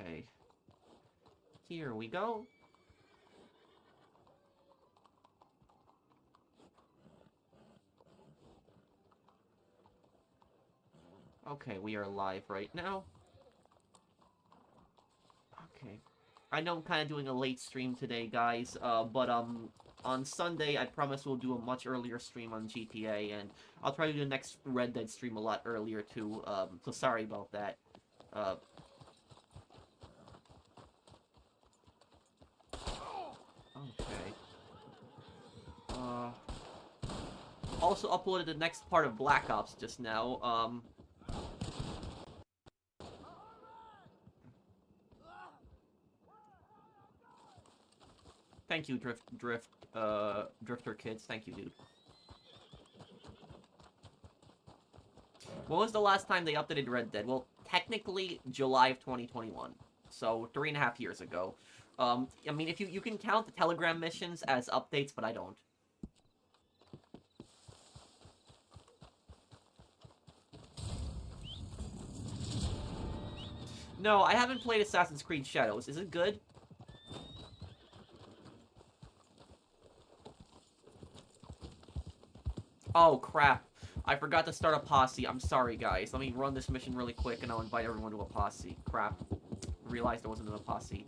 Okay. Here we go. Okay, we are live right now. Okay. I know I'm kind of doing a late stream today, guys, but on Sunday, I promise we'll do a much earlier stream on GTA, and I'll try to do the next Red Dead stream a lot earlier, too, so sorry about that. Okay. Also uploaded the next part of Black Ops just now, Thank you, Drifter Kids. Thank you, dude. When was the last time they updated Red Dead? Well, technically, July of 2021. So, 3.5 years ago. I mean, if you can count the Telegram missions as updates, but I don't. No, I haven't played Assassin's Creed Shadows. Is it good? Oh, crap. I forgot to start a posse. I'm sorry, guys. Let me run this mission really quick, and I'll invite everyone to a posse. Crap. Realized I wasn't in a posse.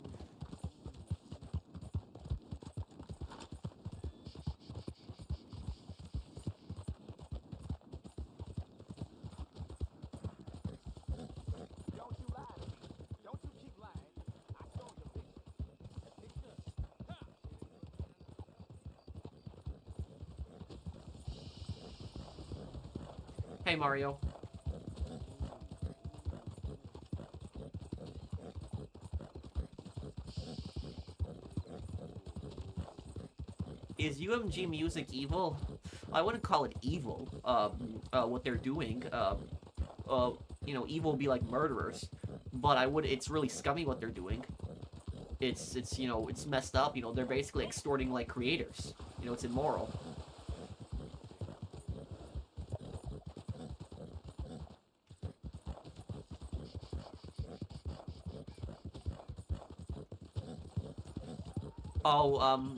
Hey, Mario. Is UMG music evil? I wouldn't call it evil, what they're doing. You know, evil would be like murderers. But it's really scummy what they're doing. It's, you know, it's messed up. You know, they're basically extorting, like, creators. You know, it's immoral. Oh,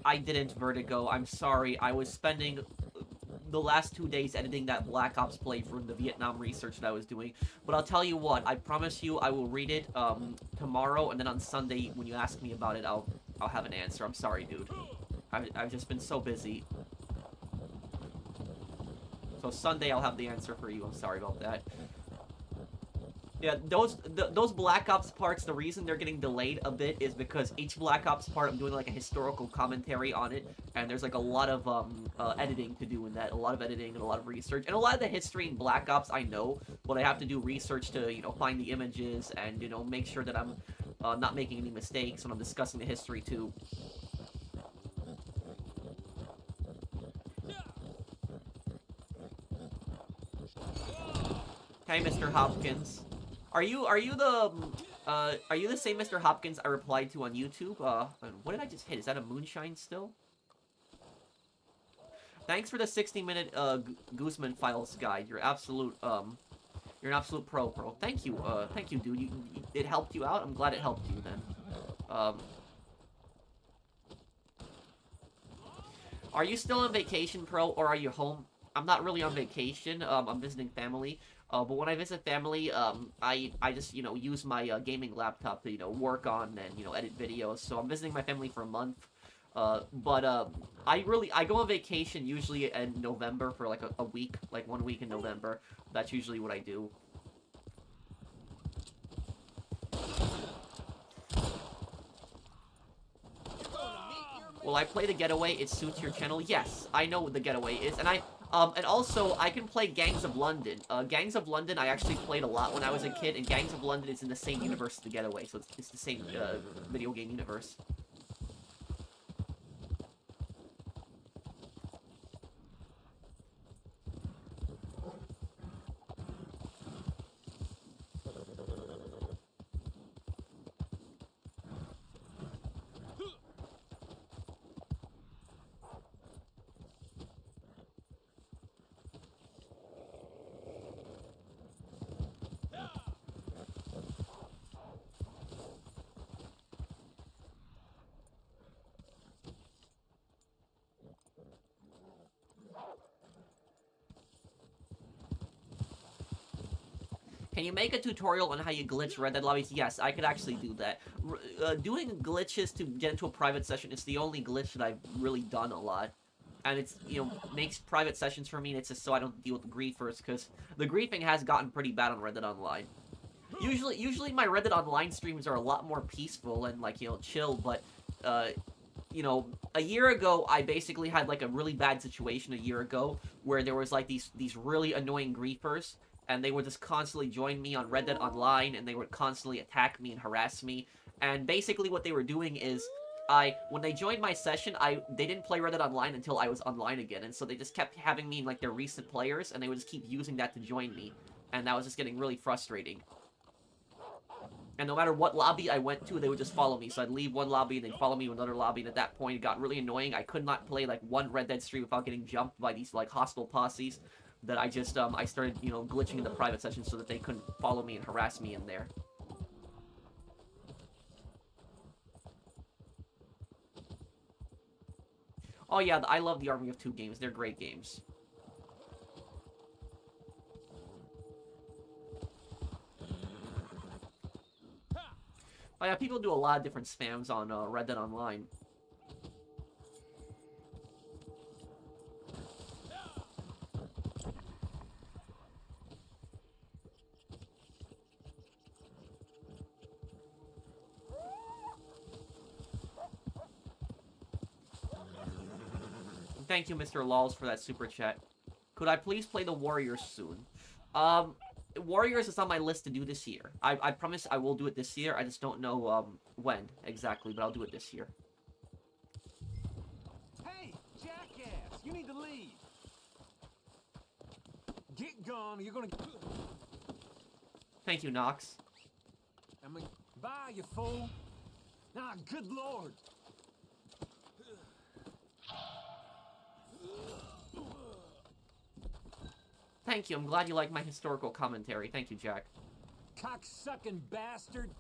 I didn't, Vertigo. I'm sorry. I was spending the last 2 days editing that Black Ops playthrough in the Vietnam research that I was doing. But I'll tell you what, I promise you I will read it, tomorrow, and then on Sunday, when you ask me about it, I'll have an answer. I'm sorry, dude. I've just been so busy. So Sunday, I'll have the answer for you. I'm sorry about that. Yeah, those Black Ops parts, the reason they're getting delayed a bit is because each Black Ops part, I'm doing like a historical commentary on it, and there's like a lot of editing to do in that, a lot of editing and a lot of research, and a lot of the history in Black Ops I know, but I have to do research to, you know, find the images and, you know, make sure that I'm not making any mistakes when I'm discussing the history too. Hey, Mr. Hopkins. Are you the same Mr. Hopkins I replied to on YouTube? What did I just hit? Is that a moonshine still? Thanks for the 60-minute, Guzman Files guide. You're an absolute pro. Thank you, dude. It helped you out? I'm glad it helped you, then. Are you still on vacation, Pro, or are you home? I'm not really on vacation. I'm visiting family. But when I visit family, I just, you know, use my gaming laptop to, you know, work on and, you know, edit videos. So I'm visiting my family for a month. I go on vacation usually in November for like a week, like 1 week in November. That's usually what I do. Will I play the Getaway? It suits your channel? Yes, I know what the Getaway is, and and also, I can play Gangs of London. Gangs of London, I actually played a lot when I was a kid, and Gangs of London is in the same universe as the Getaway, so it's the same, video game universe. Can you make a tutorial on how you glitch Red Dead lobbies? Yes, I could actually do that. Doing glitches to get into a private session is the only glitch that I've really done a lot. And it's, you know, makes private sessions for me, and it's just so I don't deal with the griefers, because the griefing has gotten pretty bad on Red Dead Online. Usually my Red Dead Online streams are a lot more peaceful and, like, you know, chill, but, you know, a year ago, I basically had, like, a really bad situation a year ago, where there was, like, these really annoying griefers, and they would just constantly join me on Red Dead Online, and they would constantly attack me and harass me, and basically what they were doing is, when they joined my session, they didn't play Red Dead Online until I was online again, and so they just kept having me in, like, their recent players, and they would just keep using that to join me, and that was just getting really frustrating. And no matter what lobby I went to, they would just follow me, so I'd leave one lobby, and they'd follow me to another lobby, and at that point, it got really annoying. I could not play, like, one Red Dead stream without getting jumped by these, like, hostile posses, that I just, I started, you know, glitching in the private session so that they couldn't follow me and harass me in there. Oh yeah, I love the Army of Two games. They're great games. Oh yeah, people do a lot of different spams on Red Dead Online. Thank you, Mr. Lols, for that super chat. Could I please play the Warriors soon? Warriors is on my list to do this year. I promise I will do it this year. I just don't know, when exactly, but I'll do it this year. Hey, jackass! You need to leave! Get gone, or you're gonna... Thank you, Nox. I mean, bye, you fool! Ah, good lord! Thank you, I'm glad you like my historical commentary. Thank you, Jack. Cocksucking bastard!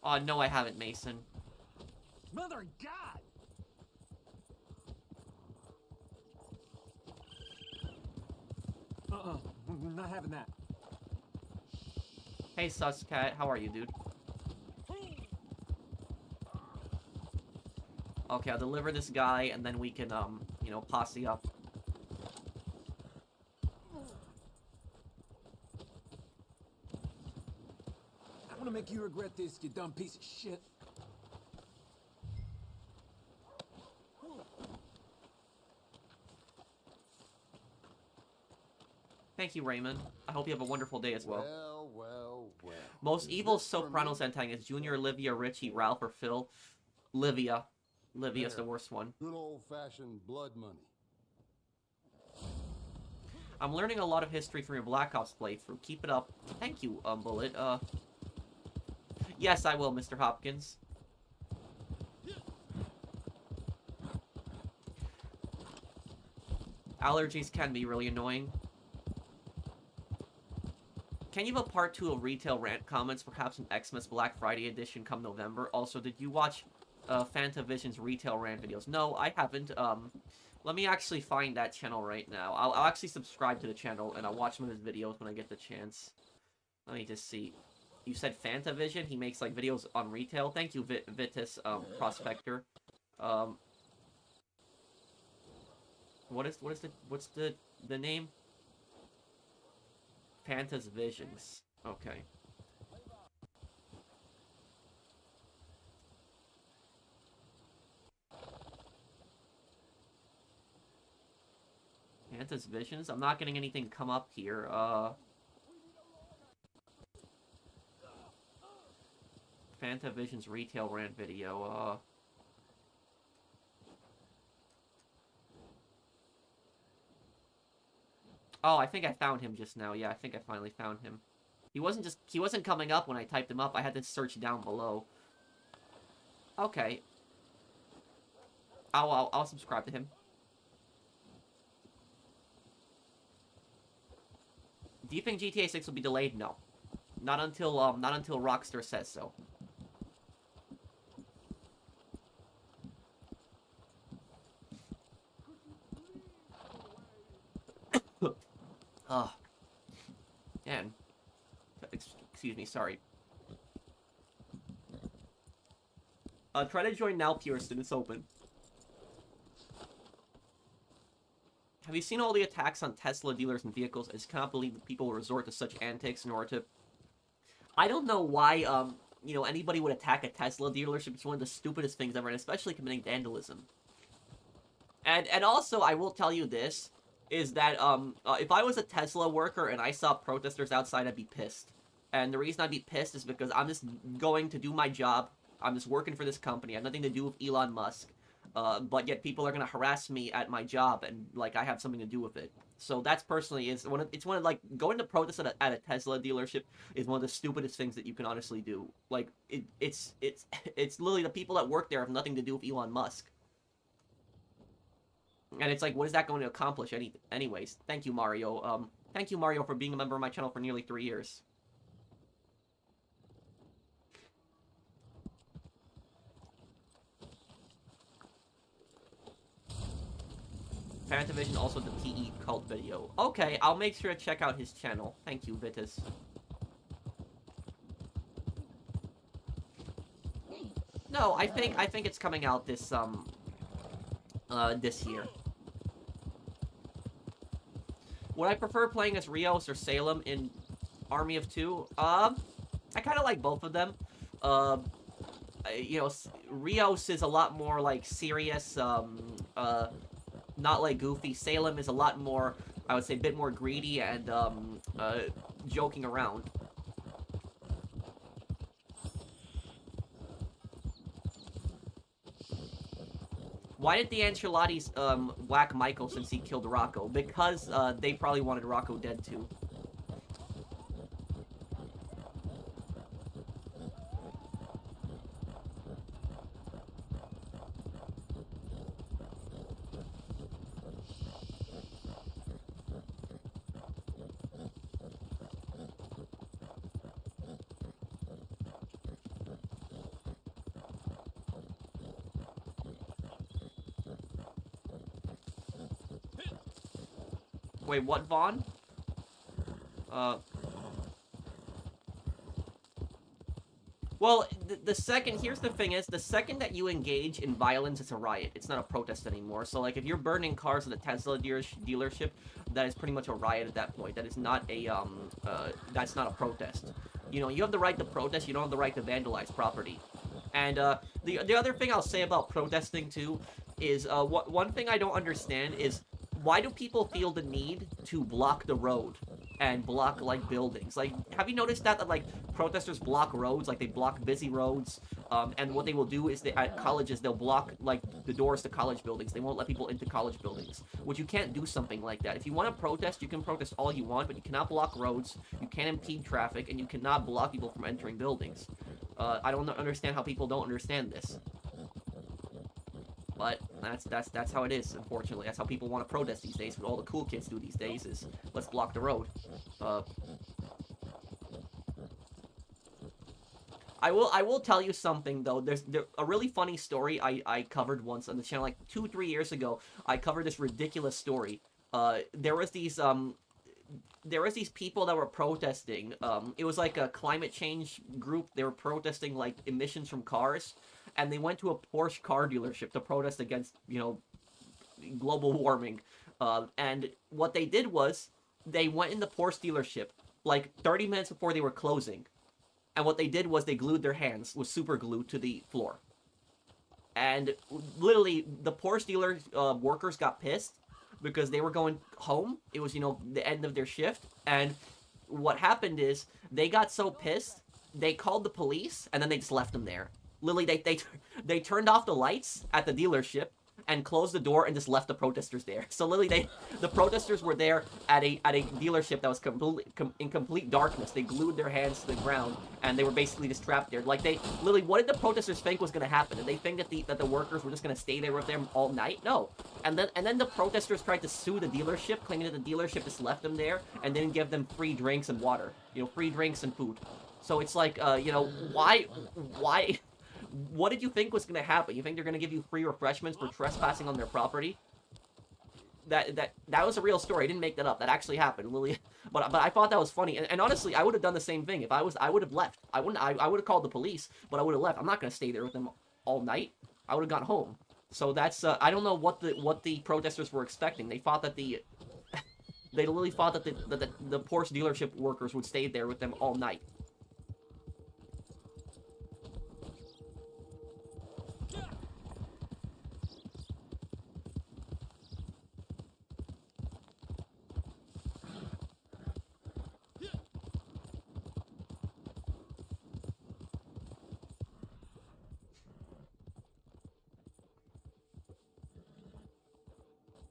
Oh, no, I haven't, Mason. Mother of God! Not having that. Hey, Suscat, how are you, dude? Okay, I'll deliver this guy, and then we can, you know, posse up. I'm gonna make you regret this, you dumb piece of shit. Thank you, Raymond. I hope you have a wonderful day as well. Well. Most evil Sopranos antagonist, Junior, Livia, Richie, Ralph, or Phil? Livia. Livia's the worst one. Good old-fashioned blood money. I'm learning a lot of history from your Black Ops playthrough. Keep it up. Thank you, Bullet. Yes, I will, Mr. Hopkins. Allergies can be really annoying. Can you have a part 2 of Retail Rant comments, perhaps an Xmas Black Friday edition come November? Also, did you watch Fantavision's Retail Rant videos? No, I haven't. Let me actually find that channel right now. I'll actually subscribe to the channel, and I'll watch some of his videos when I get the chance. Let me just see. You said Fantavision? He makes, like, videos on retail? Thank you, Vitus, Prospector. What's the name? Fantas Visions. Okay. Fantas Visions? I'm not getting anything come up here. Fantavision's Retail Rant video. Oh, I think I found him just now. Yeah, I think I finally found him. He wasn't coming up when I typed him up. I had to search down below. Okay. I'll subscribe to him. Do you think GTA 6 will be delayed? No. Not until Rockstar says so. Oh, man. Excuse me, sorry. Try to join now, Pearson. It's open. Have you seen all the attacks on Tesla dealers and vehicles? I just cannot believe that people will resort to such antics in order to... I don't know why, anybody would attack a Tesla dealership. It's one of the stupidest things ever, and especially committing vandalism. And also, I will tell you this, is that, if I was a Tesla worker and I saw protesters outside, I'd be pissed. And the reason I'd be pissed is because I'm just going to do my job. I'm just working for this company. I have nothing to do with Elon Musk. But yet people are going to harass me at my job, and, like, I have something to do with it. So that's personally, it's one of, like, going to protest at a Tesla dealership is one of the stupidest things that you can honestly do. Like, it's literally the people that work there have nothing to do with Elon Musk. And it's like, what is that going to accomplish anyways? Thank you, Mario. Thank you, Mario, for being a member of my channel for nearly 3 years. Fantavision also the PE cult video. Okay, I'll make sure to check out his channel. Thank you, Vitus. No, I think it's coming out this this year. Would I prefer playing as Rios or Salem in Army of Two? I kind of like both of them. Rios is a lot more, like, serious, not like goofy. Salem is a lot more, I would say, a bit more greedy and, joking around. Why did the Ancelottis, whack Michael since he killed Rocco? Because, they probably wanted Rocco dead too. Wait, what, Vaughn? Well, here's the thing is, the second that you engage in violence, it's a riot. It's not a protest anymore. So, like, if you're burning cars at a Tesla dealership, that is pretty much a riot at that point. That is not a, that's not a protest. You know, you have the right to protest, you don't have the right to vandalize property. And, the other thing I'll say about protesting, too, is, one thing I don't understand is, why do people feel the need to block the road and block, like, buildings? Like, have you noticed that, like, protesters block roads, like, they block busy roads, and what they will do is, at colleges, they'll block, like, the doors to college buildings. They won't let people into college buildings, which you can't do something like that. If you want to protest, you can protest all you want, but you cannot block roads, you can't impede traffic, and you cannot block people from entering buildings. I don't understand how people don't understand this. But that's how it is, unfortunately. That's how people want to protest these days. What all the cool kids do these days is, let's block the road. I will tell you something, though. There's a really funny story I covered once on the channel, like 2-3 years ago. I covered this ridiculous story. There was these people that were protesting. It was like a climate change group. They were protesting, like, emissions from cars. And they went to a Porsche car dealership to protest against, global warming. And what they did was, they went in the Porsche dealership, like, 30 minutes before they were closing. And what they did was they glued their hands with super glue to the floor. And literally, the Porsche dealer workers got pissed because they were going home. It was, the end of their shift. And what happened is, they got so pissed, they called the police, and then they just left them there. Literally, they turned off the lights at the dealership and closed the door and just left the protesters there. So literally, the protesters were there at a dealership that was in complete darkness. They glued their hands to the ground and they were basically just trapped there. Like, they literally, what did the protesters think was going to happen? Did they think that the workers were just going to stay there with them all night? No. And then the protesters tried to sue the dealership, claiming that the dealership just left them there and didn't give them free drinks and water. Free drinks and food. So it's like, why? What did you think was going to happen? You think they're going to give you free refreshments for trespassing on their property? that was a real story. I didn't make that up. That actually happened. Lily, but I thought that was funny. And honestly, I would have done the same thing if I would have left. I would have called the police, but I would have left. I'm not gonna stay there with them all night. I would have gone home. So that's I don't know what the protesters were expecting. They thought that they literally thought that the Porsche dealership workers would stay there with them all night.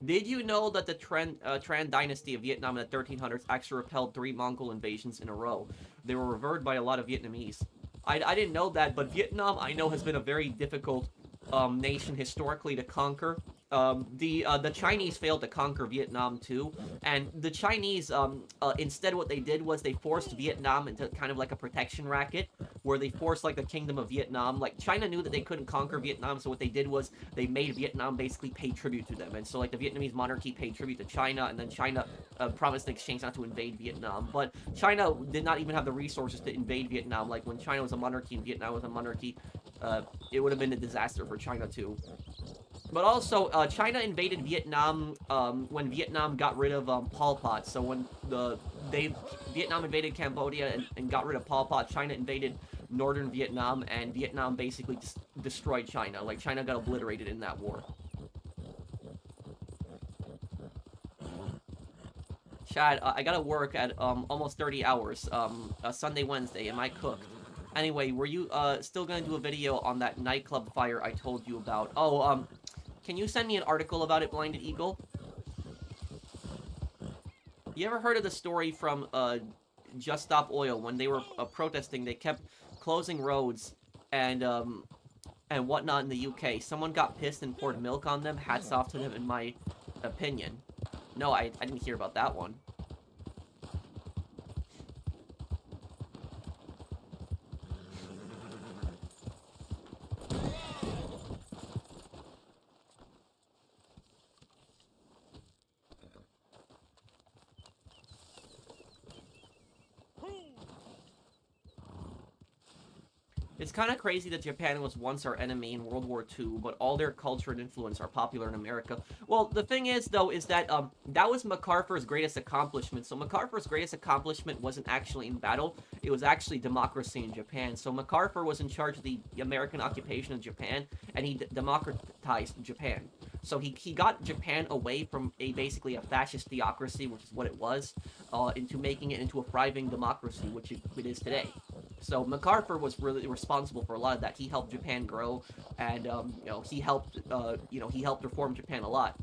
Did you know that the Tran dynasty of Vietnam in the 1300s actually repelled 3 Mongol invasions in a row? They were revered by a lot of Vietnamese. I didn't know that, but Vietnam, I know, has been a very difficult nation historically to conquer. The Chinese failed to conquer Vietnam too, and the Chinese instead what they did was they forced Vietnam into kind of like a protection racket, where they forced like the Kingdom of Vietnam. Like China knew that they couldn't conquer Vietnam, so what they did was they made Vietnam basically pay tribute to them, and so like the Vietnamese monarchy paid tribute to China, and then China promised in exchange not to invade Vietnam. But China did not even have the resources to invade Vietnam. Like when China was a monarchy and Vietnam was a monarchy, it would have been a disaster for China too. But also, China invaded Vietnam when Vietnam got rid of Pol Pot. So when Vietnam invaded Cambodia and got rid of Pol Pot, China invaded northern Vietnam, and Vietnam basically destroyed China. Like China got obliterated in that war. Chad, I gotta work at almost 30 hours, Sunday, Wednesday. Am I cooked? Anyway, were you still gonna do a video on that nightclub fire I told you about? Oh, can you send me an article about it, Blinded Eagle? You ever heard of the story from Just Stop Oil? When they were protesting, they kept closing roads and whatnot in the UK. Someone got pissed and poured milk on them. Hats off to them, in my opinion. No, I didn't hear about that one. It's kind of crazy that Japan was once our enemy in World War II, but all their culture and influence are popular in America. Well, the thing is, though, is that that was MacArthur's greatest accomplishment. So MacArthur's greatest accomplishment wasn't actually in battle. It was actually democracy in Japan. So MacArthur was in charge of the American occupation of Japan, and he democratized Japan. So he got Japan away from basically a fascist theocracy, which is what it was, into making it into a thriving democracy, which it is today. So MacArthur was really responsible for a lot of that. He helped Japan grow, and he helped reform Japan a lot.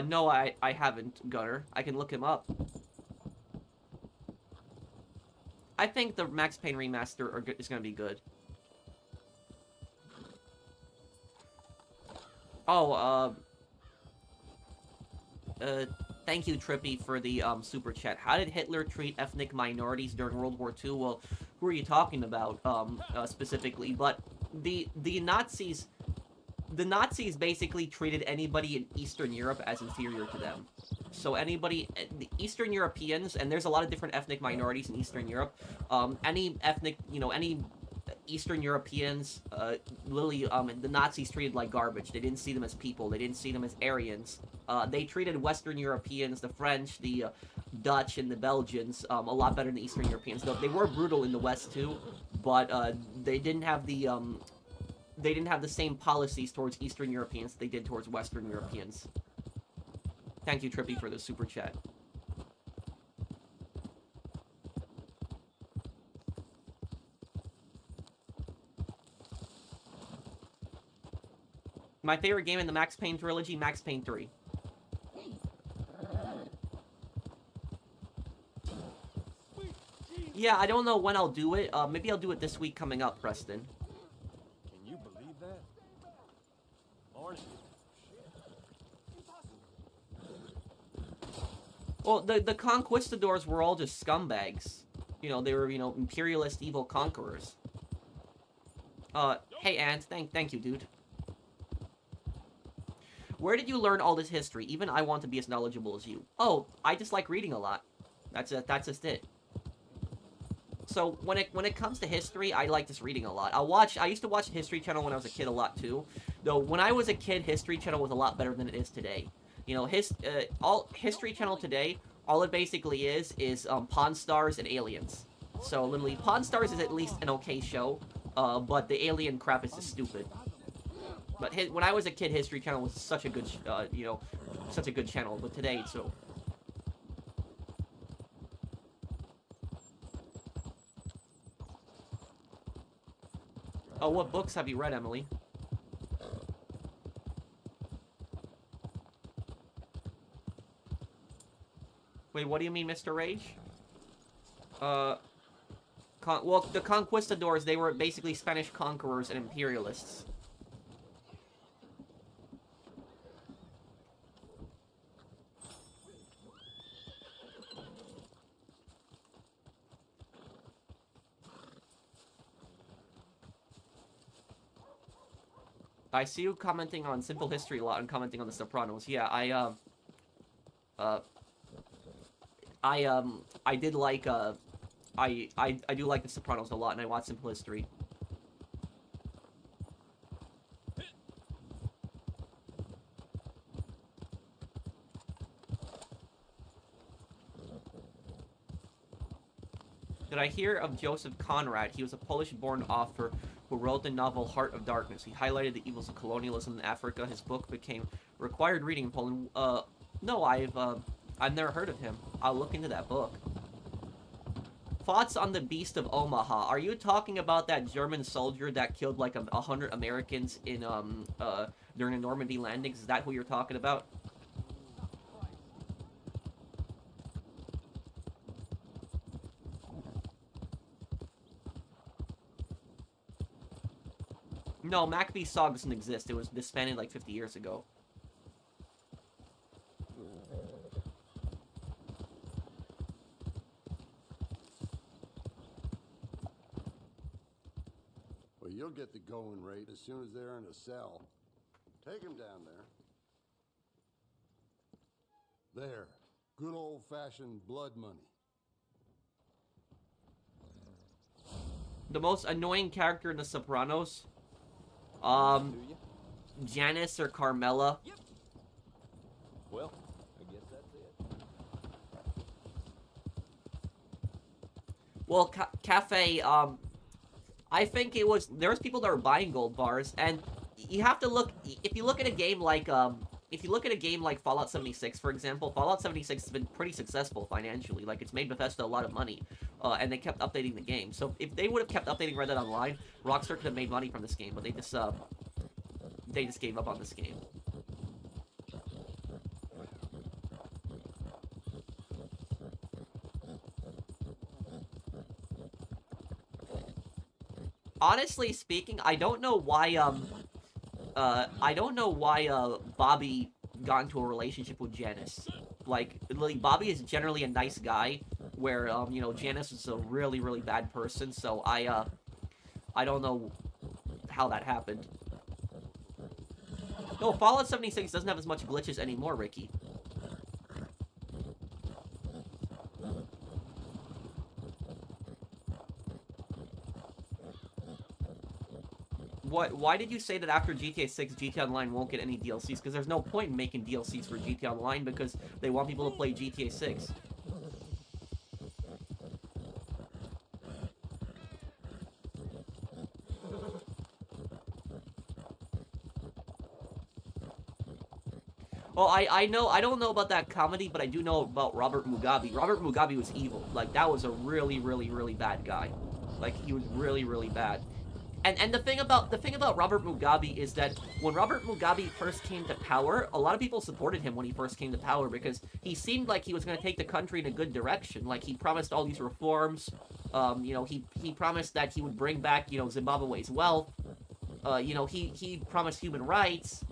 No, I haven't, Gunner. I can look him up. I think the Max Payne remaster is gonna be good. Oh, thank you, Trippy, for the, super chat. How did Hitler treat ethnic minorities during World War II? Well, who are you talking about, specifically? But the Nazis basically treated anybody in Eastern Europe as inferior to them. So the Eastern Europeans, and there's a lot of different ethnic minorities in Eastern Europe, any Eastern Europeans, literally, the Nazis treated like garbage. They didn't see them as people. They didn't see them as Aryans. They treated Western Europeans, the French, the Dutch, and the Belgians, a lot better than the Eastern Europeans. Though they were brutal in the West too, but they didn't have the same policies towards Eastern Europeans they did towards Western Europeans. Thank you, Trippy, for the super chat. My favorite game in the Max Payne trilogy, Max Payne 3. Yeah, I don't know when I'll do it. Maybe I'll do it this week coming up, Preston. Can you believe that? Morning. Well, the conquistadors were all just scumbags. You know, they were, you know, imperialist evil conquerors. Hey, Ant, thank you, dude. Where did you learn all this history? Even I want to be as knowledgeable as you. Oh, I just like reading a lot. That's just it. So when it comes to history, I like just reading a lot. I used to watch History Channel when I was a kid a lot too. Though when I was a kid, History Channel was a lot better than it is today. You know, all History Channel today, all it basically is Pawn Stars and aliens. So literally, Pawn Stars is at least an okay show, but the alien crap is just stupid. But when I was a kid, History Channel was such a good, you know, such a good channel. But today, so. Oh, what books have you read, Emily? Wait, what do you mean, Mr. Rage? Well, the conquistadors, they were basically Spanish conquerors and imperialists. I see you commenting on Simple History a lot and commenting on The Sopranos. Yeah, I did like, I do like The Sopranos a lot, and I watch Simple History. Did I hear of Joseph Conrad? He was a Polish-born author who wrote the novel Heart of Darkness. He highlighted the evils of colonialism in Africa. His book became required reading in Poland. No, I've never heard of him. I'll look into that book. Thoughts on the Beast of Omaha? Are you talking about that German soldier that killed like 100 Americans in during the Normandy landings? Is that who you're talking about? No, Maccabee's Saw doesn't exist. It was disbanded like 50 years ago. Well, you'll get the going rate as soon as they're in a cell. Take them down there. There. Good old-fashioned blood money. The most annoying character in The Sopranos? Janice or Carmela? Yep. Well, I guess that's it. Well, Cafe, I think it was, there was people that were buying gold bars, and you have to look, if you look at a game like, Fallout 76, for example, Fallout 76 has been pretty successful financially. Like, it's made Bethesda a lot of money, and they kept updating the game. So if they would have kept updating Red Dead Online, Rockstar could have made money from this game, but they just gave up on this game. Honestly speaking, I don't know why Bobby got into a relationship with Janice. Like Bobby is generally a nice guy, where, you know, Janice is a really, really bad person, so I don't know how that happened. No, Fallout 76 doesn't have as much glitches anymore, Ricky. Why did you say that after GTA 6, GTA Online won't get any DLCs? Because there's no point in making DLCs for GTA Online because they want people to play GTA 6. Well, I don't know about that comedy, but I do know about Robert Mugabe. Robert Mugabe was evil. Like, that was a really, really, really bad guy. Like, he was really, really bad. And the thing about Robert Mugabe is that when Robert Mugabe first came to power, a lot of people supported him when he first came to power because he seemed like he was going to take the country in a good direction. Like he promised all these reforms. He promised that he would bring back Zimbabwe's wealth. He promised human rights.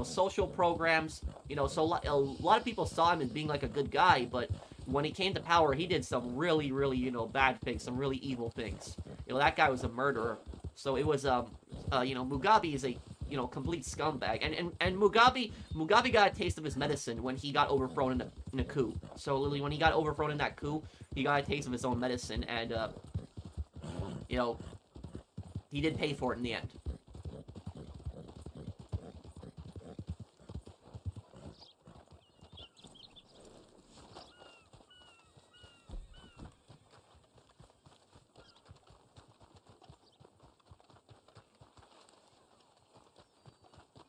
Social programs. So a lot of people saw him as being like a good guy, but when he came to power, he did some really, really, bad things, some really evil things. That guy was a murderer. So it was, Mugabe is a, complete scumbag. And Mugabe got a taste of his medicine when he got overthrown in a coup. So literally, when he got overthrown in that coup, he got a taste of his own medicine, and, he did pay for it in the end.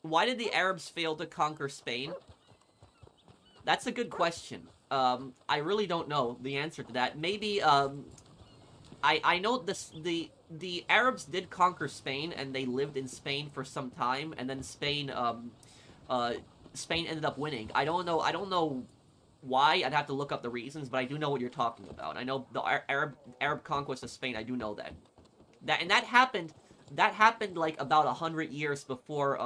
Why did the Arabs fail to conquer Spain? That's a good question. I really don't know the answer to that. Maybe, I know the Arabs did conquer Spain, and they lived in Spain for some time, and then Spain ended up winning. I don't know why. I'd have to look up the reasons, but I do know what you're talking about. I know the Arab conquest of Spain. I do know that. That happened. That happened like about 100 years before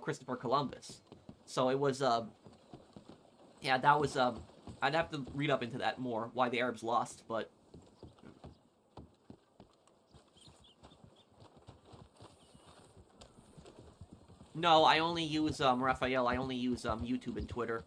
Christopher Columbus. So it was yeah, that was I'd have to read up into that more, why the Arabs lost, but no, I only use Raphael, I only use YouTube and Twitter.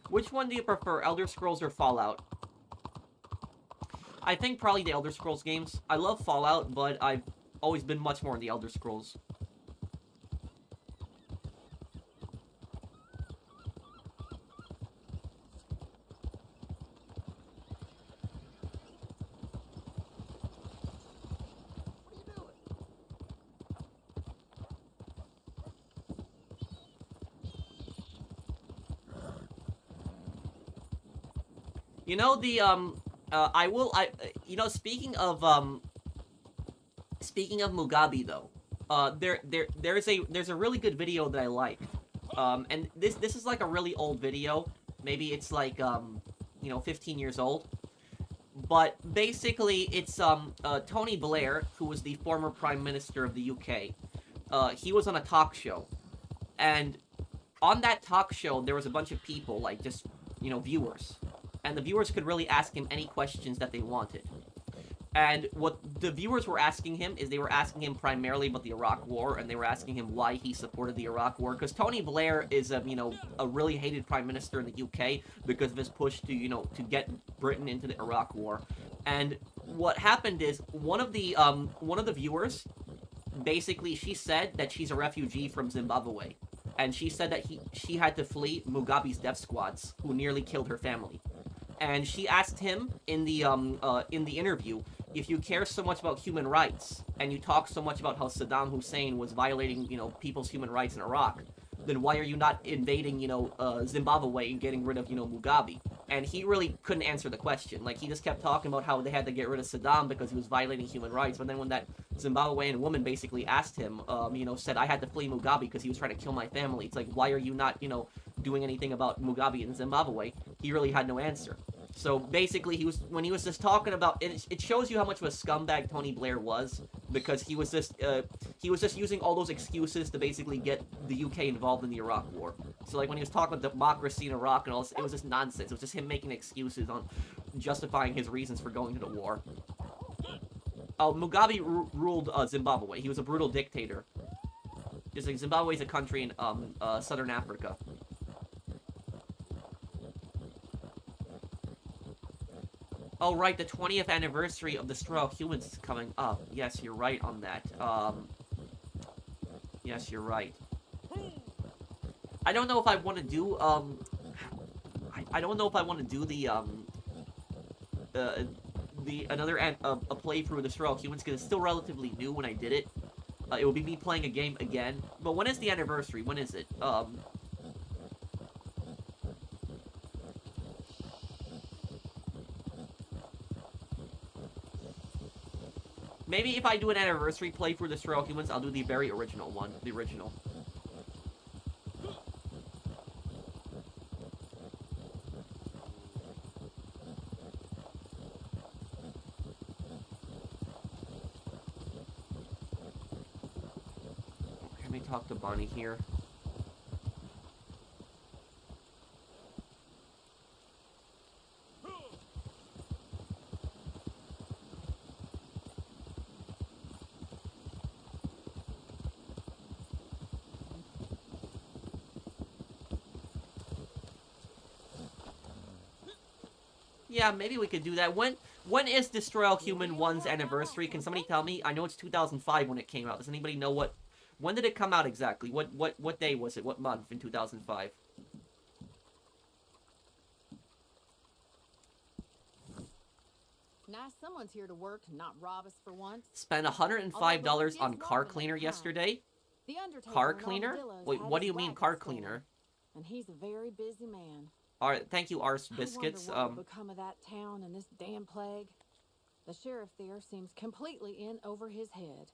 Which one do you prefer, Elder Scrolls or Fallout? I think probably the Elder Scrolls games. I love Fallout, but I've always been much more in the Elder Scrolls. Speaking of Mugabe though, there's a really good video that I like, and this is like a really old video, maybe it's like 15 years old, but basically it's Tony Blair, who was the former Prime Minister of the UK. He was on a talk show, and on that talk show there was a bunch of people, like just viewers. And the viewers could really ask him any questions that they wanted. And what the viewers were asking him is they were asking him primarily about the Iraq War, and they were asking him why he supported the Iraq War. Because Tony Blair is a really hated prime minister in the UK because of his push to get Britain into the Iraq War. And what happened is one of the viewers, basically, she said that she's a refugee from Zimbabwe, and she said that she had to flee Mugabe's death squads, who nearly killed her family. And she asked him in the interview, if you care so much about human rights and you talk so much about how Saddam Hussein was violating people's human rights in Iraq, then why are you not invading Zimbabwe and getting rid of Mugabe? And he really couldn't answer the question. Like, he just kept talking about how they had to get rid of Saddam because he was violating human rights. But then when that Zimbabwean woman basically asked him, said, I had to flee Mugabe because he was trying to kill my family. It's like, why are you not, doing anything about Mugabe in Zimbabwe? He really had no answer. So basically, when he was just talking about it, it shows you how much of a scumbag Tony Blair was, because he was just using all those excuses to basically get the UK involved in the Iraq War. So like when he was talking about democracy in Iraq and all this, it was just nonsense. It was just him making excuses on justifying his reasons for going to the war. Mugabe ruled Zimbabwe. He was a brutal dictator. Just like Zimbabwe is a country in southern Africa. Oh, right, the 20th anniversary of the Destroy All Humans is coming up. Yes, you're right on that. Yes, you're right. I don't know if I want to do, I don't know if I want to do another a playthrough of Destroy All Humans, because it's still relatively new when I did it. It will be me playing a game again. But when is the anniversary? When is it? Maybe if I do an anniversary playthrough of Destroy All Humans, I'll do the very original one. The original. Let me talk to Bonnie here. Yeah, maybe we could do that. When is Destroy All Human 1's anniversary? Can somebody tell me? I know it's 2005 when it came out. Does anybody know what... When did it come out exactly? What day was it? What month in 2005? Nice someone's here to work and not rob us for once. Spent $105 on car cleaner yesterday? The Undertaker Car and cleaner? Armadillos Wait, had what do his you mean wagon car stolen, cleaner? And he's a very busy man. Alright, thank you, Ars Biscuits. I wonder what will become of that town and this damn plague. The sheriff there seems completely in over his head.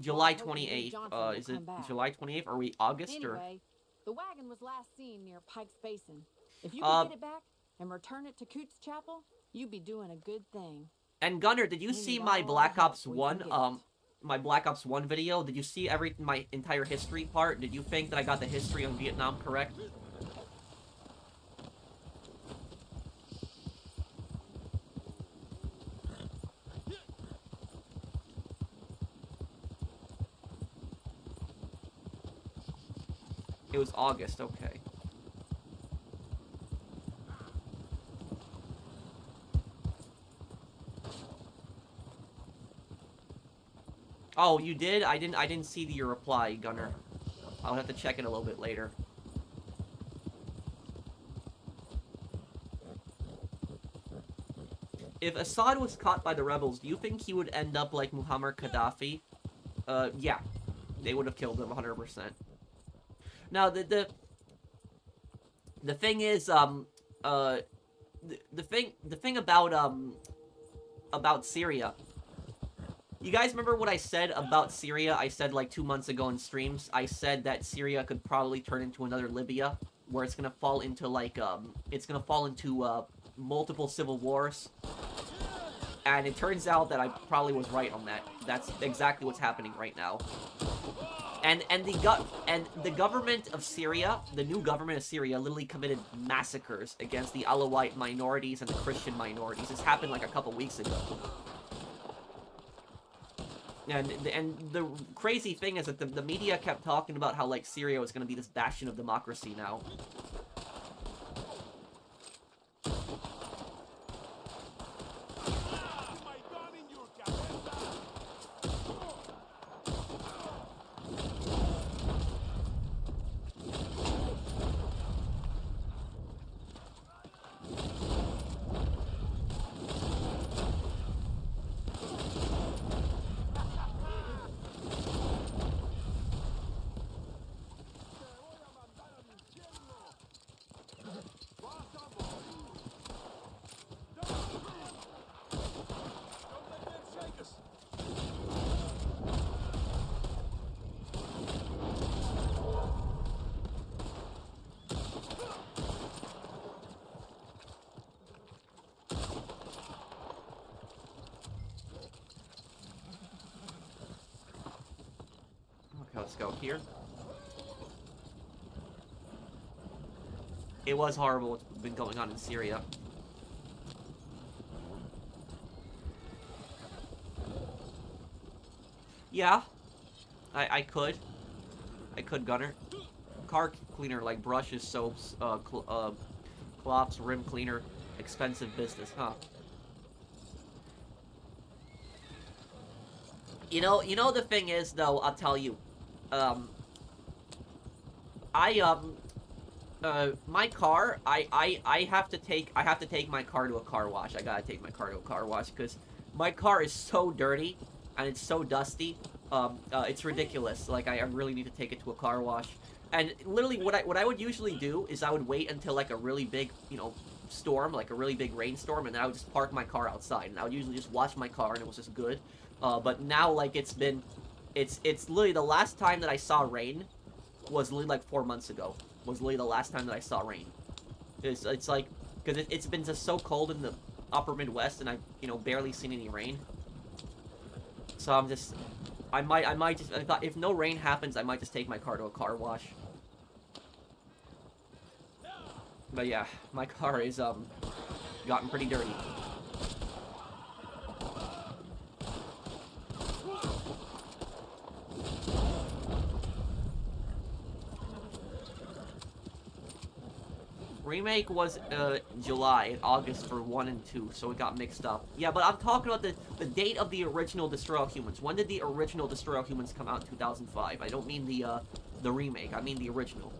July Well, hopefully 28th. Johnson will Is it come back. July 28th? Are we August or? Anyway, the wagon was last seen near Pike's Basin. If you could get it back and return it to Coots Chapel, you'd be doing a good thing. And Gunner, did you We see need my all Black the help Ops we 1 can get. my Black Ops 1 video? Did you see my entire history part? Did you think that I got the history on Vietnam correct? It was August, okay. Oh, you did? I didn't see your reply, Gunner. I'll have to check it a little bit later. If Assad was caught by the rebels, do you think he would end up like Muammar Gaddafi? Yeah. They would have killed him 100%. Now, the thing is, the thing about Syria. You guys remember what I said about Syria? I said like 2 months ago in streams. I said that Syria could probably turn into another Libya, where it's gonna fall into like multiple civil wars. And it turns out that I probably was right on that. That's exactly what's happening right now. And the government of Syria, the new government of Syria, literally committed massacres against the Alawite minorities and the Christian minorities. This happened like a couple weeks ago. And the crazy thing is that the media kept talking about how like Syria was going to be this bastion of democracy now. Okay, let's go here. It was horrible what's been going on in Syria. Yeah, I could, Gunner. Car cleaner like brushes, soaps, cloths, rim cleaner, expensive business, huh? You know the thing is though, I'll tell you, My car, I have to take my car to a car wash. I gotta take my car to a car wash because my car is so dirty and it's so dusty. It's ridiculous. Like I really need to take it to a car wash. And literally, what I would usually do is I would wait until like a really big, you know, storm, like a really big rainstorm, and then I would just park my car outside, and I would usually just wash my car, and it was just good. But now, like, it's literally the last time that I saw rain was literally like 4 months ago. Was literally the last time that I saw rain. It's like, because it's been just so cold in the upper Midwest, and I've, you know, barely seen any rain. So I'm just, I might just, I thought if no rain happens, I might just take my car to a car wash. But yeah, my car is, gotten pretty dirty. Remake was, July and August for 1 and 2, so it got mixed up. Yeah, but I'm talking about the date of the original Destroy All Humans. When did the original Destroy All Humans come out in 2005? I don't mean the remake, I mean the original.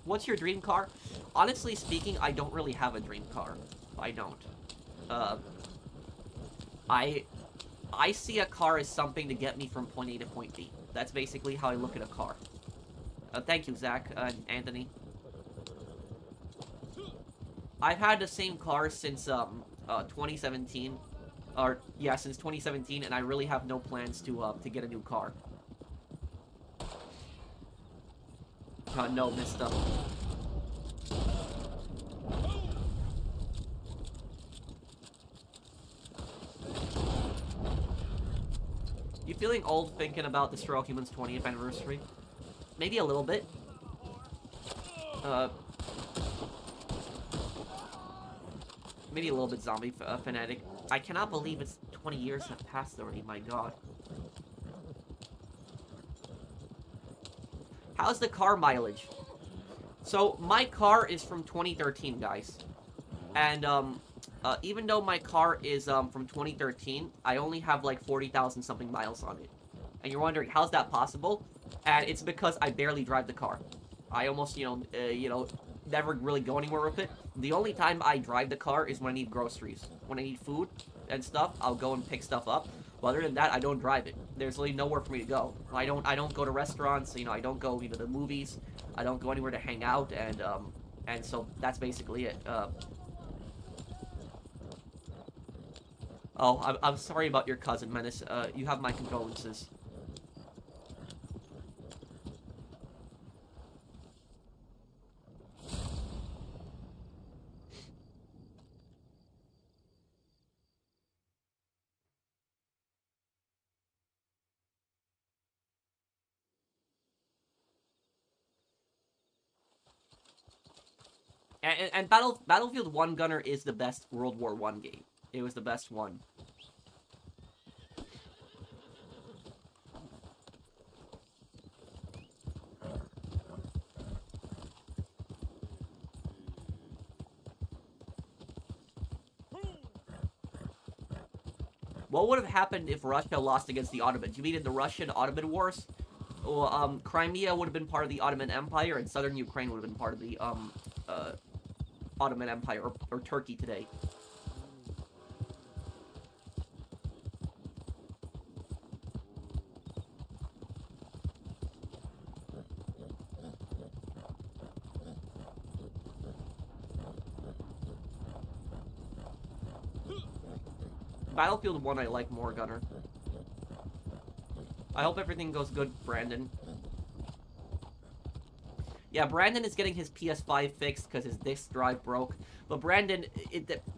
What's your dream car? Honestly speaking, I don't really have a dream car. I don't. I see a car as something to get me from point A to point B. That's basically how I look at a car. Thank you, Zach and Anthony. I've had the same car since 2017. Or yeah, since 2017, and I really have no plans to get a new car. No, missed up. You feeling old thinking about Destroy All Humans 20th anniversary? Maybe a little bit. Maybe a little bit zombie fanatic. I cannot believe it's 20 years have passed already, my god. How's the car mileage? So, my car is from 2013, guys. And, even though my car is, from 2013, I only have, like, 40,000 something miles on it. And you're wondering, how's that possible? And it's because I barely drive the car. I almost, you know, never really go anywhere with it. The only time I drive the car is when I need groceries. When I need food and stuff, I'll go and pick stuff up. But other than that, I don't drive it. There's really nowhere for me to go. I don't go to restaurants, you know, I don't go to the movies. I don't go anywhere to hang out, and so that's basically it. Oh, I'm sorry about your cousin, Menace. You have my condolences. And Battlefield 1 Gunner is the best World War I game. It was the best one. What would have happened if Russia lost against the Ottomans? You mean in the Russian-Ottoman Wars? Well, Crimea would have been part of the Ottoman Empire, and southern Ukraine would have been part of the, Ottoman Empire, or Turkey today. Battlefield 1 I like more, Gunner. I hope everything goes good, Brandon. Yeah, Brandon is getting his PS5 fixed because his disk drive broke. But Brandon,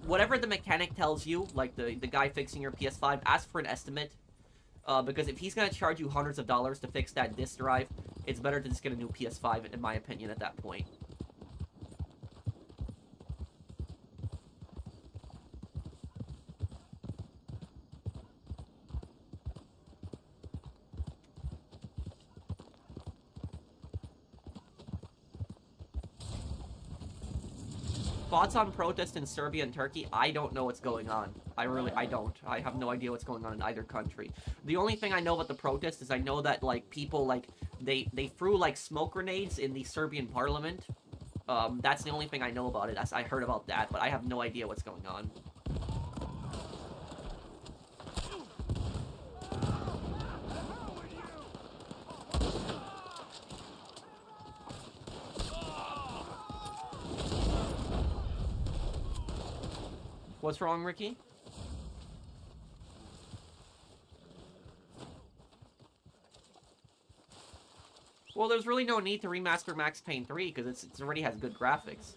whatever the mechanic tells you, like the guy fixing your PS5, ask for an estimate. Because if he's going to charge you hundreds of dollars to fix that disk drive, it's better to just get a new PS5, in my opinion, at that point. Thoughts on protests in Serbia and Turkey? I don't know what's going on. I don't. I have no idea what's going on in either country. The only thing I know about the protests is I know that, like, people, like, they threw, like, smoke grenades in the Serbian parliament. That's the only thing I know about it. I heard about that, but I have no idea what's going on. What's wrong, Ricky? Well, there's really no need to remaster Max Payne 3 because it already has good graphics.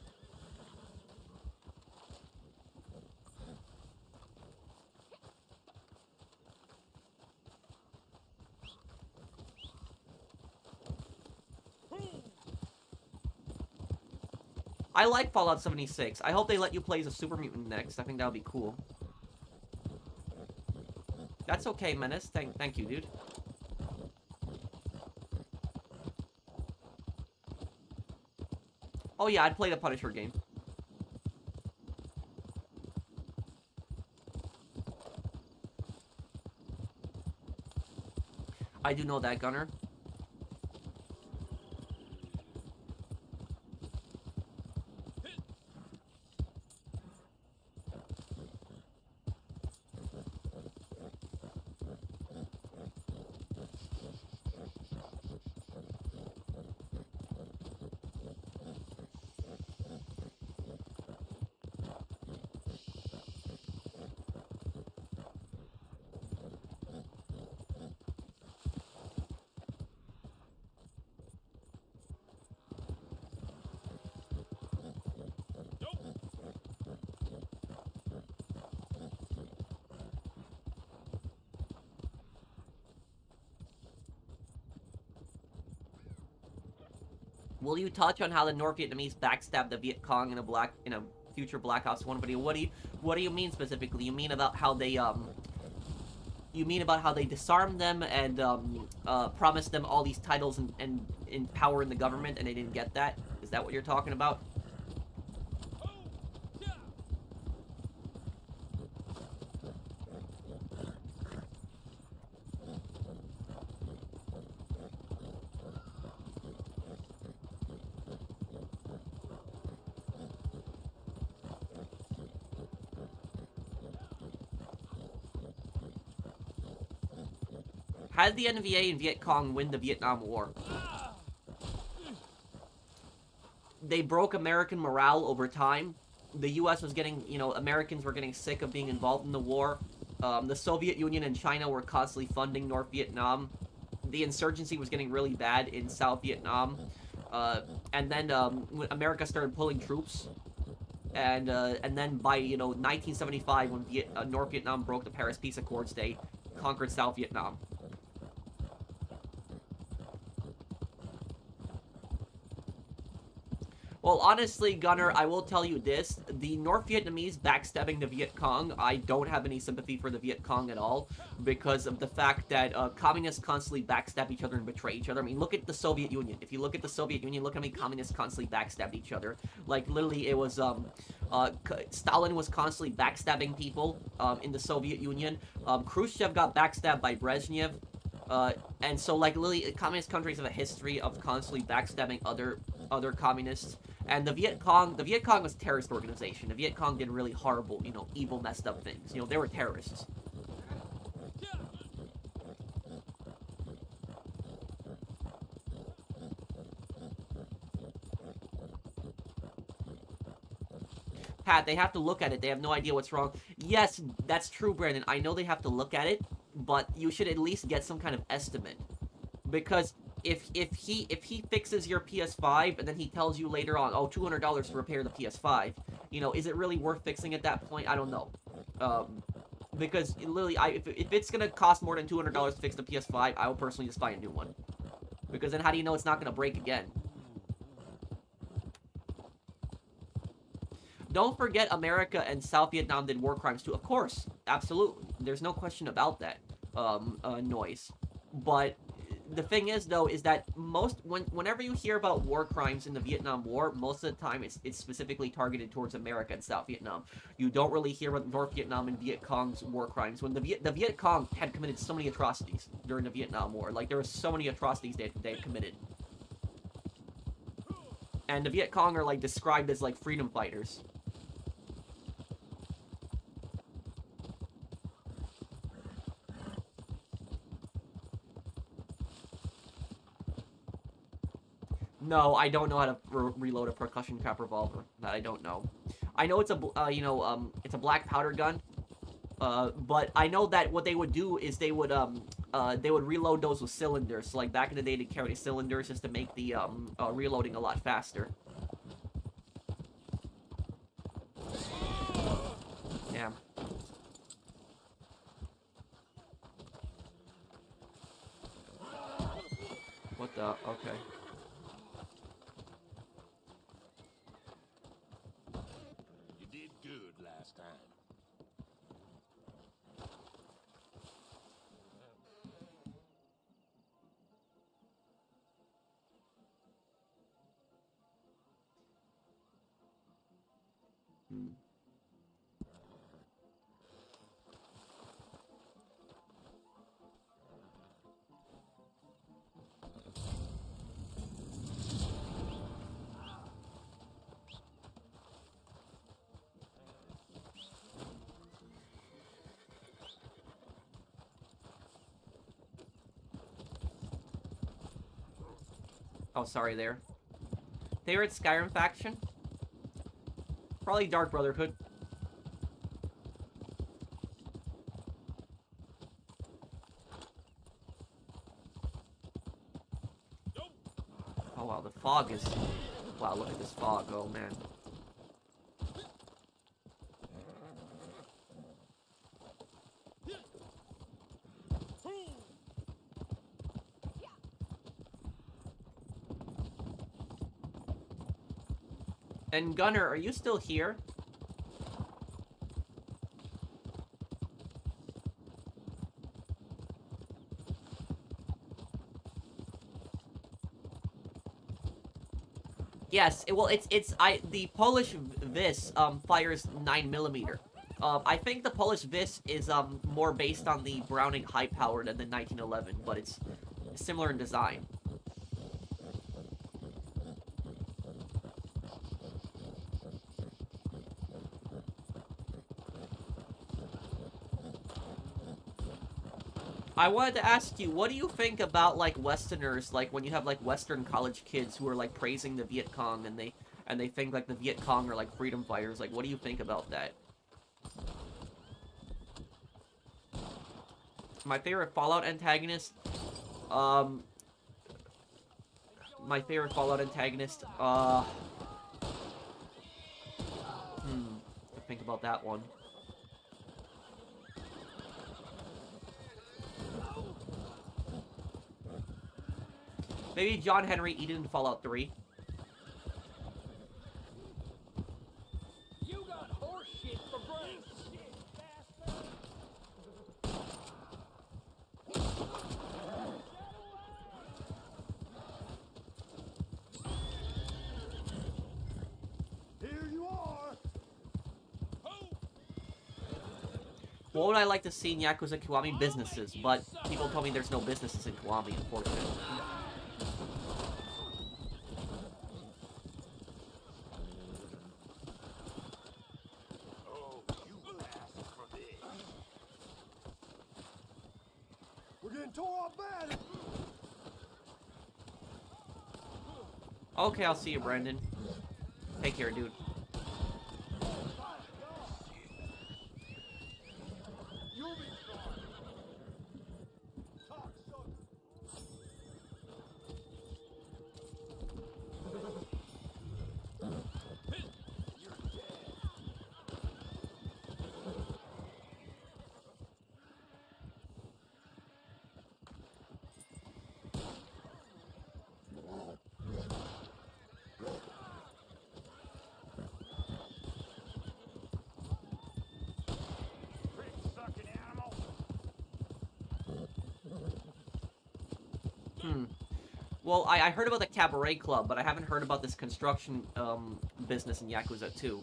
I like Fallout 76. I hope they let you play as a super mutant next. I think that would be cool. That's okay, Menace. Thank you, dude. Oh yeah, I'd play the Punisher game. I do know that, Gunner. Will you touch on how the North Vietnamese backstabbed the Viet Cong in a future Black Ops 1 video? What do you mean specifically? You mean about how they disarmed them and promised them all these titles and power in the government, and they didn't get that? Is that what you're talking about? Had the NVA and Viet Cong win the Vietnam War? They broke American morale over time. The US was getting, Americans were getting sick of being involved in the war. The Soviet Union and China were constantly funding North Vietnam. The insurgency was getting really bad in South Vietnam. And then when America started pulling troops. And then by, 1975, when North Vietnam broke the Paris Peace Accords, they conquered South Vietnam. Well, honestly, Gunner, I will tell you this. The North Vietnamese backstabbing the Viet Cong, I don't have any sympathy for the Viet Cong at all because of the fact that communists constantly backstab each other and betray each other. I mean, look at the Soviet Union. If you look at the Soviet Union, look how many communists constantly backstabbed each other. Like, literally, it was, Stalin was constantly backstabbing people in the Soviet Union. Khrushchev got backstabbed by Brezhnev. And so, like, literally, communist countries have a history of constantly backstabbing other communists. And the Viet Cong was a terrorist organization. The Viet Cong did really horrible, evil, messed up things. They were terrorists. Pat, they have to look at it. They have no idea what's wrong. Yes, that's true, Brandon. I know they have to look at it, but you should at least get some kind of estimate. Because if he fixes your PS5 and then he tells you later on, oh, $200 to repair the PS5, is it really worth fixing at that point? I don't know. Because literally, if it's gonna cost more than $200 to fix the PS5, I will personally just buy a new one. Because then how do you know it's not gonna break again? Don't forget America and South Vietnam did war crimes too. Of course, absolutely. There's no question about that, Noise. But the thing is, though, is that whenever you hear about war crimes in the Vietnam War, most of the time it's specifically targeted towards America and South Vietnam. You don't really hear about North Vietnam and Viet Cong's war crimes, when the Viet Cong had committed so many atrocities during the Vietnam War. Like, there were so many atrocities they had committed. And the Viet Cong are, like, described as, like, freedom fighters. No, I don't know how to reload a percussion cap revolver. That I don't know. I know it's a, it's a black powder gun. But I know that what they would do is they would reload those with cylinders. So, like, back in the day, they carried cylinders just to make the, reloading a lot faster. Yeah. What the? Okay. You did good last time. Hmm. Oh, sorry there. Favorite Skyrim faction? Probably Dark Brotherhood. Oh wow, the fog is... Wow, look at this fog. Oh man. And Gunner, are you still here? Yes, well, the Polish Vis, fires 9mm. I think the Polish Vis is, more based on the Browning high power than the 1911, but it's similar in design. I wanted to ask you, what do you think about, like, Westerners, like, when you have, like, Western college kids who are, like, praising the Viet Cong, and they think, like, the Viet Cong are, like, freedom fighters? Like, what do you think about that? My favorite Fallout antagonist? My favorite Fallout antagonist, to think about that one. Maybe John Henry Eden in Fallout 3. You got horse shit for brains. Here you are. What would I like to see in Yakuza Kiwami? Businesses, but people told me there's no businesses in Kiwami, unfortunately. Oh, you asked for this. We're getting tore up bad. Okay, I'll see you, Brandon. Take care, dude. You'll be fine. Talk, sucker. You're dead. Well, I heard about the Cabaret Club, but I haven't heard about this construction business in Yakuza 2.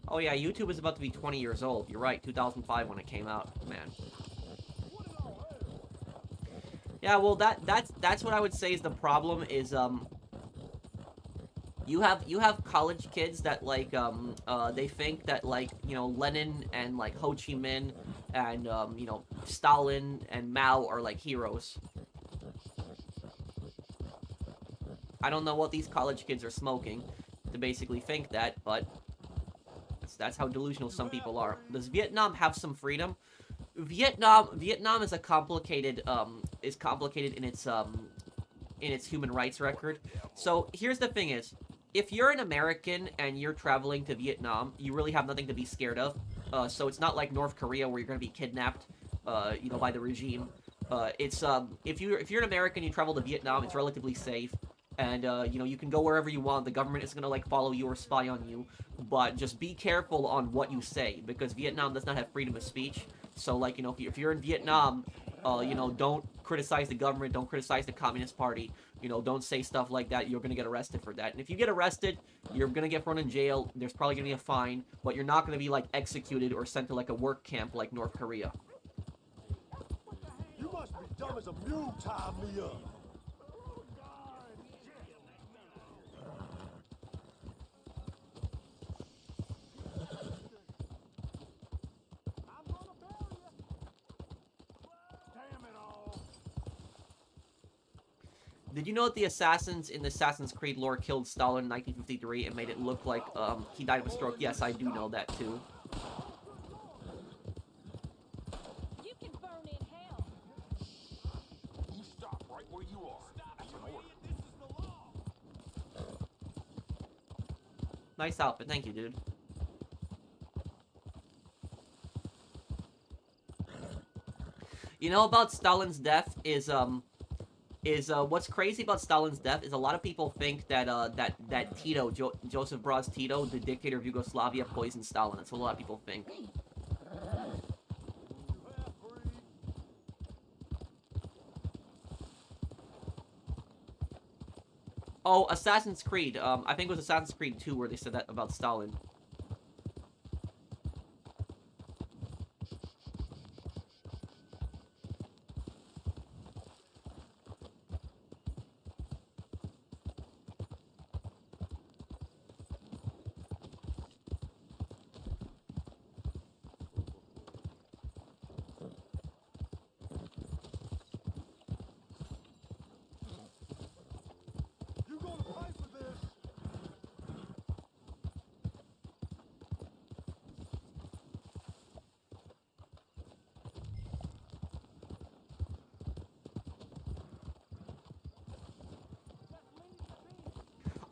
Oh yeah, YouTube is about to be 20 years old. You're right, 2005 when it came out, man. Yeah, well that's what I would say is the problem is you have college kids that like they think that like, you know, Lenin and like Ho Chi Minh and you know, Stalin and Mao are like heroes. I don't know what these college kids are smoking to basically think that, but that's how delusional some people are. Does Vietnam have some freedom? Vietnam is a complicated in its human rights record. So here's the thing is, if you're an American and you're traveling to Vietnam, you really have nothing to be scared of. So it's not like North Korea where you're going to be kidnapped, you know, by the regime. It's if you're an American, you travel to Vietnam, it's relatively safe. And, you know, you can go wherever you want. The government isn't going to, like, follow you or spy on you. But just be careful on what you say, because Vietnam does not have freedom of speech. So, like, you know, if you're in Vietnam, you know, don't criticize the government, don't criticize the Communist Party. You know, don't say stuff like that. You're going to get arrested for that. And if you get arrested, you're going to get thrown in jail. There's probably going to be a fine. But you're not going to be, like, executed or sent to, like, a work camp like North Korea. You must be dumb as a mule, tie me up. Did you know that the assassins in the Assassin's Creed lore killed Stalin in 1953 and made it look like he died of a stroke? Yes, I do know that too. You can burn in hell. You stop right where you are. That's an order. Nice outfit, thank you, dude. You know about Stalin's death is what's crazy about Stalin's death is a lot of people think that that Tito, Joseph Broz Tito, the dictator of Yugoslavia, poisoned Stalin. That's what a lot of people think. Oh, Assassin's Creed. I think it was Assassin's Creed 2 where they said that about Stalin.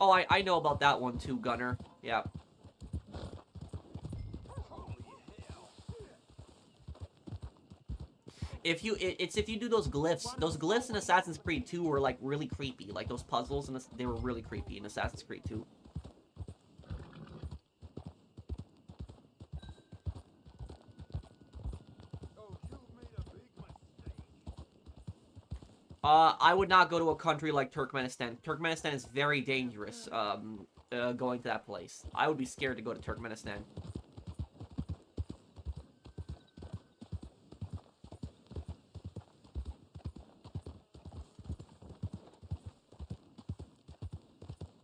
Oh, I know about that one too, Gunner. Yeah. If you do those glyphs in Assassin's Creed 2 were like really creepy, like those puzzles, and they were really creepy in Assassin's Creed 2. I would not go to a country like Turkmenistan. Turkmenistan is very dangerous, going to that place. I would be scared to go to Turkmenistan.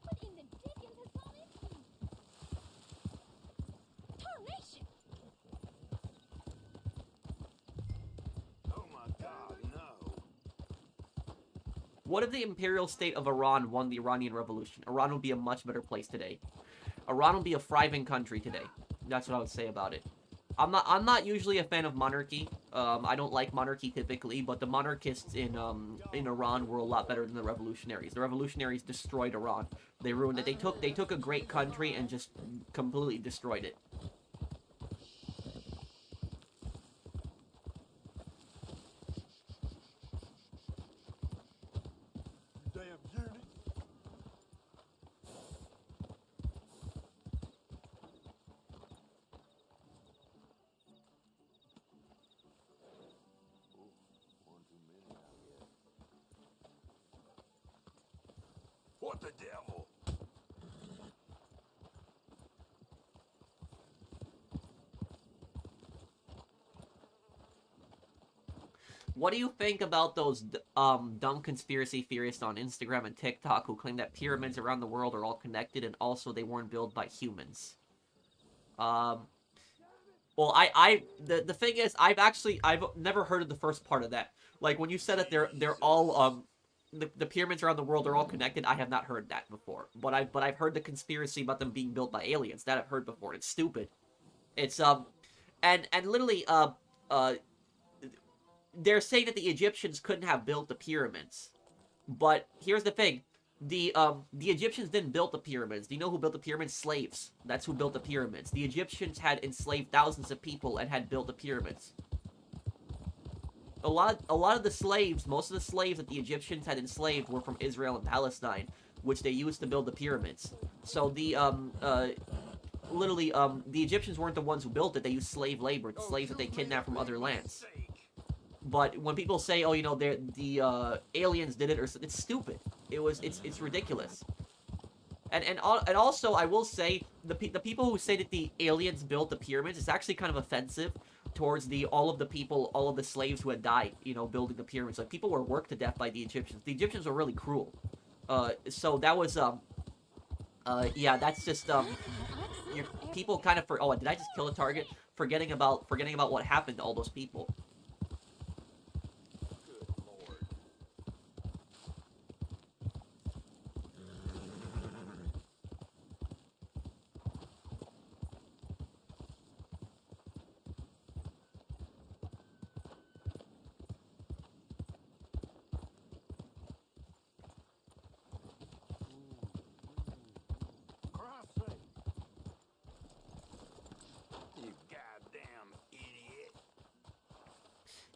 What in the dickens has gone into you? Tarnation! Oh my God, no. What if the imperial state of Iran won the Iranian Revolution? Iran would be a much better place today. Iran would be a thriving country today. That's what I would say about it. I'm not usually a fan of monarchy. I don't like monarchy typically, but the monarchists in Iran were a lot better than the revolutionaries. The revolutionaries destroyed Iran. They ruined it. They took a great country and just completely destroyed it. What the devil? What do you think about those dumb conspiracy theorists on Instagram and TikTok who claim that pyramids around the world are all connected and also they weren't built by humans? Well, the thing is, I've never heard of the first part of that. Like when you said that they're all the pyramids around the world are all connected. I have not heard that before. But I've heard the conspiracy about them being built by aliens. That I've heard before. It's stupid. It's and literally they're saying that the Egyptians couldn't have built the pyramids. But here's the thing. The Egyptians didn't build the pyramids. Do you know who built the pyramids? Slaves. That's who built the pyramids. The Egyptians had enslaved thousands of people and had built the pyramids. A lot of the slaves, most of the slaves that the Egyptians had enslaved were from Israel and Palestine, which they used to build the pyramids. So the the Egyptians weren't the ones who built it. They used slave labor, slaves that they kidnapped from other lands. But when people say, "Oh, you know, the aliens did it," or it's stupid. It's ridiculous. And also, I will say the people who say that the aliens built the pyramids is actually kind of offensive towards all of the slaves who had died, you know, building the pyramids. Like people were worked to death by the Egyptians. The Egyptians were really cruel. So that was yeah, that's just people kind of oh, did I just kill a target? Forgetting about what happened to all those people.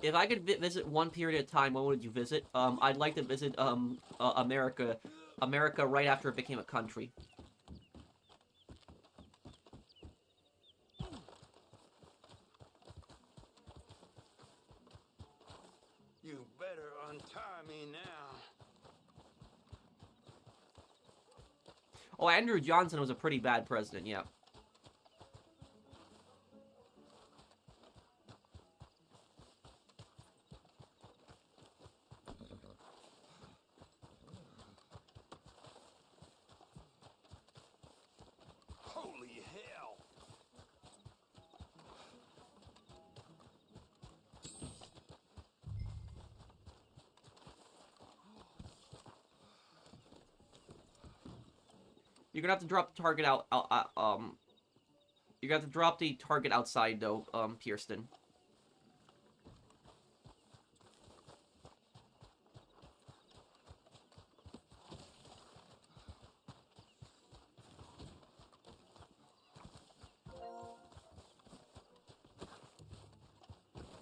If I could visit one period at a time, what would you visit? I'd like to visit America right after it became a country. You better untie me now. Oh, Andrew Johnson was a pretty bad president, yeah. Holy hell! You're gonna have to drop the target out. You're gonna have to drop the target outside, though, Kirsten.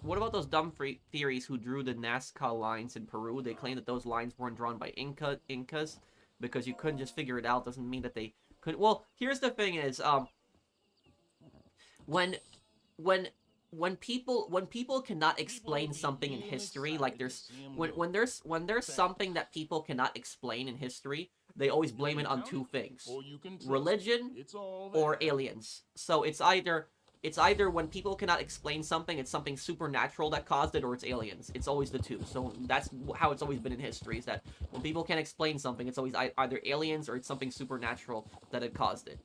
What about those dumb theories who drew the Nazca lines in Peru? They claim that those lines weren't drawn by Incas because you couldn't just figure it out. Doesn't mean that they could. Well, here's the thing: is when people cannot explain something in history, like when there's something that people cannot explain in history, they always blame it on two things: religion or aliens. So it's either when people cannot explain something, it's something supernatural that caused it, or it's aliens. It's always the two. So that's how it's always been in history, is that when people can't explain something, it's always either aliens or it's something supernatural that had caused it.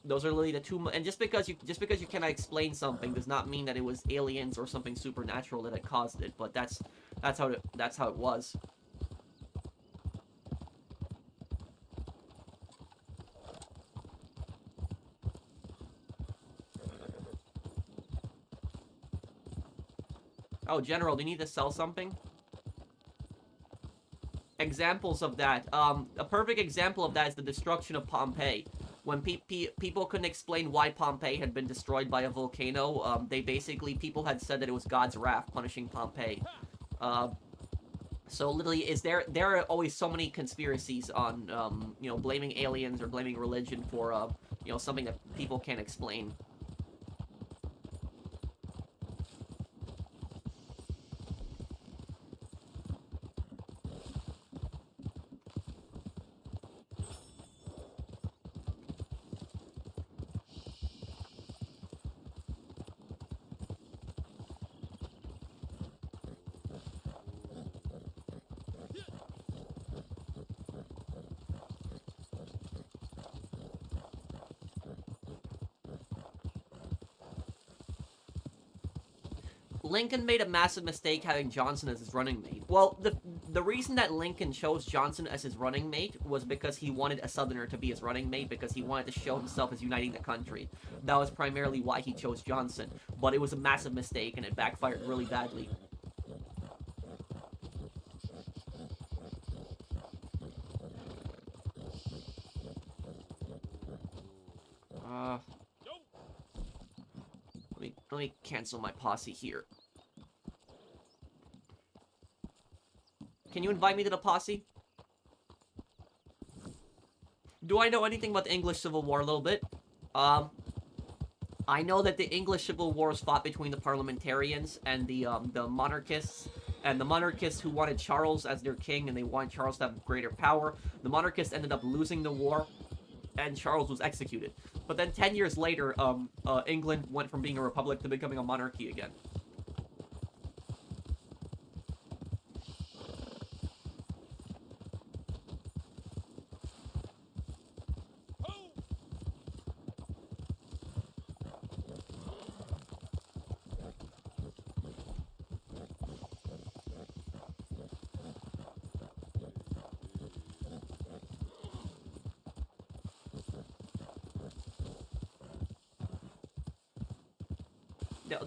Those are literally the two. And just because you cannot explain something does not mean that it was aliens or something supernatural that had caused it. But that's how it was. Oh, General, do you need to sell something? Examples of that. A perfect example of that is the destruction of Pompeii. When people couldn't explain why Pompeii had been destroyed by a volcano, people had said that it was God's wrath punishing Pompeii. So literally, there are always so many conspiracies on, blaming aliens or blaming religion for, something that people can't explain. Lincoln made a massive mistake having Johnson as his running mate. Well, the reason that Lincoln chose Johnson as his running mate was because he wanted a Southerner to be his running mate, because he wanted to show himself as uniting the country. That was primarily why he chose Johnson. But it was a massive mistake, and it backfired really badly. Let me cancel my posse here. Can you invite me to the posse? Do I know anything about the English Civil War? A little bit. I know that the English Civil War was fought between the parliamentarians and the monarchists. And the monarchists who wanted Charles as their king, and they wanted Charles to have greater power. The monarchists ended up losing the war, and Charles was executed. But then 10 years later, England went from being a republic to becoming a monarchy again.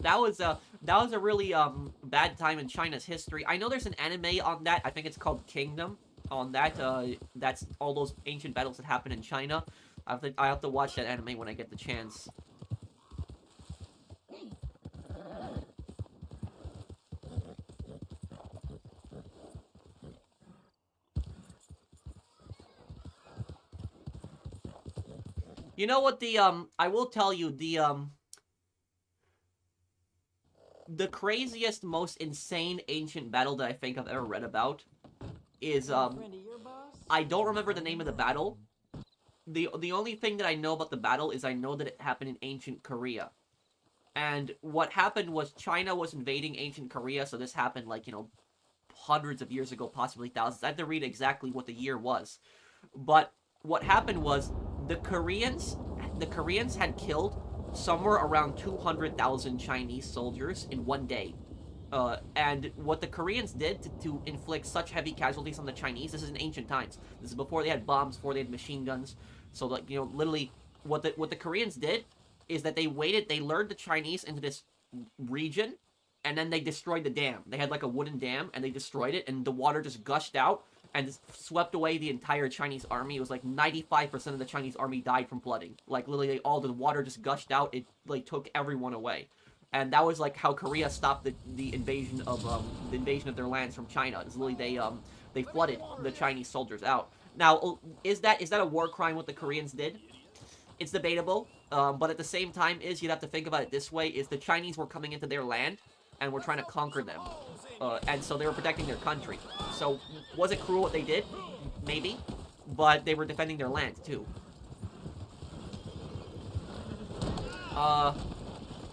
That was a really bad time in China's history. I know there's an anime on that. I think it's called Kingdom. On that, that's all those ancient battles that happened in China. I have to watch that anime when I get the chance. You know what, I will tell you, the craziest, most insane ancient battle that I think I've ever read about is, I don't remember the name of the battle. The only thing that I know about the battle is I know that it happened in ancient Korea. And what happened was China was invading ancient Korea, so this happened, like, you know, hundreds of years ago, possibly thousands. I had to read exactly what the year was. But what happened was the Koreans had killed somewhere around 200,000 Chinese soldiers in one day. And what the Koreans did to inflict such heavy casualties on the Chinese, this is in ancient times. This is before they had bombs, before they had machine guns. So, like, you know, literally, what the Koreans did is that they lured the Chinese into this region, and then they destroyed the dam. They had, like, a wooden dam, and they destroyed it, and the water just gushed out and just swept away the entire Chinese army. It was like 95% of the Chinese army died from flooding. Like, literally, all the water just gushed out. It, like, took everyone away. And that was, like, how Korea stopped the invasion of their lands from China. It's literally, they flooded the Chinese soldiers out. Now, is that a war crime what the Koreans did? It's debatable, but at the same time you'd have to think about it this way, is the Chinese were coming into their land, and were trying to conquer them. And so they were protecting their country. So, was it cruel what they did? Maybe. But they were defending their land, too.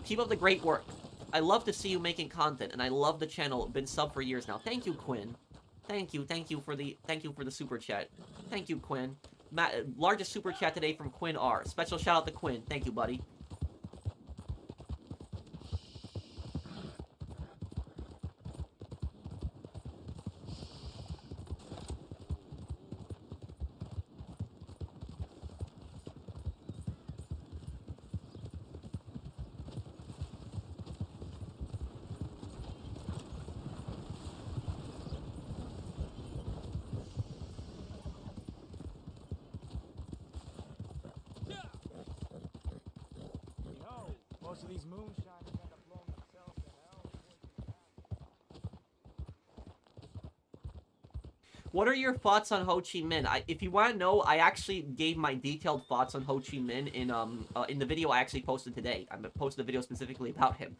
Keep up the great work. I love to see you making content, and I love the channel. Been sub for years now. Thank you, Quinn. Thank you for the super chat. Thank you, Quinn. Largest super chat today from Quinn R. Special shout out to Quinn. Thank you, buddy. Most of these moonshiners end up blowing themselves to hell. What are your thoughts on Ho Chi Minh? If you want to know, I actually gave my detailed thoughts on Ho Chi Minh in the video I actually posted today. I posted a video specifically about him.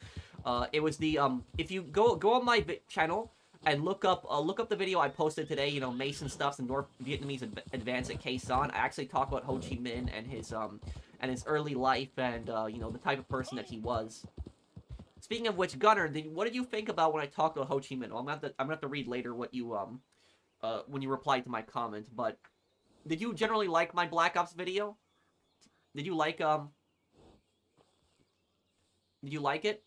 It was the if you go on my channel and look up the video I posted today, you know, Mason Stuffs and North Vietnamese advance at Khe Sanh. I actually talk about Ho Chi Minh and his early life and you know, the type of person that he was. Speaking of which, Gunnar, what did you think about when I talked about Ho Chi Minh? Well, I'm gonna have to read later what you when you replied to my comment. But did you generally like my Black Ops video? Did you like it?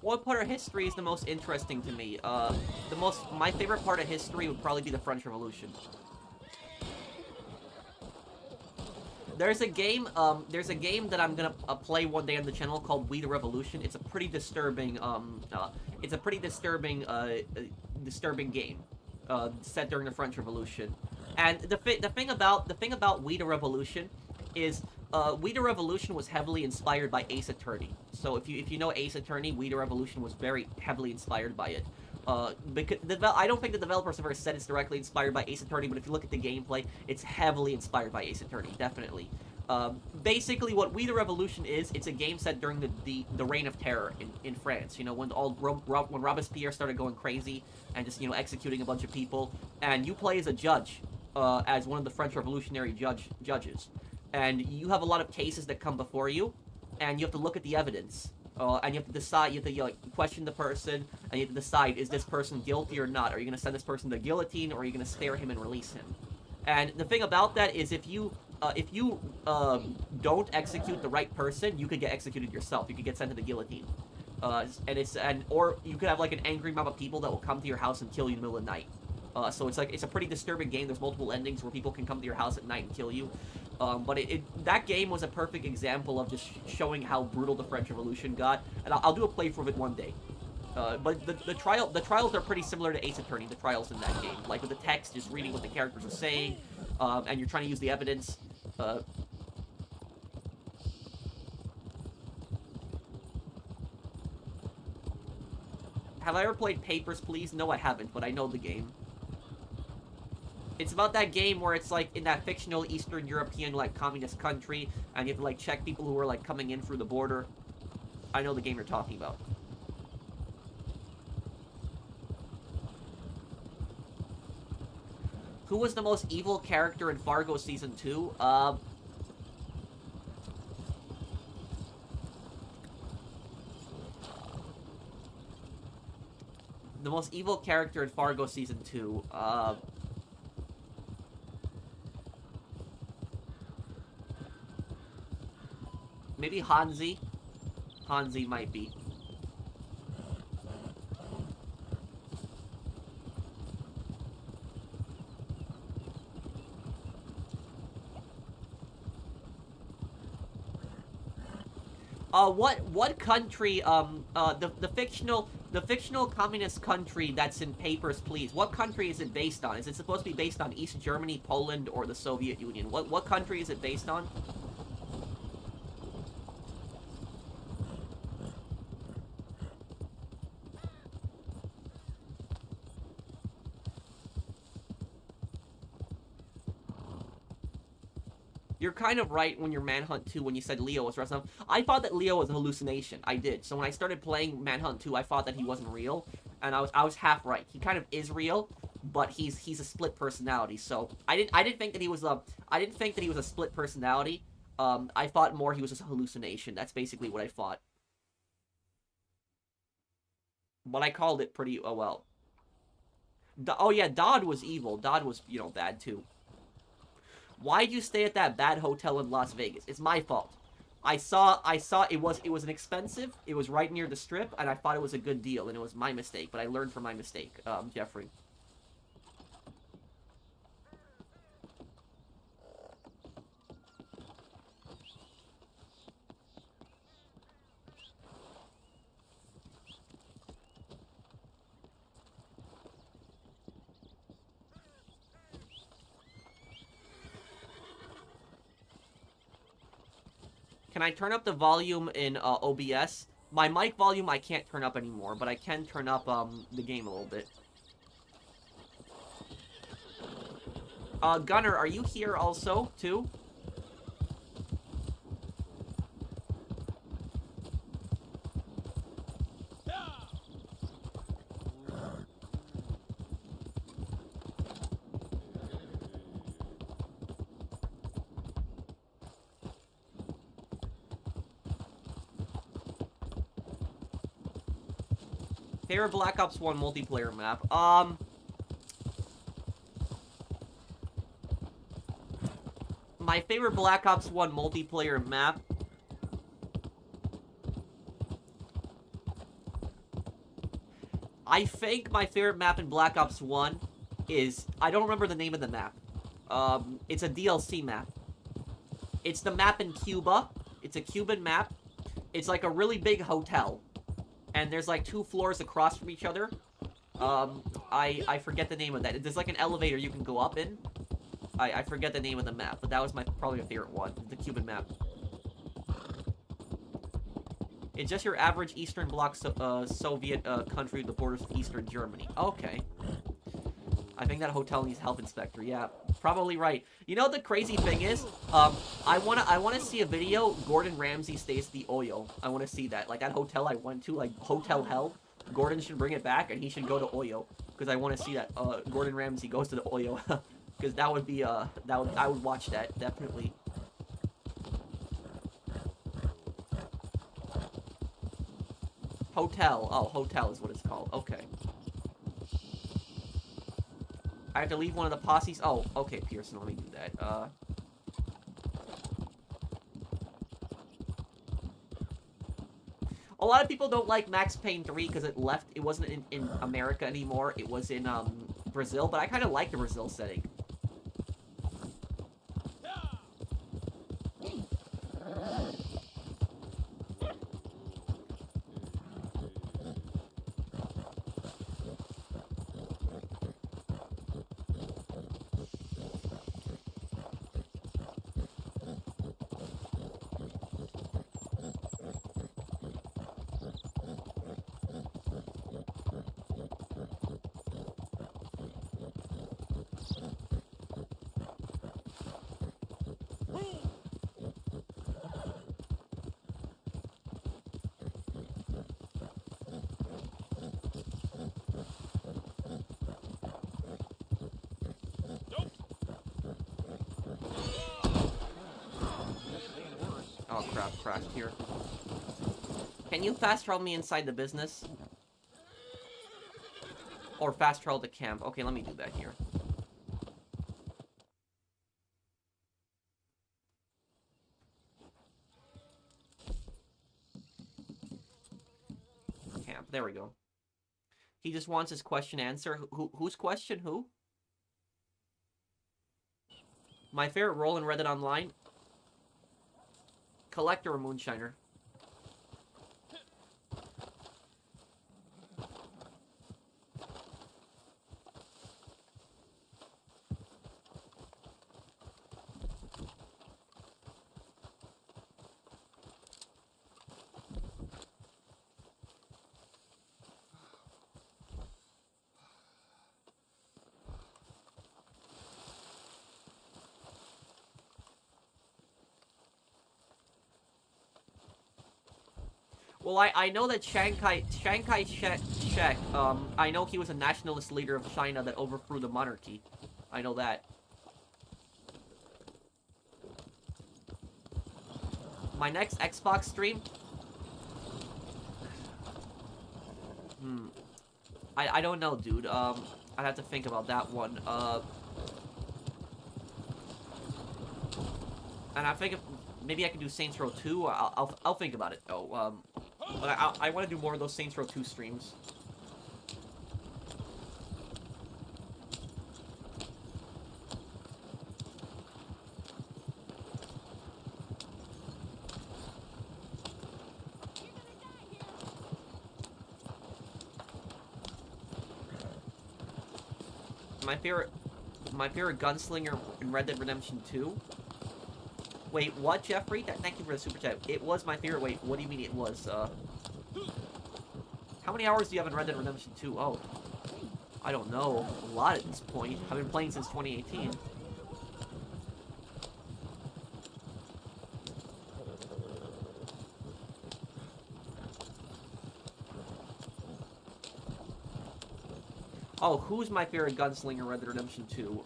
What part of history is the most interesting to me? My favorite part of history would probably be the French Revolution. There's a game that I'm gonna play one day on the channel called We the Revolution. It's a pretty disturbing, disturbing game, set during the French Revolution. And the thing about We the Revolution is, We the Revolution was heavily inspired by Ace Attorney. So if you know Ace Attorney, We the Revolution was very heavily inspired by it. Because I don't think the developers ever said it's directly inspired by Ace Attorney, but if you look at the gameplay, it's heavily inspired by Ace Attorney, definitely. Basically, what We the Revolution is, it's a game set during the Reign of Terror in France. You know, when when Robespierre started going crazy and just, you know, executing a bunch of people, and you play as a judge, as one of the French Revolutionary judges, and you have a lot of cases that come before you, and you have to look at the evidence. And you have to decide, you have to, like, question the person, and you have to decide, is this person guilty or not? Are you going to send this person to the guillotine, or are you going to spare him and release him? And the thing about that is, if you don't execute the right person, you could get executed yourself. You could get sent to the guillotine. Or you could have, like, an angry mob of people that will come to your house and kill you in the middle of the night. So it's a pretty disturbing game. There's multiple endings where people can come to your house at night and kill you. But that game was a perfect example of just showing how brutal the French Revolution got, and I'll do a playthrough of it one day. But the trials are pretty similar to Ace Attorney, the trials in that game. Like with the text, just reading what the characters are saying, and you're trying to use the evidence. Have I ever played Papers, Please? No, I haven't, but I know the game. It's about that game where it's, like, in that fictional Eastern European, like, communist country, and you have to, like, check people who are, like, coming in through the border. I know the game you're talking about. Who was the most evil character in Fargo Season 2? The most evil character in Fargo Season 2, maybe Hanzi. Hanzi might be. What country, the fictional communist country that's in Papers, Please, what country is it based on? Is it supposed to be based on East Germany, Poland, or the Soviet Union? What country is it based on? You're kind of right when you're Manhunt 2 when you said Leo was Resident. I thought that Leo was a hallucination. I did. So when I started playing Manhunt 2, I thought that he wasn't real, and I was half right. He kind of is real, but he's a split personality. So I didn't think that he was a split personality. I thought more he was just a hallucination. That's basically what I thought. But I called it pretty well. Oh yeah, Dodd was evil. Dodd was, you know, bad too. Why'd you stay at that bad hotel in Las Vegas? It's my fault. I saw it was inexpensive, it was right near the strip, and I thought it was a good deal, and it was my mistake, but I learned from my mistake, Jeffrey. Can I turn up the volume in OBS? My mic volume I can't turn up anymore, but I can turn up the game a little bit. Gunner, are you here also, too? Favorite Black Ops 1 multiplayer map? My favorite Black Ops 1 multiplayer map I think my favorite map in Black Ops 1 is... I don't remember the name of the map. It's a DLC map. It's the map in Cuba. It's a Cuban map. It's like a really big hotel. And there's like 2 floors across from each other. I forget the name of that. There's like an elevator you can go up in. I forget the name of the map, but that was probably my favorite one, the Cuban map. It's just your average Eastern Bloc Soviet country with the borders of Eastern Germany. Okay. I think that hotel needs a health inspector. Yeah, probably right. You know the crazy thing is, I wanna see a video. Gordon Ramsay stays at the Oyo. I wanna see that. Like that hotel I went to, like Hotel Hell. Gordon should bring it back, and he should go to Oyo because I want to see that. Gordon Ramsay goes to the Oyo because that would be I would watch that definitely. Hotel. Oh, hotel is what it's called. Okay. I have to leave one of the posses. Oh, okay, Pearson. Let me do that. A lot of people don't like Max Payne 3 because it wasn't in America anymore. It was in Brazil, but I kind of like the Brazil setting. Oh crap, crashed here. Can you fast travel me inside the business? Or fast travel to camp? Okay, let me do that here. Camp, there we go. He just wants his question answered. Whose question? Who? My favorite role in Red Dead Online? Collector or Moonshiner? Well, I know that Chiang Kai-shek, I know he was a nationalist leader of China that overthrew the monarchy. I know that. My next Xbox stream? I don't know, dude. I'd have to think about that one. And I think if maybe I can do Saints Row 2. I'll think about it. Oh, but I want to do more of those Saints Row 2 streams. My favorite gunslinger in Red Dead Redemption 2. Wait, what, Jeffrey? Thank you for the super chat. It was my favorite. Wait, what do you mean it was? How many hours do you have in Red Dead Redemption 2? Oh, I don't know. A lot at this point. I've been playing since 2018. Oh, who's my favorite gunslinger in Red Dead Redemption 2?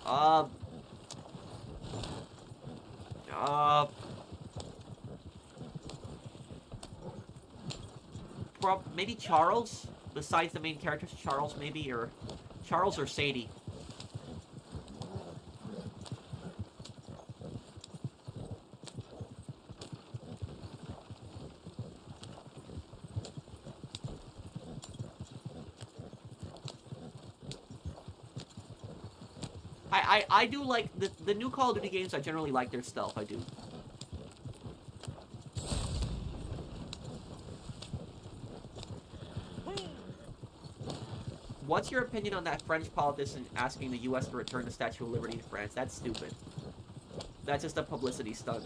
Maybe Charles? Besides the main characters, Charles maybe, or Charles or Sadie. I do like the new Call of Duty games. I generally like their stealth. I do. What's your opinion on that French politician asking the U.S. to return the Statue of Liberty to France? That's stupid. That's just a publicity stunt.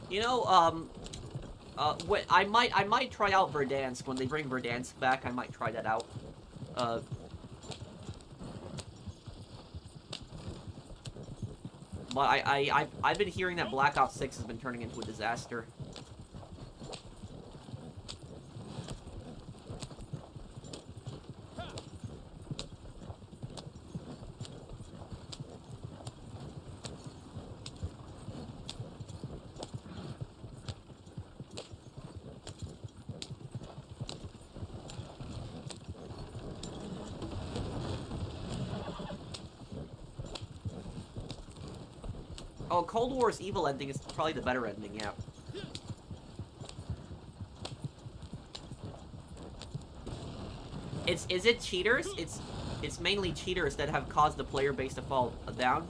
You know, I might try out Verdansk when they bring Verdansk back. I might try that out. But I've been hearing that Black Ops 6 has been turning into a disaster. Oh, Cold War's evil ending is probably the better ending, yeah. Is it cheaters? It's mainly cheaters that have caused the player base to fall down.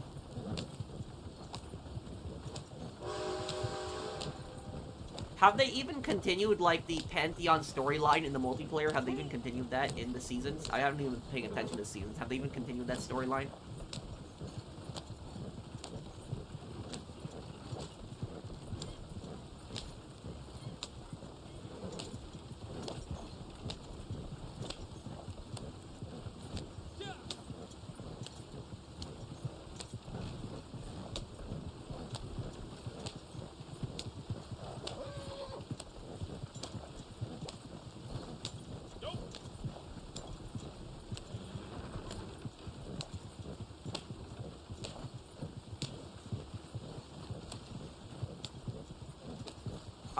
Have they even continued, like, the Pantheon storyline in the multiplayer? Have they even continued that in the seasons? I haven't even been paying attention to seasons. Have they even continued that storyline?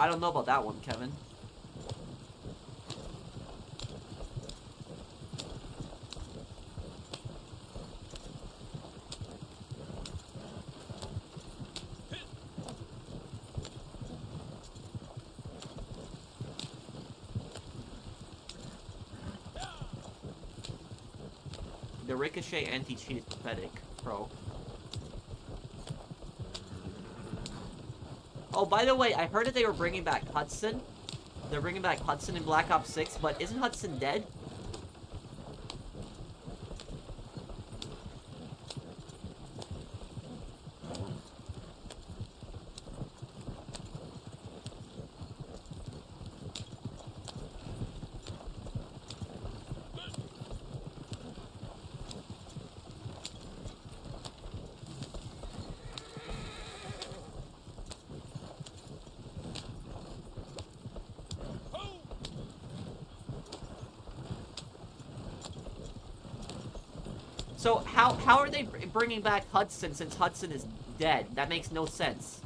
I don't know about that one, Kevin. The Ricochet anti-cheat is pathetic, bro. Oh, by the way, I heard that they were bringing back Hudson. They're bringing back Hudson in Black Ops 6, but isn't Hudson dead? So how are they bringing back Hudson since Hudson is dead? That makes no sense.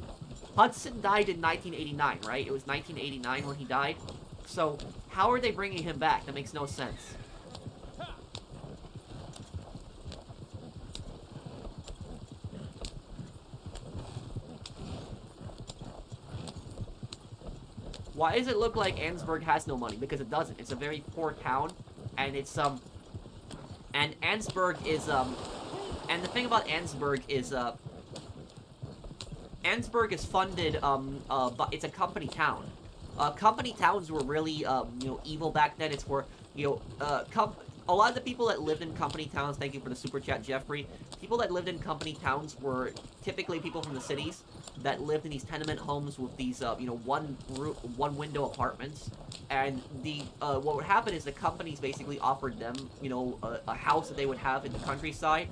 Hudson died in 1989, right? It was 1989 when he died. So how are they bringing him back? That makes no sense. Why does it look like Ansburg has no money? Because it doesn't. It's a very poor town, and it's and Ansburg is, and the thing about Ansburg is, Ansburg is funded, but it's a company town. Company towns were really, you know, evil back then. It's where, you know, a lot of the people that lived in company towns, thank you for the super chat, Jeffrey, people that lived in company towns were typically people from the cities that lived in these tenement homes with these, you know, one window apartments. And what would happen is the companies basically offered them, you know, a house that they would have in the countryside,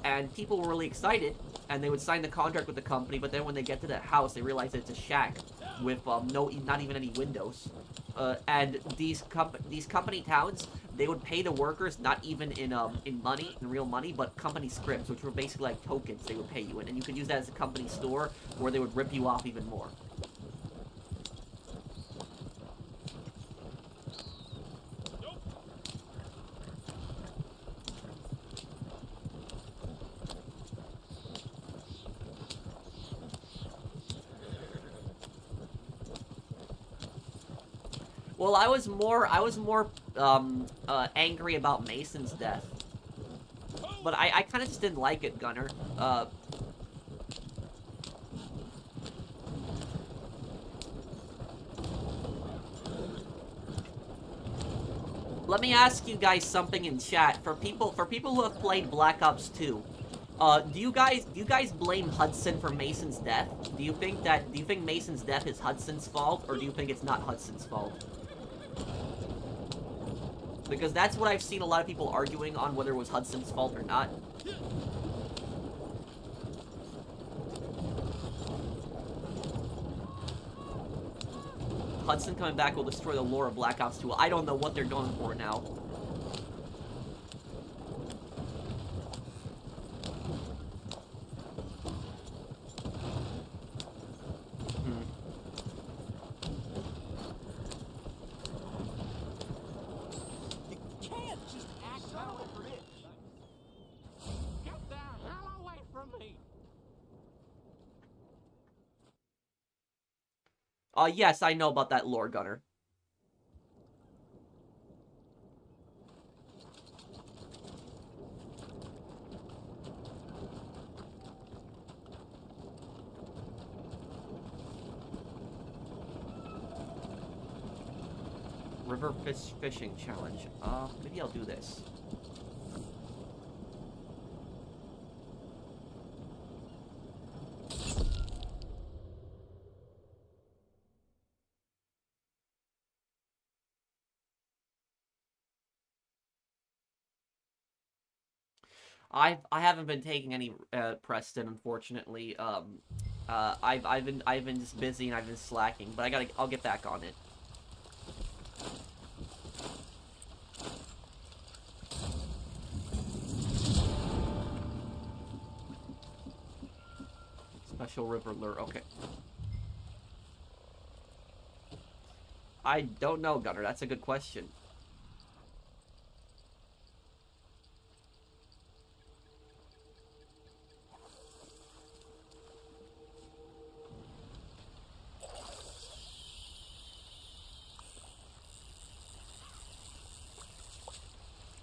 and people were really excited, and they would sign the contract with the company, but then when they get to that house, they realize that it's a shack with not even any windows. And these company towns, they would pay the workers not even in money, in real money, but company scripts, which were basically like tokens they would pay you in, and you could use that as a company store, where they would rip you off even more. Well, I was more angry about Mason's death. But I kind of just didn't like it, Gunner. Let me ask you guys something in chat. For people who have played Black Ops 2, do you guys blame Hudson for Mason's death? Do you think Mason's death is Hudson's fault, or do you think it's not Hudson's fault? Because that's what I've seen a lot of people arguing on, whether it was Hudson's fault or not. Hudson coming back will destroy the lore of Black Ops 2. I don't know what they're going for now. Yes, I know about that lore, Gunner. River fishing challenge. Maybe I'll do this. I haven't been taking any Preston, unfortunately. I've been just busy and I've been slacking, but I'll get back on it. Special river lure, okay. I don't know, Gunner. That's a good question.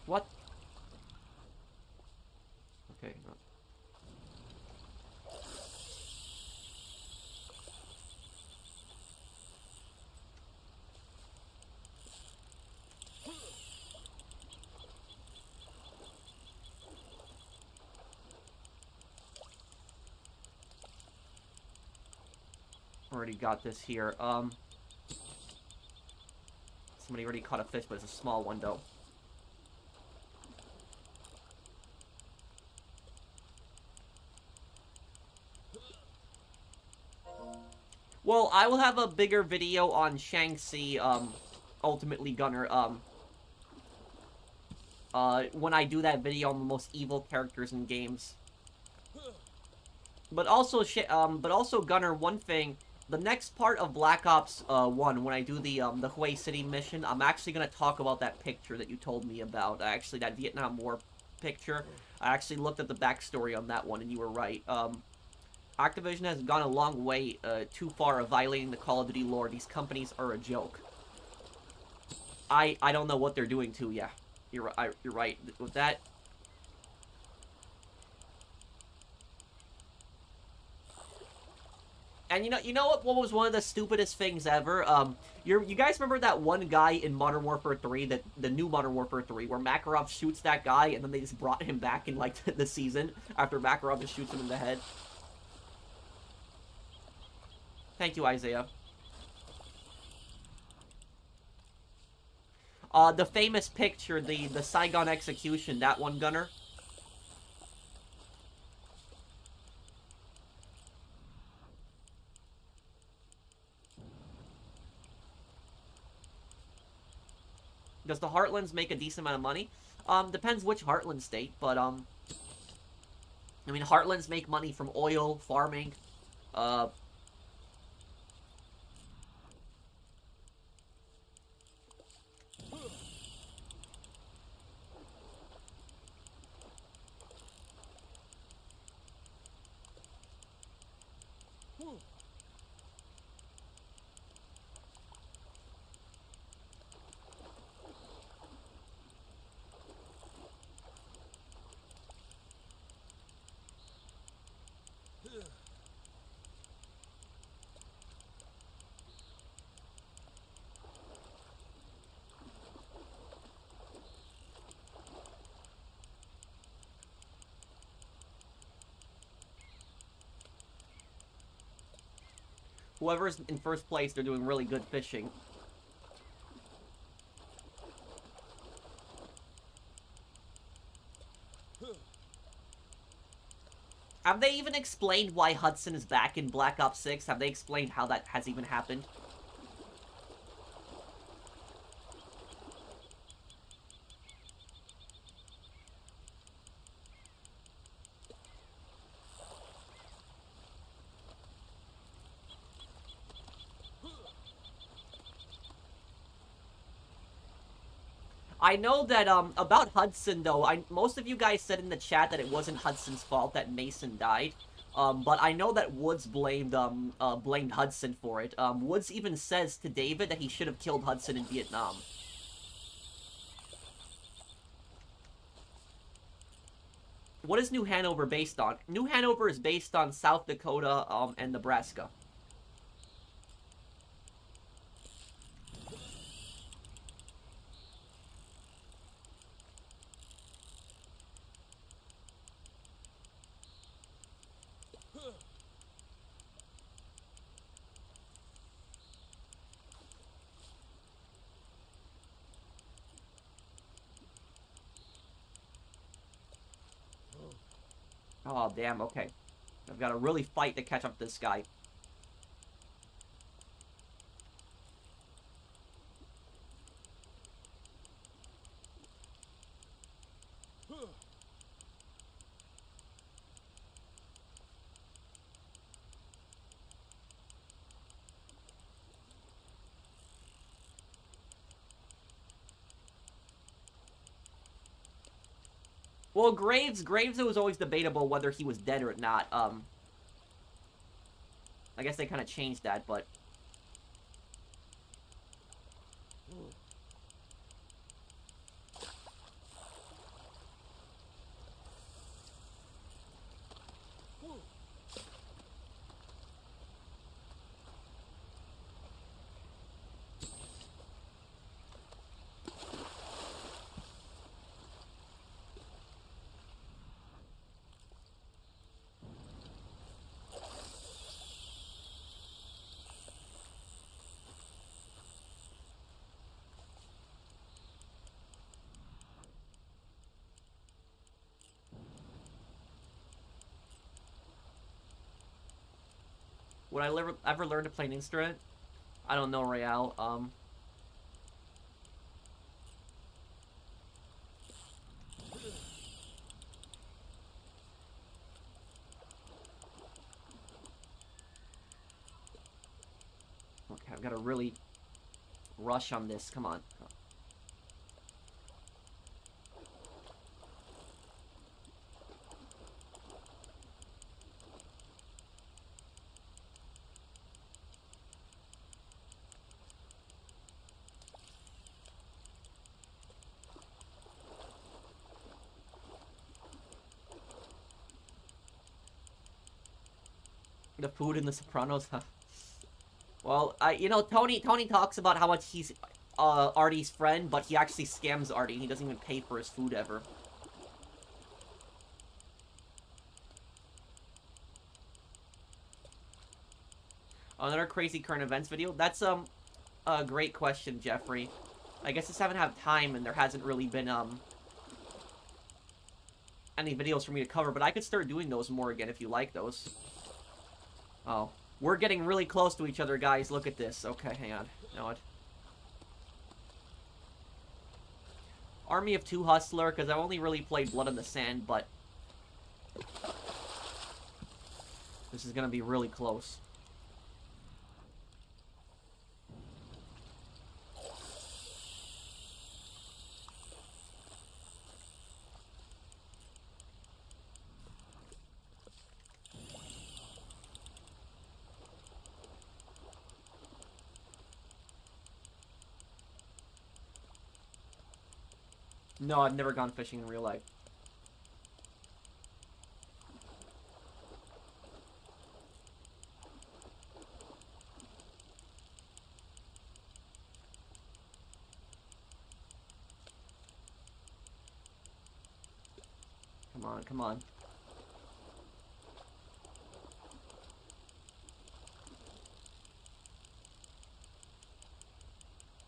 What? Okay, no. Already got this here. Somebody already caught a fish, but it's a small one, though. Well, I will have a bigger video on Shanxi, ultimately, Gunner, when I do that video on the most evil characters in games. But also, Gunner, one thing, the next part of Black Ops 1, when I do the Hue City mission, I'm actually gonna talk about that picture that you told me about, actually, that Vietnam War picture. I actually looked at the backstory on that one, and you were right. Activision has gone a long way too far of violating the Call of Duty lore. These companies are a joke. I don't know what they're doing too. Yeah, you're right with that. And you know what was one of the stupidest things ever? You guys remember that one guy in Modern Warfare 3, the new Modern Warfare 3, where Makarov shoots that guy, and then they just brought him back in like the season after Makarov just shoots him in the head. Thank you, Isaiah. The famous picture, the Saigon execution, that one, Gunner. Does the Heartlands make a decent amount of money? Depends which Heartland state, but, I mean, Heartlands make money from oil, farming, whoever's in first place, they're doing really good fishing. Have they even explained why Hudson is back in Black Ops 6? Have they explained how that has even happened? I know that, about Hudson, though, most of you guys said in the chat that it wasn't Hudson's fault that Mason died. But I know that Woods blamed Hudson for it. Woods even says to David that he should have killed Hudson in Vietnam. What is New Hanover based on? New Hanover is based on South Dakota, and Nebraska. Oh, damn, okay. I've got to really fight to catch up to this guy. Well, Graves, it was always debatable whether he was dead or not. I guess they kind of changed that, but... Would I ever learn to play an instrument? I don't know, Royale. Okay, I've got to really rush on this. Come on. The food in The Sopranos, huh? Well, you know, Tony talks about how much he's Artie's friend, but he actually scams Artie. He doesn't even pay for his food ever. Another crazy current events video? That's a great question, Jeffrey. I guess I just haven't had time, and there hasn't really been any videos for me to cover, but I could start doing those more again if you like those. Oh. We're getting really close to each other, guys. Look at this. Okay, hang on. You know what? Army of 2 Hustler, because I've only really played Blood in the Sand, but this is going to be really close. No, I've never gone fishing in real life. Come on, come on.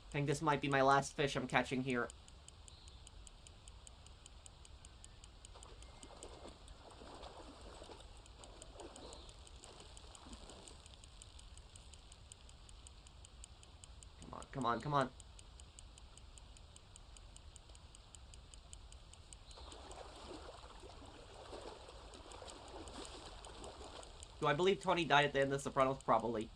I think this might be my last fish I'm catching here. Come on, come on. Do I believe Tony died at the end of The Sopranos? Probably.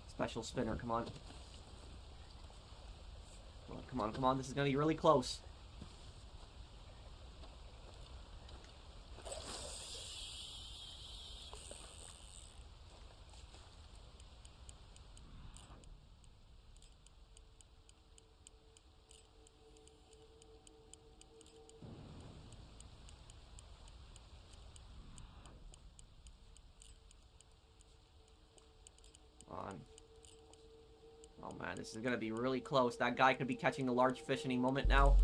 Special spinner, come on. Come on, come on, come on. This is gonna be really close. Come on. Oh man, this is gonna be really close. That guy could be catching a large fish any moment now.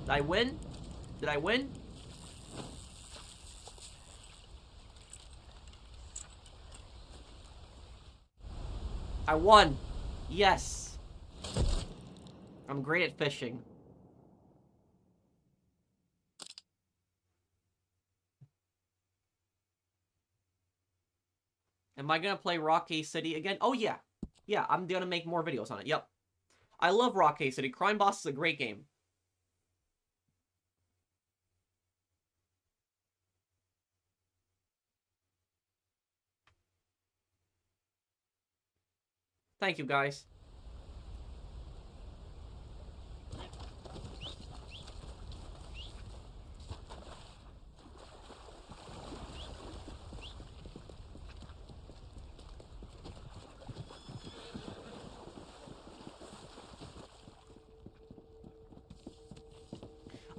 Did I win? Did I win? I won! Yes! I'm great at fishing. Am I gonna play Rocky City again? Oh yeah. Yeah, I'm gonna make more videos on it. Yep. I love Rocky City. Crime Boss is a great game. Thank you, guys.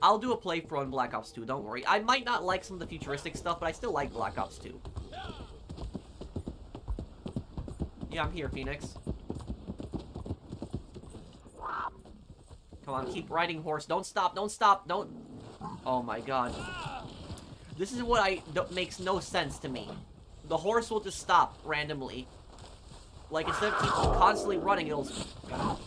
I'll do a playthrough on Black Ops 2, don't worry. I might not like some of the futuristic stuff, but I still like Black Ops 2. Yeah, I'm here, Phoenix. Come on, keep riding, horse. Don't stop, don't stop, don't... Oh my god. This is what makes no sense to me. The horse will just stop randomly. Like, instead of constantly running, it'll... No.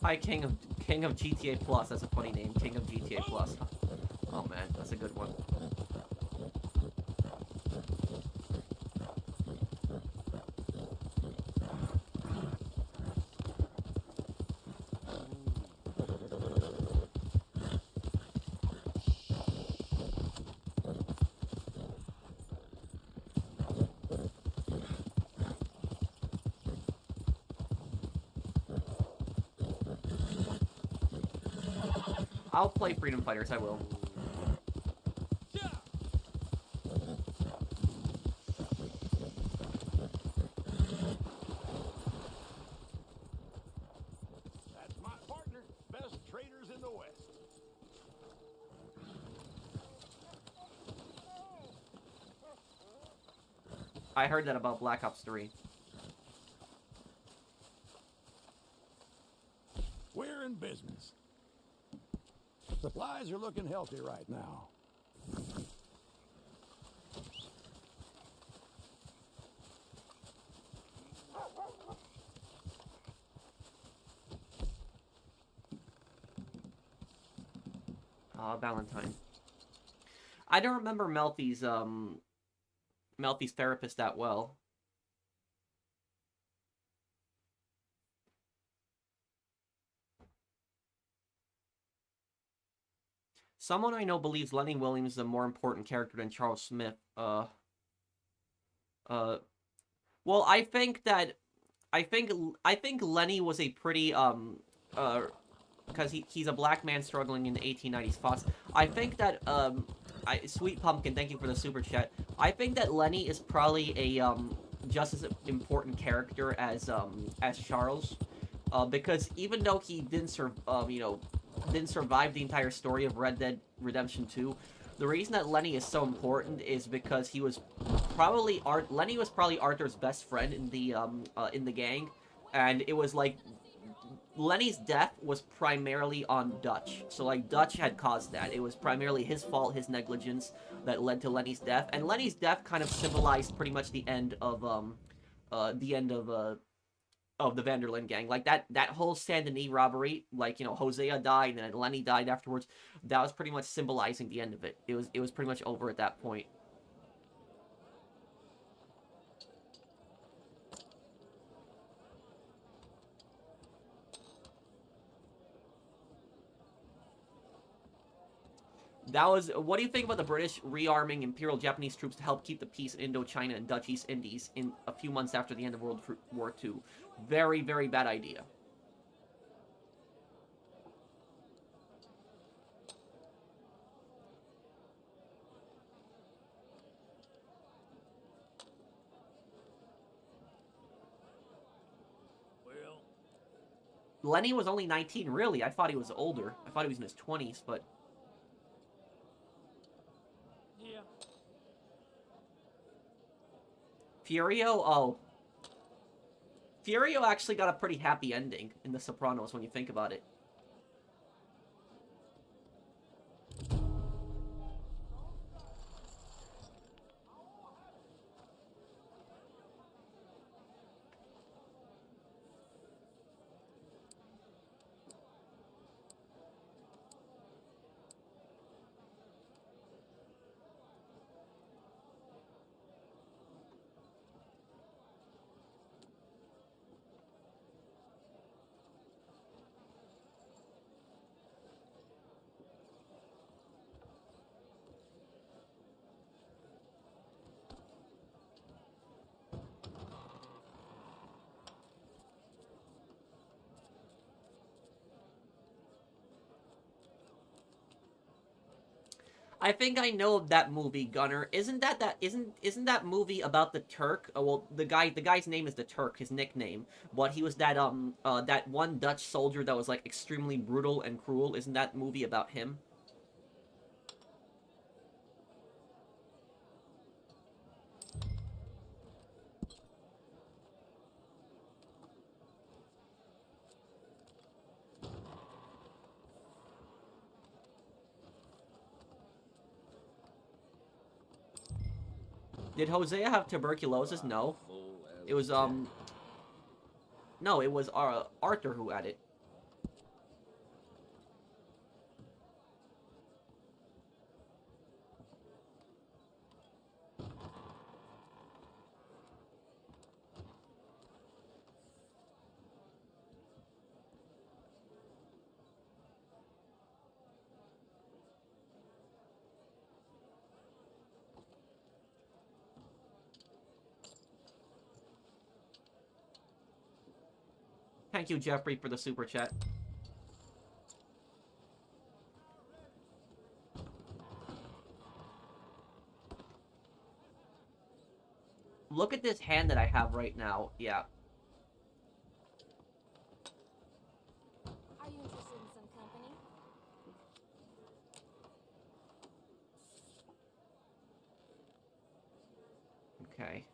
Hi, King of GTA Plus. That's a funny name, King of GTA Plus. Oh man, that's a good one. I'll play Freedom Fighters, I will. That's my partner. Best traders in the West. I heard that about Black Ops 3. We're in business. Supplies are looking healthy right now. Valentine. I don't remember Melfi's therapist that well. Someone I know believes Lenny Williams is a more important character than Charles Smith. Well, I think Lenny was a pretty, because he's a black man struggling in the 1890s Fox. I think that, Sweet Pumpkin, thank you for the super chat. I think that Lenny is probably a, just as important character as Charles. Because even though he didn't didn't survive the entire story of Red Dead Redemption 2, the reason that Lenny is so important is because he was probably Lenny was probably Arthur's best friend in the gang, and it was like Lenny's death was primarily on Dutch. So like Dutch had caused that. It was primarily his fault, his negligence that led to Lenny's death, and Lenny's death kind of symbolized pretty much the end of the Vanderlyn gang. Like that whole Saint Denis robbery, like, you know, Hosea died and then Lenny died afterwards. That was pretty much symbolizing the end of it. It was pretty much over at that point. What do you think about the British rearming Imperial Japanese troops to help keep the peace in Indochina and Dutch East Indies in a few months after the end of World War II? Very, very bad idea. Well, Lenny was only 19, really. I thought he was older. I thought he was in his 20s, but... yeah. Furio? Oh. Furio actually got a pretty happy ending in The Sopranos when you think about it. I think I know that movie, Gunner. Isn't that movie about the Turk? Well, the guy's name is the Turk, his nickname. But he was that that one Dutch soldier that was like extremely brutal and cruel. Isn't that movie about him? Did Hosea have tuberculosis? No. It was no, it was Arthur who had it. Thank you, Jeffrey, for the super chat. Look at this hand that I have right now. Yeah. Are you interested in some company? Okay.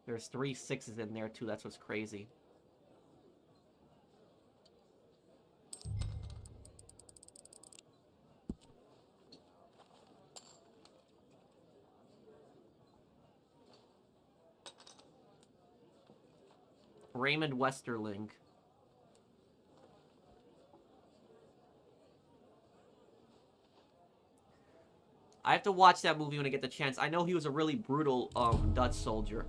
There's 3 6s in there, too. That's what's crazy. Raymond Westerling. I have to watch that movie when I get the chance. I know he was a really brutal Dutch soldier.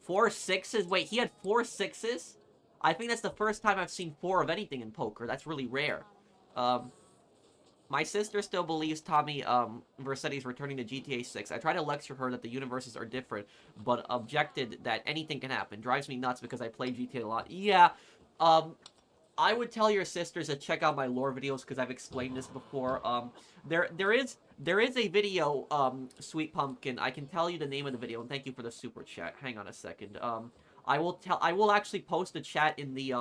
4 6s? Wait, he had 4 6s? I think that's the first time I've seen 4 of anything in poker. That's really rare. My sister still believes Tommy Vercetti's returning to GTA 6. I try to lecture her that the universes are different, but objected that anything can happen. Drives me nuts because I play GTA a lot. Yeah, I would tell your sisters to check out my lore videos because I've explained this before. There is a video, Sweet Pumpkin. I can tell you the name of the video, and thank you for the super chat. Hang on a second. I will actually post the chat in the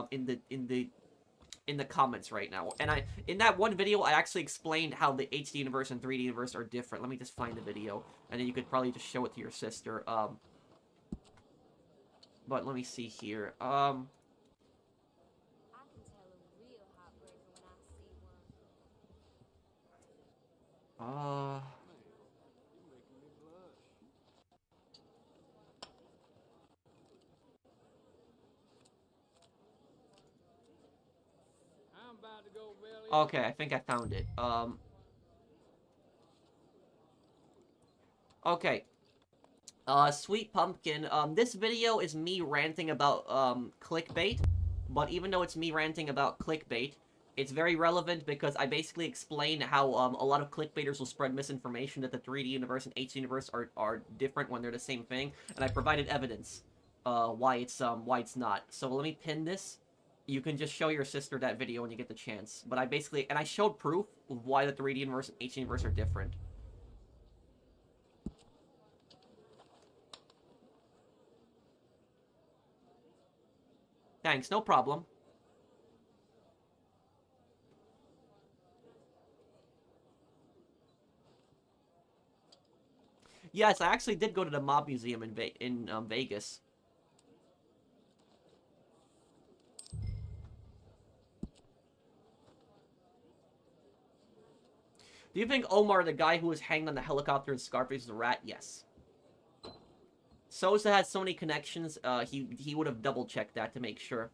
comments right now. And in that one video, I actually explained how the HD universe and 3D universe are different. Let me just find the video, and then you could probably just show it to your sister. But let me see here. I can tell a real heartbreaker when I see one. I'm about to go belly. Okay, I think I found it. Okay. Sweet Pumpkin, this video is me ranting about, clickbait, but even though it's me ranting about clickbait, it's very relevant because I basically explain how, a lot of clickbaiters will spread misinformation that the 3D universe and HD universe are different when they're the same thing, and I provided evidence, why it's not. So let me pin this. You can just show your sister that video when you get the chance. But I showed proof of why the 3D universe and HD universe are different. Thanks, no problem. Yes, I actually did go to the Mob Museum in Vegas. Do you think Omar, the guy who was hanged on the helicopter in Scarface, is a rat? Yes. Sosa has so many connections, he would have double-checked that to make sure.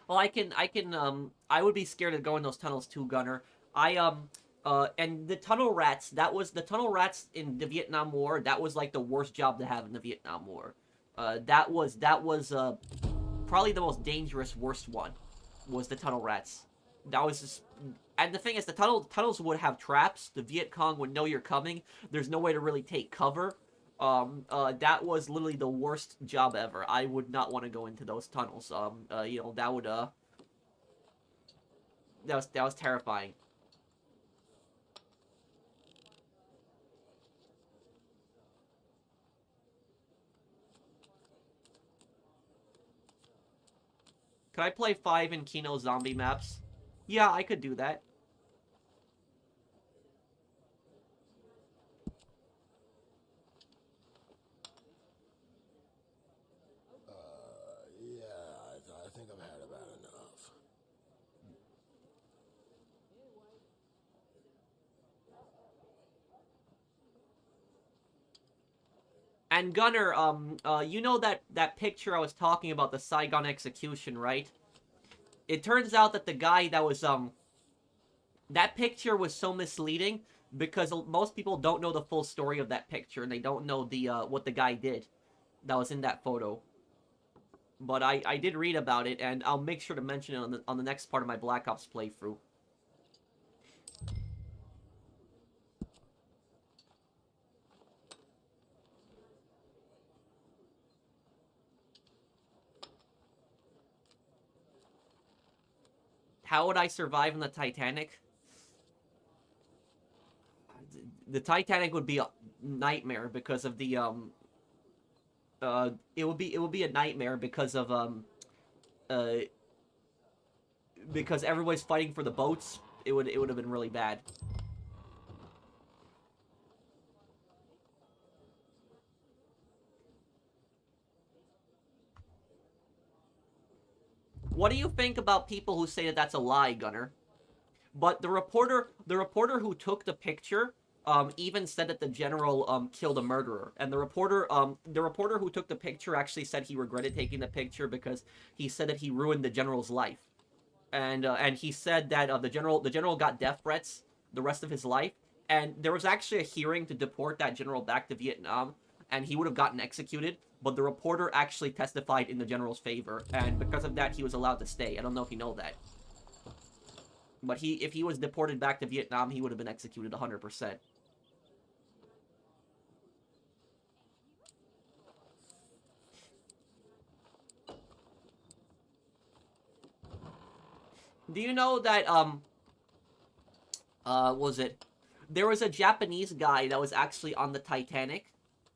Well, I would be scared to go in those tunnels too, Gunner. And the tunnel rats, the tunnel rats in the Vietnam War, that was, like, the worst job to have in the Vietnam War. That was, probably the most dangerous, worst one, was the tunnel rats. That was just... And the thing is, the tunnels would have traps, the Viet Cong would know you're coming, there's no way to really take cover. That was literally the worst job ever. I would not want to go into those tunnels. You know, that would, that was terrifying. Could I play 5 in Kino zombie maps? Yeah, I could do that. Yeah, I think I've had about enough. And Gunner, you know that picture I was talking about, the Saigon execution, right? It turns out that the guy that was, that picture was so misleading because most people don't know the full story of that picture, and they don't know the, what the guy did that was in that photo. But I did read about it, and I'll make sure to mention it on the next part of my Black Ops playthrough. How would I survive in the Titanic? The Titanic would be a nightmare because of the it would be a nightmare because of because everybody's fighting for the boats. It would have been really bad. What do you think about people who say that that's a lie, Gunner? But the reporter who took the picture, even said that the general, killed a murderer. And the reporter who took the picture actually said he regretted taking the picture because he said that he ruined the general's life. And he said that, the general got death threats the rest of his life. And there was actually a hearing to deport that general back to Vietnam, and he would have gotten executed. But the reporter actually testified in the general's favor, and because of that, he was allowed to stay. I don't know if you know that. But if he was deported back to Vietnam, he would have been executed 100%. Do you know that, was it? There was a Japanese guy that was actually on the Titanic.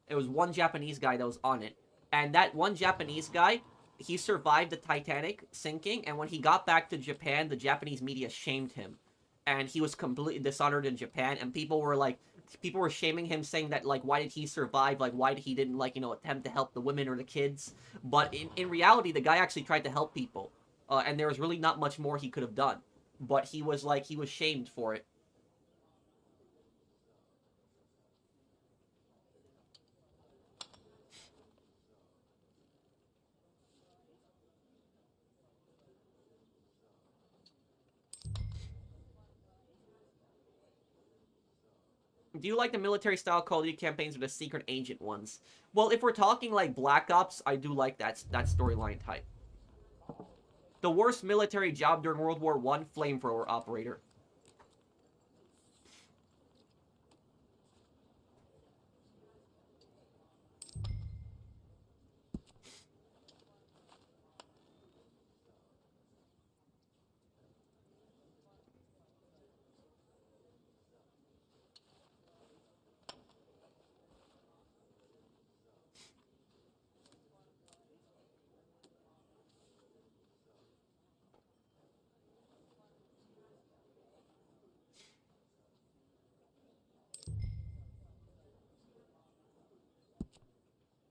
It was one Japanese guy that was on it. And that one Japanese guy, he survived the Titanic sinking, and when he got back to Japan, the Japanese media shamed him. And he was completely dishonored in Japan, and people were shaming him, saying that, like, why did he survive? Like, why did he didn't, like, you know, attempt to help the women or the kids? But in reality, the guy actually tried to help people. And there was really not much more he could have done. But he was shamed for it. Do you like the military-style Call of Duty campaigns or the secret agent ones? Well, if we're talking like Black Ops, I do like that storyline type. The worst military job during World War I, flamethrower operator.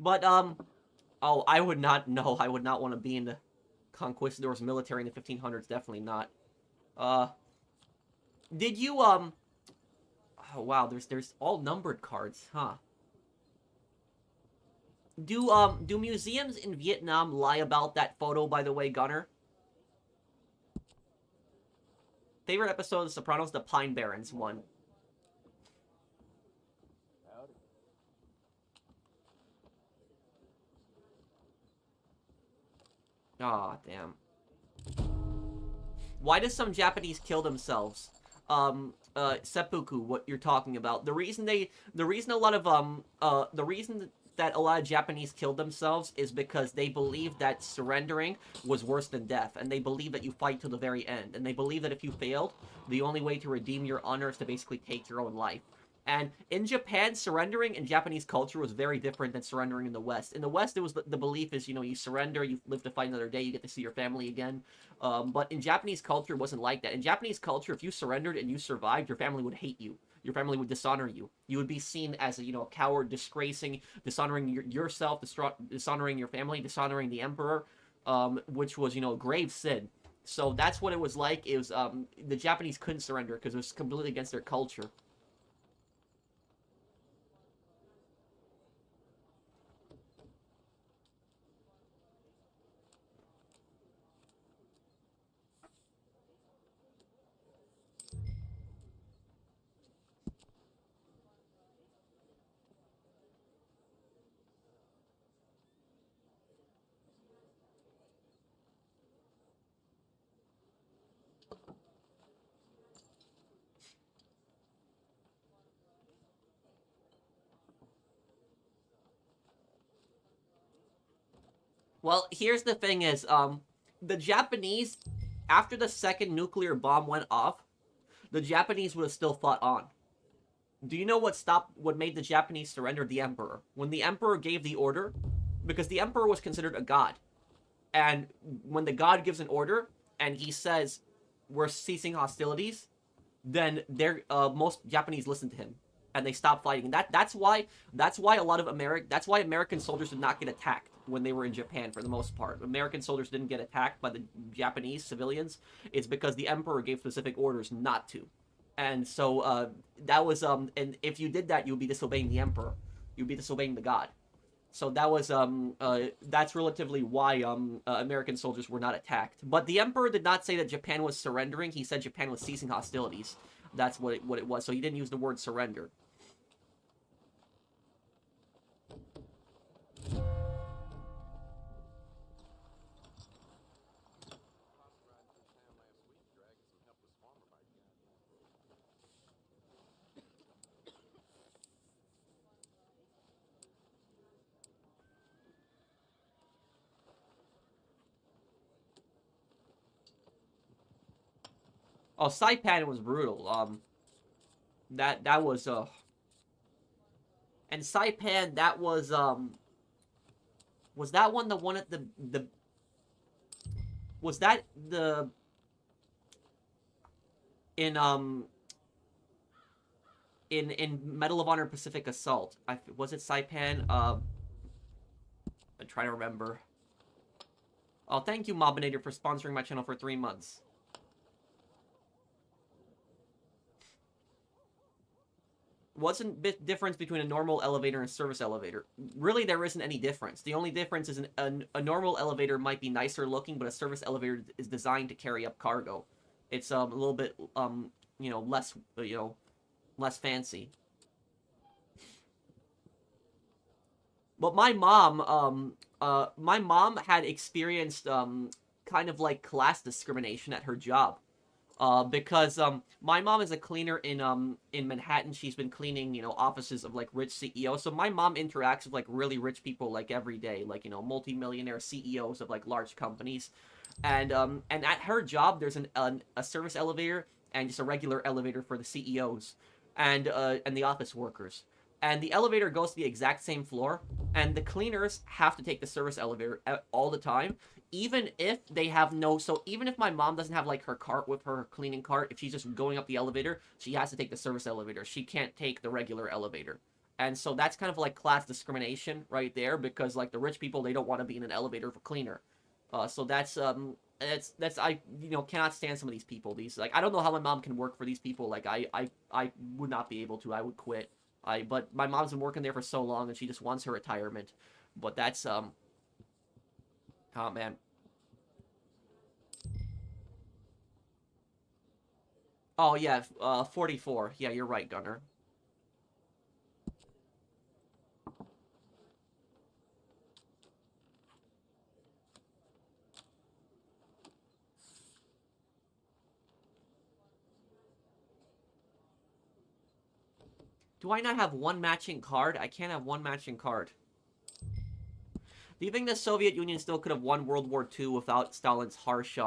But, oh, I would not want to be in the Conquistadors military in the 1500s, definitely not. Did you, oh wow, there's all numbered cards, huh? Do museums in Vietnam lie about that photo, by the way, Gunner? Favorite episode of The Sopranos, the Pine Barrens one. Aw, oh, damn. Why does some Japanese kill themselves? Seppuku, what you're talking about. The reason that a lot of Japanese killed themselves is because they believe that surrendering was worse than death, and they believe that you fight to the very end, and they believe that if you failed, the only way to redeem your honor is to basically take your own life. And in Japan, surrendering in Japanese culture was very different than surrendering in the West. In the West, it was the belief is, you surrender, you live to fight another day, you get to see your family again. But in Japanese culture, it wasn't like that. In Japanese culture, if you surrendered and you survived, your family would hate you. Your family would dishonor you. You would be seen as a coward, dishonoring yourself, dishonoring your family, dishonoring the emperor, which was a grave sin. So that's what it was like. It was the Japanese couldn't surrender because it was completely against their culture. Well, here's the thing is, the Japanese, after the second nuclear bomb went off, the Japanese would have still fought on. Do you know what made the Japanese surrender? The emperor. When the emperor gave the order, because the emperor was considered a god, and when the god gives an order, and he says, we're ceasing hostilities, then most Japanese listen to him. And they stop fighting. That's why American soldiers did not get attacked when they were in Japan for the most part. American soldiers didn't get attacked by the Japanese civilians. It's because the emperor gave specific orders not to. And so that was and if you did that, you would be disobeying the emperor. You'd be disobeying the god. So that was that's relatively why American soldiers were not attacked. But the emperor did not say that Japan was surrendering. He said Japan was ceasing hostilities. That's what it was. So he didn't use the word surrender. Oh, Saipan was brutal. That was and Saipan, that was that one the one at the was that the in Medal of Honor Pacific Assault? Was it Saipan? I'm trying to remember. Oh, thank you, Mobinator, for sponsoring my channel for 3 months. What's the difference between a normal elevator and a service elevator? Really, there isn't any difference. The only difference is a normal elevator might be nicer looking, but a service elevator is designed to carry up cargo. It's a little bit less less fancy. But my mom had experienced kind of like class discrimination at her job. Because my mom is a cleaner in Manhattan. She's been cleaning, offices of like rich CEOs. So my mom interacts with like really rich people like every day, like multi-millionaire CEOs of like large companies, and at her job there's a service elevator and just a regular elevator for the CEOs and the office workers. And the elevator goes to the exact same floor, and the cleaners have to take the service elevator all the time, even if they have so even if my mom doesn't have like her cart with her cleaning cart, if she's just going up the elevator, she has to take the service elevator. She can't take the regular elevator. And so that's kind of like class discrimination right there, because like the rich people, they don't want to be in an elevator for cleaner. So that's I cannot stand some of these people. These, like, I don't know how my mom can work for these people. Like I would not be able to. I would quit. But my mom's been working there for so long, and she just wants her retirement. But that's oh man. Oh yeah, 44. Yeah, you're right, Gunner. Do I not have one matching card? I can't have one matching card. Do you think the Soviet Union still could have won World War II without Stalin's harsh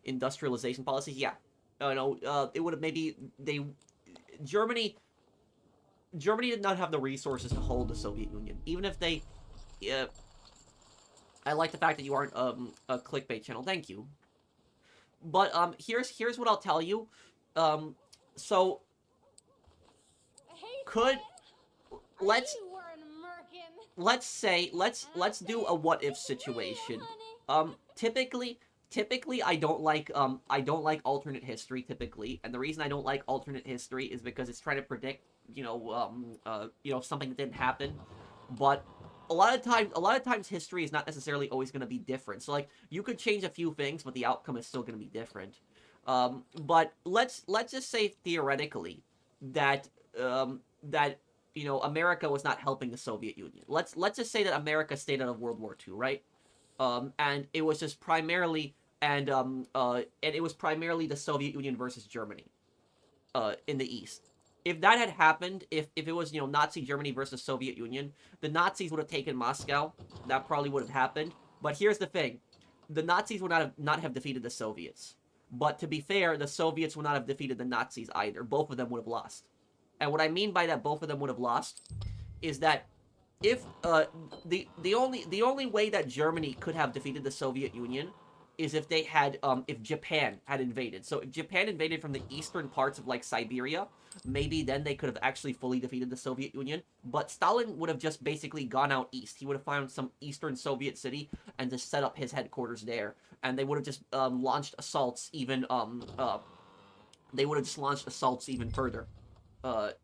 industrialization policies? Yeah. No, it would have maybe Germany. Germany did not have the resources to hold the Soviet Union, even if they. I like the fact that you aren't a clickbait channel. Thank you. But here's what I'll tell you. So Hey, could Dad, let's you were an American. let's say let's do a what if situation. Typically I don't like alternate history typically, and the reason I don't like alternate history is because it's trying to predict something that didn't happen. But a lot of times history is not necessarily always going to be different. So like you could change a few things, but the outcome is still going to be different. But let's just say theoretically that America was not helping the Soviet Union. Let's just say that America stayed out of World War II, right? And it was just primarily and it was primarily the Soviet Union versus Germany in the East. If that had happened, if it was, Nazi Germany versus Soviet Union, the Nazis would have taken Moscow. That probably would have happened. But here's the thing. The Nazis would not have defeated the Soviets. But to be fair, the Soviets would not have defeated the Nazis either. Both of them would have lost. And what I mean by that both of them would have lost is that if the only way that Germany could have defeated the Soviet Union is if they had if Japan had invaded. So if Japan invaded from the eastern parts of like Siberia, maybe then they could have actually fully defeated the Soviet Union. But Stalin would have just basically gone out east. He would have found some eastern Soviet city and just set up his headquarters there. And they would have just launched assaults even further.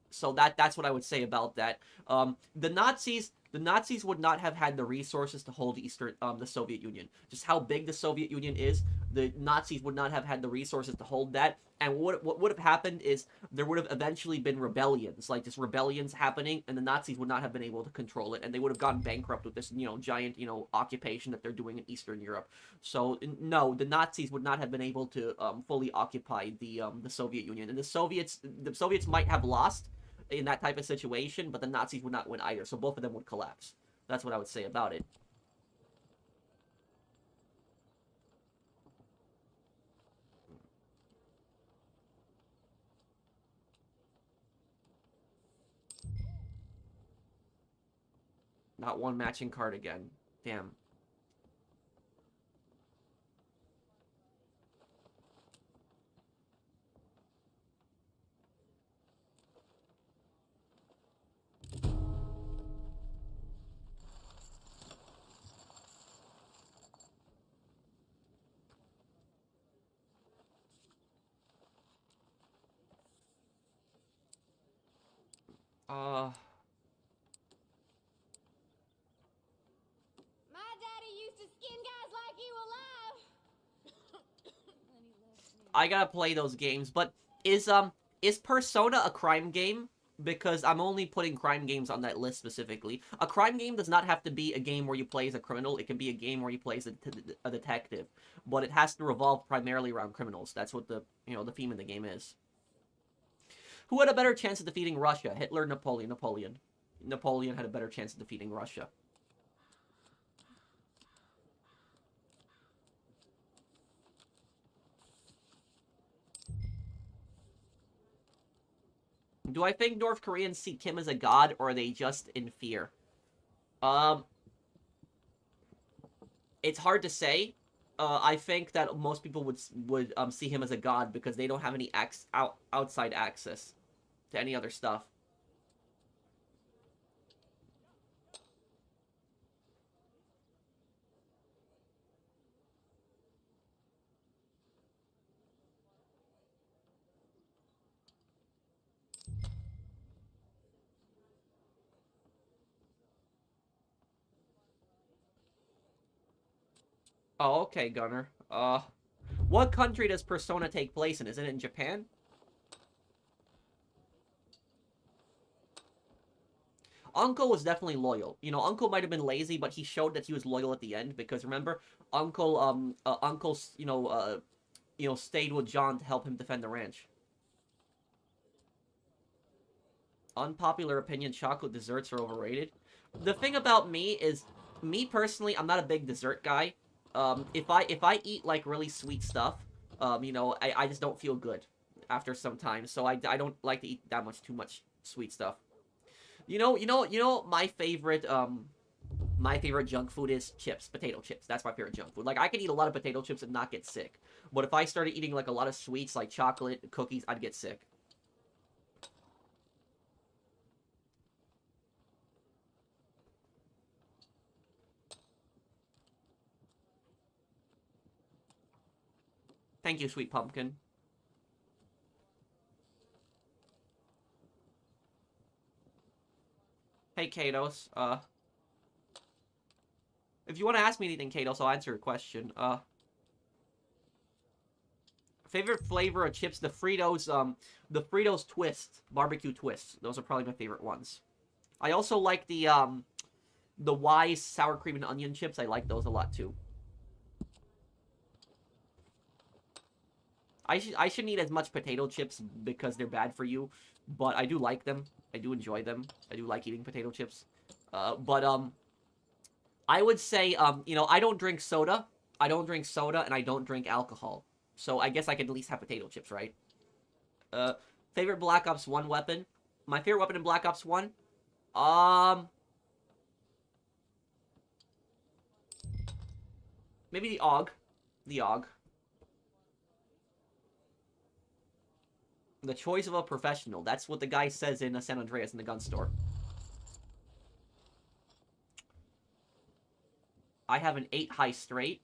So that's what I would say about that. The Nazis would not have had the resources to hold the Soviet Union. Just how big the Soviet Union is, the Nazis would not have had the resources to hold that. And what would have happened is there would have eventually been rebellions, like just rebellions happening, and the Nazis would not have been able to control it, and they would have gone bankrupt with this, giant, occupation that they're doing in Eastern Europe. So no, the Nazis would not have been able to fully occupy the Soviet Union, and the Soviets might have lost in that type of situation, but the Nazis would not win either, so both of them would collapse. That's what I would say about it. Not one matching card again. Damn. My daddy used to skin guys like you alive. And he left me. I gotta play those games, but is Persona a crime game? Because I'm only putting crime games on that list specifically. A crime game does not have to be a game where you play as a criminal. It can be a game where you play as a detective, but it has to revolve primarily around criminals. That's what the theme of the game is. Who had a better chance of defeating Russia? Hitler, Napoleon? Napoleon. Napoleon had a better chance of defeating Russia. Do I think North Koreans see Kim as a god, or are they just in fear? It's hard to say. I think that most people would see him as a god because they don't have any outside access to any other stuff. Oh, okay, Gunner. What country does Persona take place in? Is it in Japan? Uncle was definitely loyal. Uncle might have been lazy, but he showed that he was loyal at the end because remember, Uncle stayed with John to help him defend the ranch. Unpopular opinion: chocolate desserts are overrated. The thing about me is, me personally, I'm not a big dessert guy. If I eat like really sweet stuff, I just don't feel good after some time. So I don't like to eat too much sweet stuff. My favorite junk food is chips, potato chips. That's my favorite junk food. Like, I can eat a lot of potato chips and not get sick. But if I started eating, like, a lot of sweets, like chocolate, cookies, I'd get sick. Thank you, sweet pumpkin. Hey, Katos. If you want to ask me anything, Katos, I'll answer your question. Favorite flavor of chips, the Fritos Twist, barbecue twists. Those are probably my favorite ones. I also like the Wise sour cream and onion chips. I like those a lot too. I shouldn't eat as much potato chips because they're bad for you, but I do like them. I do enjoy them. I do like eating potato chips. I would say, I don't drink soda. I don't drink soda, and I don't drink alcohol. So I guess I could at least have potato chips, right? Favorite Black Ops 1 weapon? My favorite weapon in Black Ops 1? Maybe the AUG. The AUG. The choice of a professional. That's what the guy says in San Andreas in the gun store. I have an 8 high straight.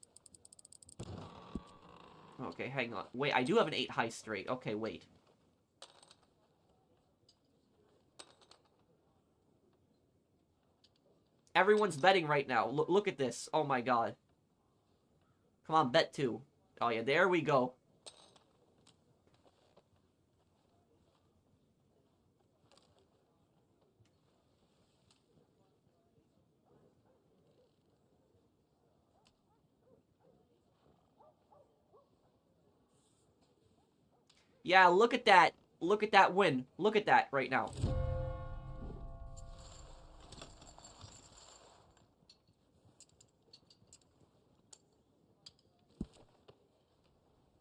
Okay, hang on. Wait, I do have an 8 high straight. Okay, wait. Everyone's betting right now. Look at this. Oh my god. Come on, bet 2. Oh yeah, there we go. Yeah, look at that. Look at that win. Look at that right now.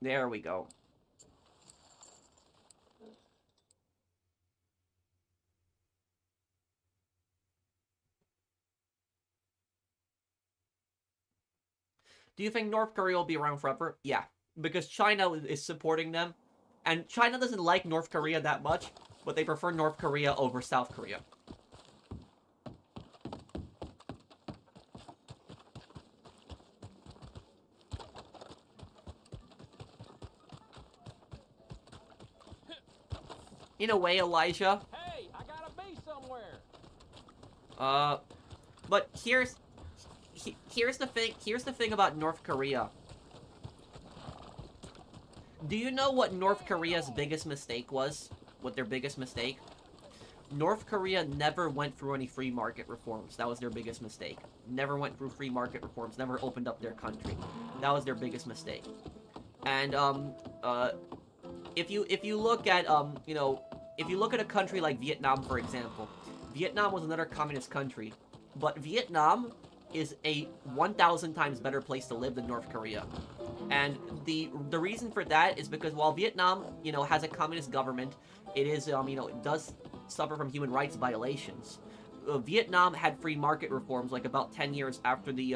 There we go. Do you think North Korea will be around forever? Yeah, because China is supporting them. And China doesn't like North Korea that much, but they prefer North Korea over South Korea. In a way, Elijah. Hey, I gotta be somewhere. But here's the thing. Here's the thing about North Korea. Do you know what North Korea's biggest mistake was? What their biggest mistake? North Korea never went through any free market reforms. That was their biggest mistake. Never went through free market reforms. Never opened up their country. That was their biggest mistake. And if you look at if you look at a country like Vietnam, for example, Vietnam was another communist country, but Vietnam is a 1,000 times better place to live than North Korea. And the reason for that is because while Vietnam, has a communist government, it is, it does suffer from human rights violations. Vietnam had free market reforms like about 10 years after the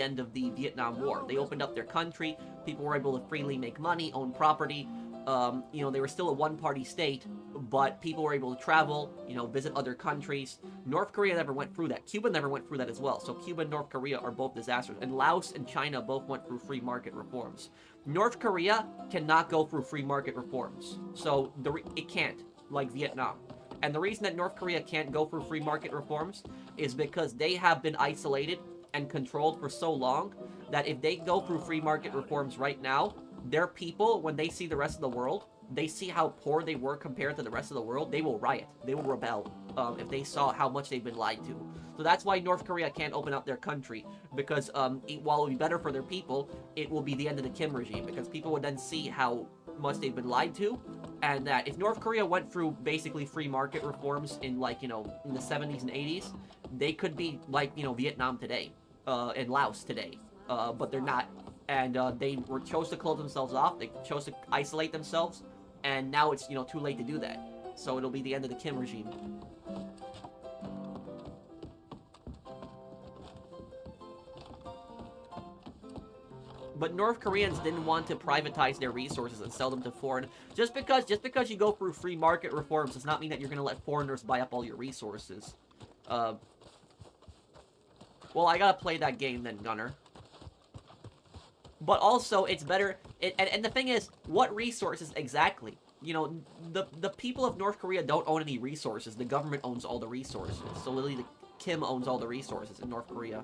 end of the Vietnam War. They opened up their country, people were able to freely make money, own property. They were still a one-party state, but people were able to travel, visit other countries. North Korea never went through that. Cuba never went through that as well. So Cuba and North Korea are both disasters. And Laos and China both went through free market reforms. North Korea cannot go through free market reforms. So it can't, like Vietnam. And the reason that North Korea can't go through free market reforms is because they have been isolated and controlled for so long that if they go through free market reforms right now, their people, when they see the rest of the world, they see how poor they were compared to the rest of the world, they will riot. They will rebel if they saw how much they've been lied to. So that's why North Korea can't open up their country, because while it will be better for their people, it will be the end of the Kim regime, because people would then see how much they've been lied to, and that if North Korea went through basically free market reforms in in the 70s and 80s, they could be like, Vietnam today, and Laos today, but they're not. And they chose to close themselves off. They chose to isolate themselves, and now it's too late to do that. So it'll be the end of the Kim regime. But North Koreans didn't want to privatize their resources and sell them to foreign. Just because you go through free market reforms does not mean that you're gonna let foreigners buy up all your resources. Well, I gotta play that game then, Gunner. But also, it's better. And the thing is, what resources exactly? You know, the people of North Korea don't own any resources. The government owns all the resources. So literally, Kim owns all the resources in North Korea.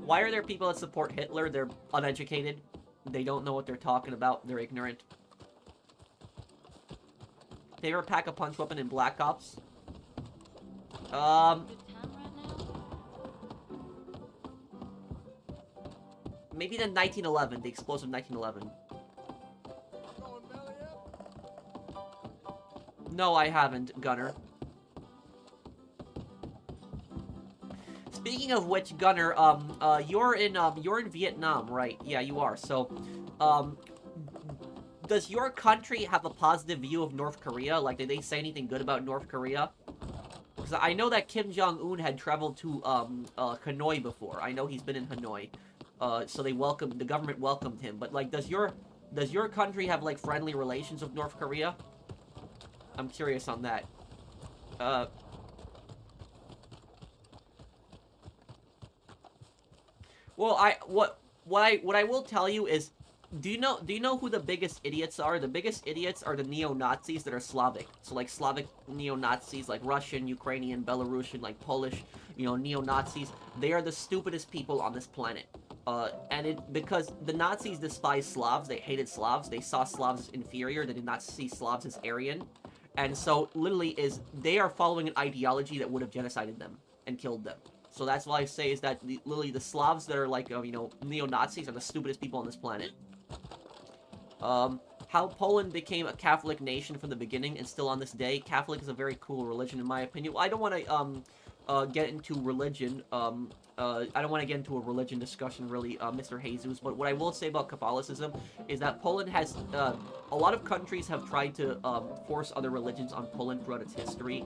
Why are there people that support Hitler? They're uneducated. They don't know what they're talking about. They're ignorant. Favorite pack-a-punch weapon in Black Ops? Good time right now? Maybe the 1911, the explosive 1911. No, I haven't, Gunner. Speaking of which, Gunner, you're in Vietnam, right? Yeah, you are. So, does your country have a positive view of North Korea? Like, did they say anything good about North Korea? Because I know that Kim Jong-un had traveled to, Hanoi before. I know he's been in Hanoi. So the government welcomed him. But, like, does your country have, like, friendly relations with North Korea? I'm curious on that. Well, what I will tell you is, do you know who the biggest idiots are? The biggest idiots are the neo-Nazis that are Slavic. So like Slavic neo-Nazis, like Russian, Ukrainian, Belarusian, like Polish, you know, neo-Nazis. They are the stupidest people on this planet. Because the Nazis despised Slavs, they hated Slavs, they saw Slavs as inferior, they did not see Slavs as Aryan. And so, literally, they are following an ideology that would have genocided them and killed them. So that's why I say is that, literally, the Slavs that are, like, you know, neo-Nazis are the stupidest people on this planet. How Poland became a Catholic nation from the beginning and still on this day. Catholic is a very cool religion, in my opinion. Well, I don't want to, get into religion, I don't want to get into a religion discussion, really, Mr. Jesus, but what I will say about Catholicism is that Poland has, a lot of countries have tried to, force other religions on Poland throughout its history,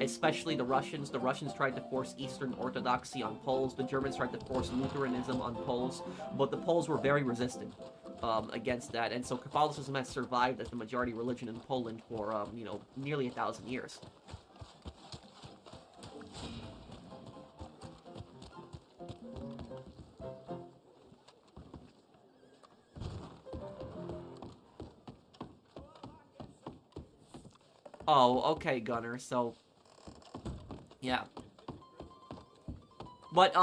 especially the Russians. The Russians tried to force Eastern Orthodoxy on Poles, the Germans tried to force Lutheranism on Poles, but the Poles were very resistant, against that, and so Catholicism has survived as the majority religion in Poland for, you know, nearly 1,000 years. Oh, okay, Gunner, so... yeah. But,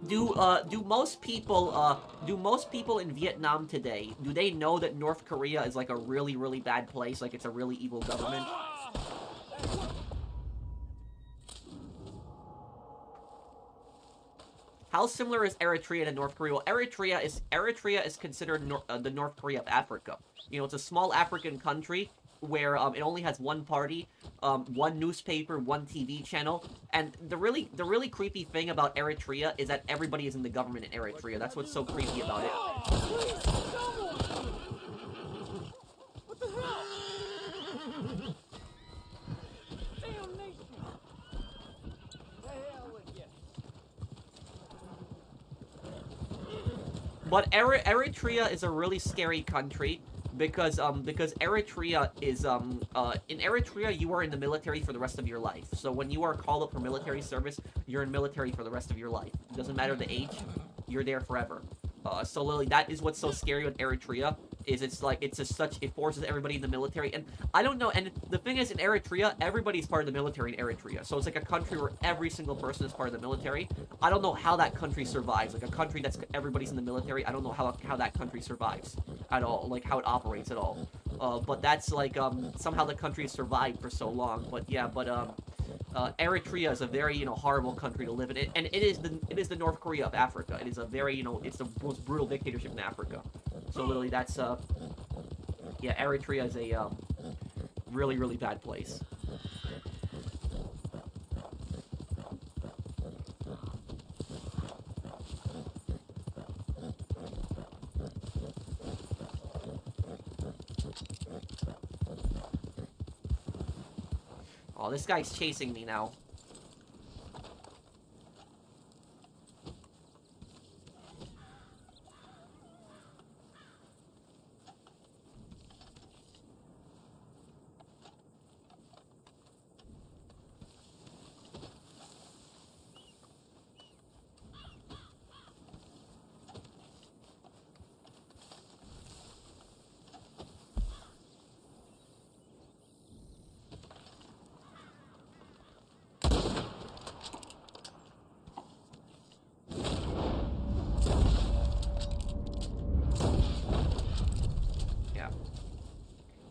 do most people in Vietnam today, do they know that North Korea is, like, a really, really bad place? Like, it's a really evil government? How similar is Eritrea to North Korea? Well, Eritrea is considered the North Korea of Africa. You know, it's a small African country where it only has one party, one newspaper, one TV channel, and the really creepy thing about Eritrea is that everybody is in the government in Eritrea. That's what's so creepy about it. What the hell? Damn nation! The hell with you. But Eritrea is a really scary country. Because Eritrea is, in Eritrea, you are in the military for the rest of your life. So when you are called up for military service, you're in military for the rest of your life. It doesn't matter the age, you're there forever. So literally, that is what's so scary with Eritrea, is it's like, it's just such, it forces everybody in the military, and I don't know, and the thing is, in Eritrea, everybody's part of the military in Eritrea, so it's like a country where every single person is part of the military. I don't know how that country survives, like a country that's, everybody's in the military, I don't know how that country survives at all, like how it operates at all. But that's like, somehow the country has survived for so long, but yeah, Eritrea is a very, you know, horrible country to live in, and it is the North Korea of Africa. It is a very, you know, it's the most brutal dictatorship in Africa. So literally, that's yeah, Eritrea is a really, really bad place. Oh, this guy's chasing me now.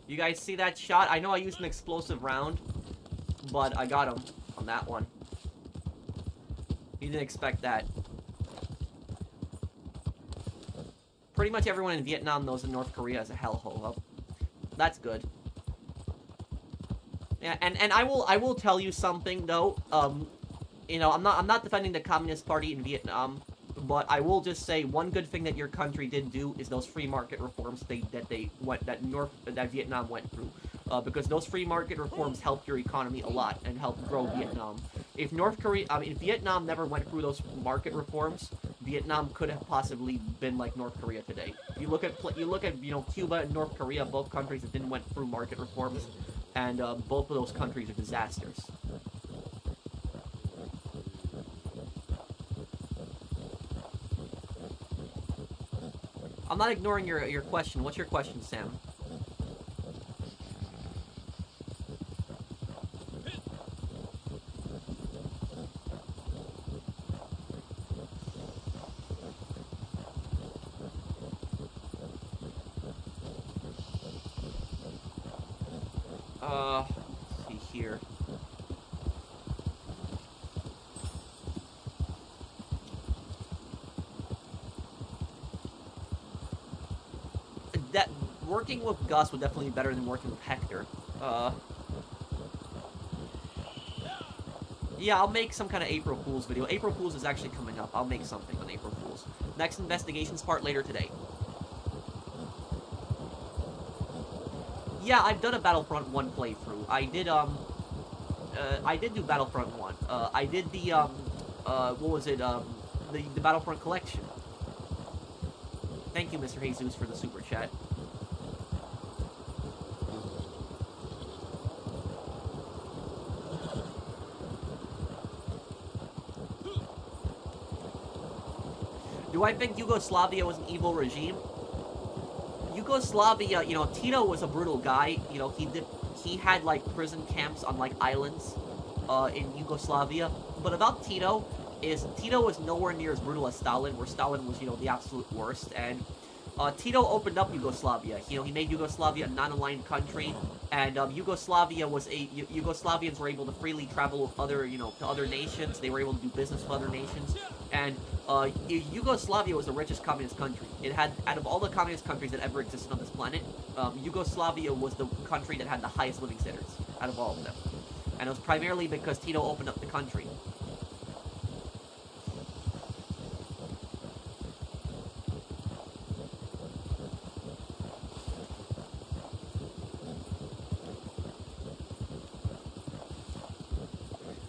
You guys see that shot? I know I used an explosive round, but I got him on that one. You didn't expect that. Pretty much everyone in Vietnam knows that North Korea is a hellhole. Well, that's good. Yeah, and I will tell you something though. You know, I'm not defending the Communist Party in Vietnam, but I will just say one good thing that your country did do is those free market reforms that Vietnam went through, because those free market reforms helped your economy a lot and helped grow Vietnam. If if Vietnam never went through those market reforms, Vietnam could have possibly been like North Korea today. You look at you know, Cuba and North Korea, both countries that didn't went through market reforms, and both of those countries are disasters. I'm not ignoring your question. What's your question, Sam? Let's see here. That working with Gus would definitely be better than working with Hector. Yeah, I'll make some kind of April Fool's video. April Fool's is actually coming up. I'll make something on April Fool's. Next investigations part later today. Yeah, I've done a Battlefront 1 playthrough. I did do Battlefront 1. I did the, what was it, the Battlefront collection. Thank you, Mr. Jesus, for the super chat. Do I think Yugoslavia was an evil regime? Yugoslavia, you know, Tito was a brutal guy. You know, he had like prison camps on like islands in Yugoslavia. But about Tito is Tito was nowhere near as brutal as Stalin, where Stalin was, you know, the absolute worst. And Tito opened up Yugoslavia. You know, he made Yugoslavia a non-aligned country, and Yugoslavians were able to freely travel with other, you know, to other nations. They were able to do business with other nations, and Yugoslavia was the richest communist country. It had, out of all the communist countries that ever existed on this planet, Yugoslavia was the country that had the highest living standards out of all of them, and it was primarily because Tito opened up the country.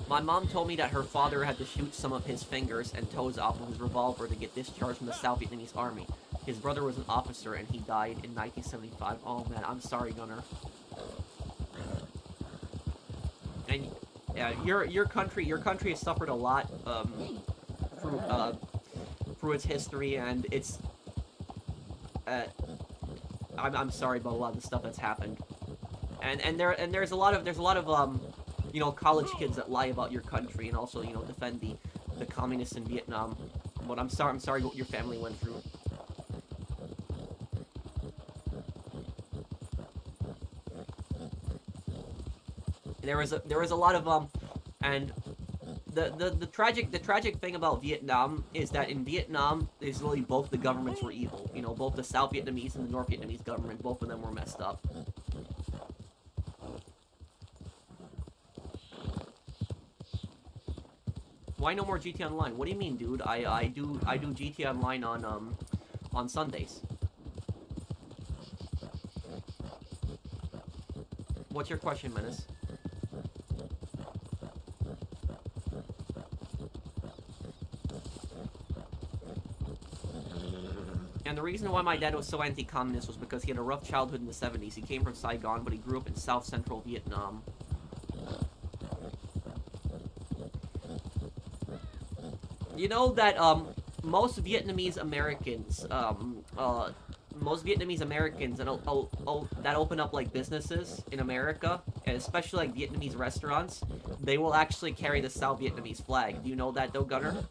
My mom told me that her father had to shoot some of his fingers and toes off with his revolver to get discharged from the South Vietnamese army. His brother was an officer and he died in 1975. Oh man, I'm sorry, Gunnar. And yeah, your country has suffered a lot through its history, and it's I'm sorry about a lot of the stuff that's happened. And there's a lot of you know, college kids that lie about your country and also, you know, defend the communists in Vietnam. But I'm sorry what your family went through. There was a lot of and the tragic thing about Vietnam is that in Vietnam, there's really both the governments were evil. You know, both the South Vietnamese and the North Vietnamese government, both of them were messed up. Why no more GT Online? What do you mean, dude? I do GT Online on Sundays. What's your question, Menace? the reason why my dad was so anti-communist was because he had a rough childhood in the 70s. He came from Saigon, but he grew up in South Central Vietnam. You know that, most Vietnamese Americans, that open up, like, businesses in America, and especially, like, Vietnamese restaurants, they will actually carry the South Vietnamese flag. Do you know that, though, Gunner?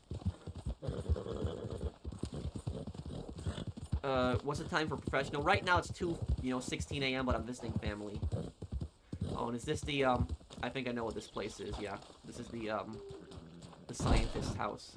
What's the time for professional? Right now it's 2:16 a.m., but I'm visiting family. Oh, and is this the, I think I know what this place is, yeah. This is the scientist's house.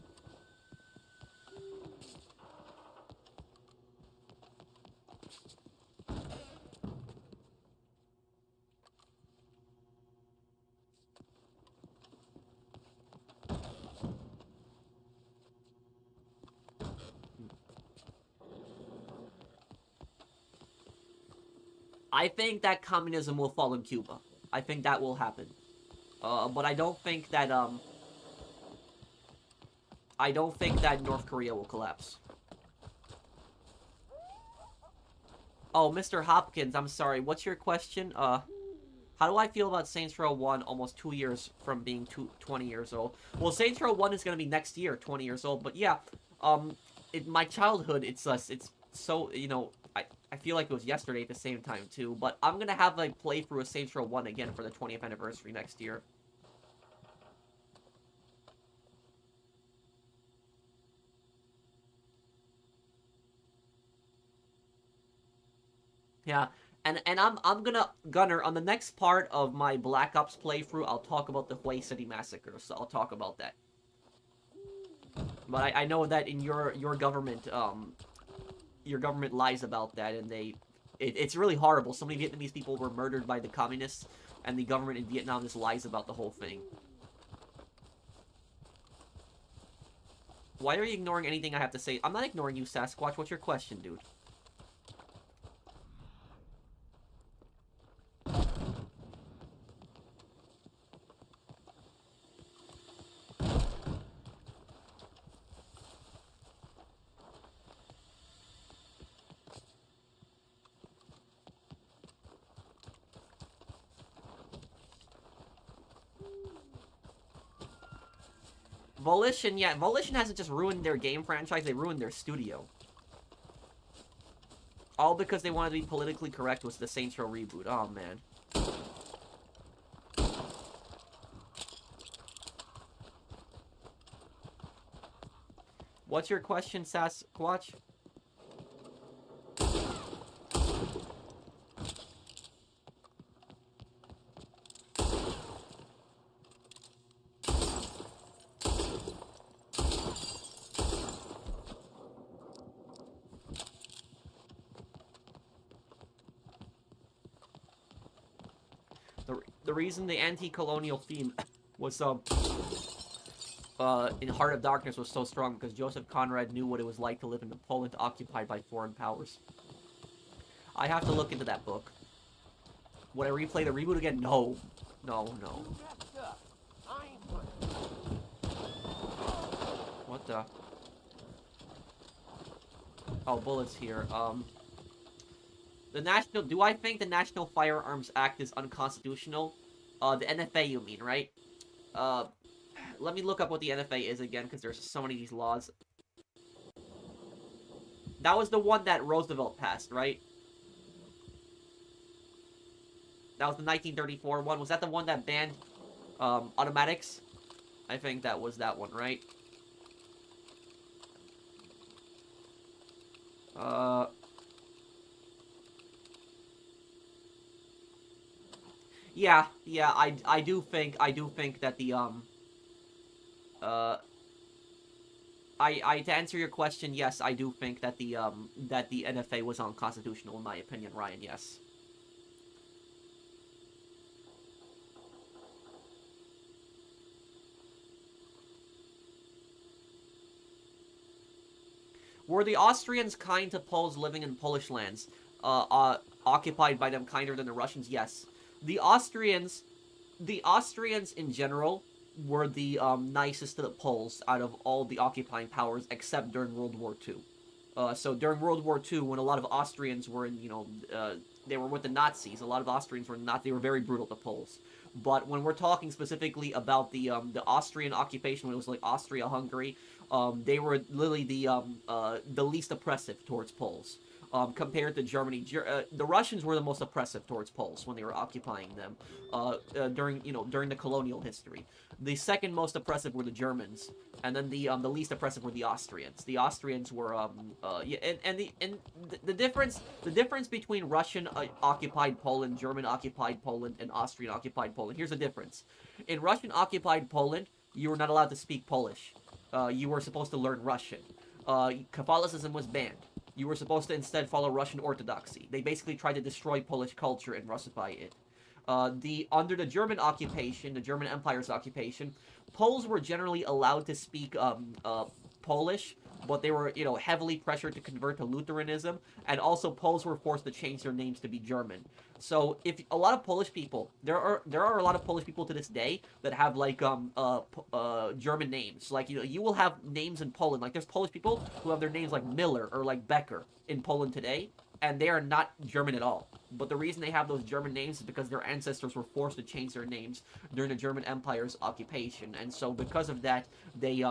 I think that communism will fall in Cuba. I think that will happen. But I don't think that North Korea will collapse. Oh, Mr. Hopkins, I'm sorry. What's your question? How do I feel about Saints Row 1 almost 2 years from being 20 years old? Well, Saints Row 1 is going to be next year, 20 years old. But yeah, my childhood, it's so, I feel like it was yesterday at the same time, too. But I'm going to have a playthrough of Saints Row 1 again for the 20th anniversary next year. Yeah, and I'm gonna, Gunner, on the next part of my Black Ops playthrough, I'll talk about the Hue City Massacre, so I'll talk about that. But I know that in your government lies about that, and it's really horrible. So many Vietnamese people were murdered by the communists, and the government in Vietnam just lies about the whole thing. Why are you ignoring anything I have to say? I'm not ignoring you, Sasquatch. What's your question, dude? Volition, yeah, Volition hasn't just ruined their game franchise, they ruined their studio. All because they wanted to be politically correct with the Saints Row reboot. Oh, man. What's your question, Sasquatch? The reason the anti-colonial theme was in Heart of Darkness was so strong because Joseph Conrad knew what it was like to live in a Poland occupied by foreign powers. I have to look into that book. Would I replay the reboot again? No. No. What the? Oh, bullets here. Do I think the National Firearms Act is unconstitutional? The NFA, you mean, right? Let me look up what the NFA is again, because there's so many of these laws. That was the one that Roosevelt passed, right? That was the 1934 one. Was that the one that banned, automatics? I think that was that one, right? Yeah, I do think that the, to answer your question, yes, I do think that the NFA was unconstitutional, in my opinion, Ryan, yes. Were the Austrians kind to Poles living in Polish lands, occupied by them kinder than the Russians? Yes. The Austrians in general were the nicest to the Poles out of all the occupying powers, except during World War II. So during World War II, when a lot of Austrians were in, they were with the Nazis. A lot of Austrians were not. They were very brutal to Poles. But when we're talking specifically about the Austrian occupation, when it was like Austria-Hungary, they were literally the least oppressive towards Poles. Compared to Germany, the Russians were the most oppressive towards Poles when they were occupying them during the colonial history. The second most oppressive were the Germans, and then the least oppressive were the Austrians. The Austrians were the difference between Russian occupied Poland, German occupied Poland, and Austrian occupied Poland. Here's the difference: in Russian occupied Poland, you were not allowed to speak Polish. You were supposed to learn Russian. Catholicism was banned. You were supposed to instead follow Russian Orthodoxy. They basically tried to destroy Polish culture and Russify it. Under the German occupation, the German Empire's occupation, Poles were generally allowed to speak Polish, but they were, heavily pressured to convert to Lutheranism, and also Poles were forced to change their names to be German. So, if a lot of Polish people, there are a lot of Polish people to this day that have like German names. Like you will have names in Poland. Like there's Polish people who have their names like Miller or like Becker in Poland today, and they are not German at all. But the reason they have those German names is because their ancestors were forced to change their names during the German Empire's occupation, and so because of that, they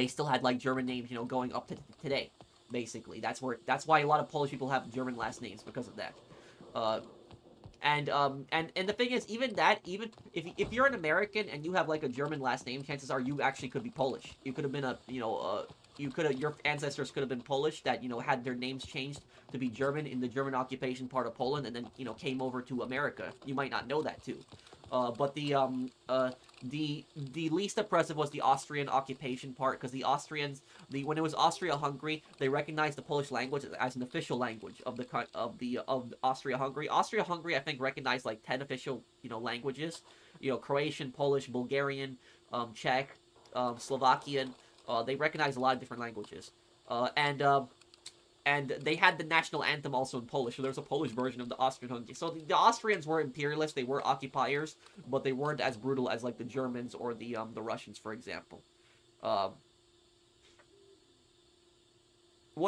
still had like German names, going up to today. Basically, that's why a lot of Polish people have German last names because of that. And the thing is, even if you're an American and you have like a German last name, chances are you actually could be Polish. You could have been your ancestors could have been Polish that had their names changed to be German in the German occupation part of Poland, and then came over to America. You might not know that too. But the least oppressive was the Austrian occupation part, because the Austrians, when it was Austria-Hungary, they recognized the Polish language as an official language of Austria-Hungary. Austria-Hungary, I think, recognized like 10 official languages. Croatian, Polish, Bulgarian, Czech, Slovakian. They recognized a lot of different languages. And they had the national anthem also in Polish, so there's a Polish version of the Austrian-Hungary. So the Austrians were imperialists, they were occupiers, but they weren't as brutal as like the Germans or the Russians, for example. What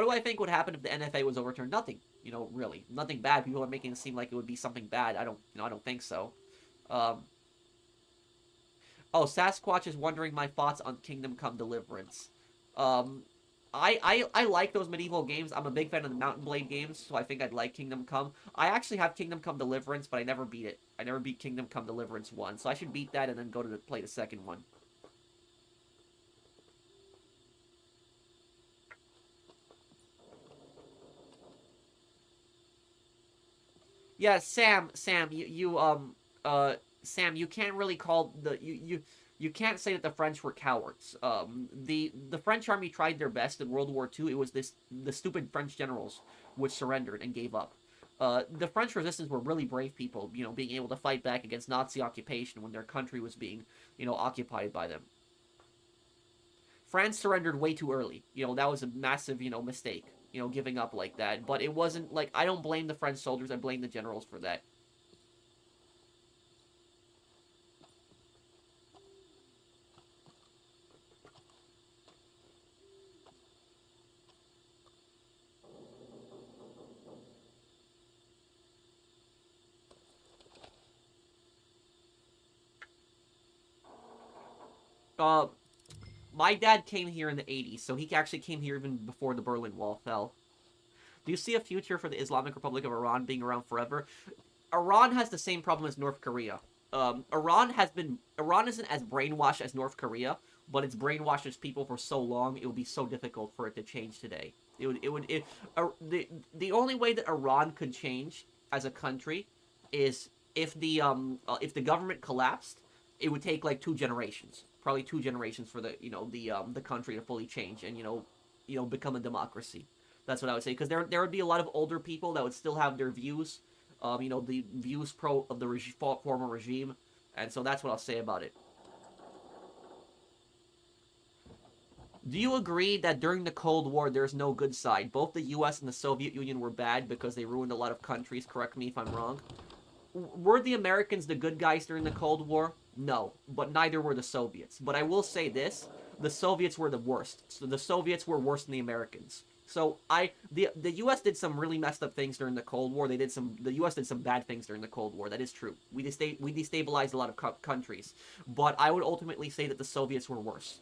do I think would happen if the NFA was overturned? Nothing, really, nothing bad. People are making it seem like it would be something bad. I don't think so. Oh, Sasquatch is wondering my thoughts on Kingdom Come Deliverance. I like those medieval games. I'm a big fan of the Mountain Blade games, so I think I'd like Kingdom Come. I actually have Kingdom Come Deliverance, but I never beat it. I never beat Kingdom Come Deliverance 1, so I should beat that and then go to play the second one. Yeah, Sam, Sam, you can't really call you can't say that the French were cowards. The French army tried their best in World War II. It was the stupid French generals which surrendered and gave up. The French resistance were really brave people, being able to fight back against Nazi occupation when their country was being, occupied by them. France surrendered way too early. That was a massive, mistake, giving up like that. But it wasn't, like, I don't blame the French soldiers, I blame the generals for that. My dad came here in the 80s, so he actually came here even before the Berlin Wall fell. Do you see a future for the Islamic Republic of Iran being around forever? Iran has the same problem as North Korea. Iran isn't as brainwashed as North Korea, but it's brainwashed its people for so long, it would be so difficult for it to change today. The only way that Iran could change as a country is if the government collapsed. It would take like 2 generations, probably 2 generations for the country to fully change and become a democracy. That's what I would say, because there would be a lot of older people that would still have their views, the views of the former regime, and so that's what I'll say about it. Do you agree that during the Cold War there's no good side? Both the U.S. and the Soviet Union were bad because they ruined a lot of countries. Correct me if I'm wrong. Were the Americans the good guys during the Cold War? No, but neither were the Soviets. But I will say this, the Soviets were the worst. So the Soviets were worse than the Americans. So the U.S. did some really messed up things during the Cold War. The U.S. did some bad things during the Cold War. That is true. We destabilized a lot of countries, but I would ultimately say that the Soviets were worse.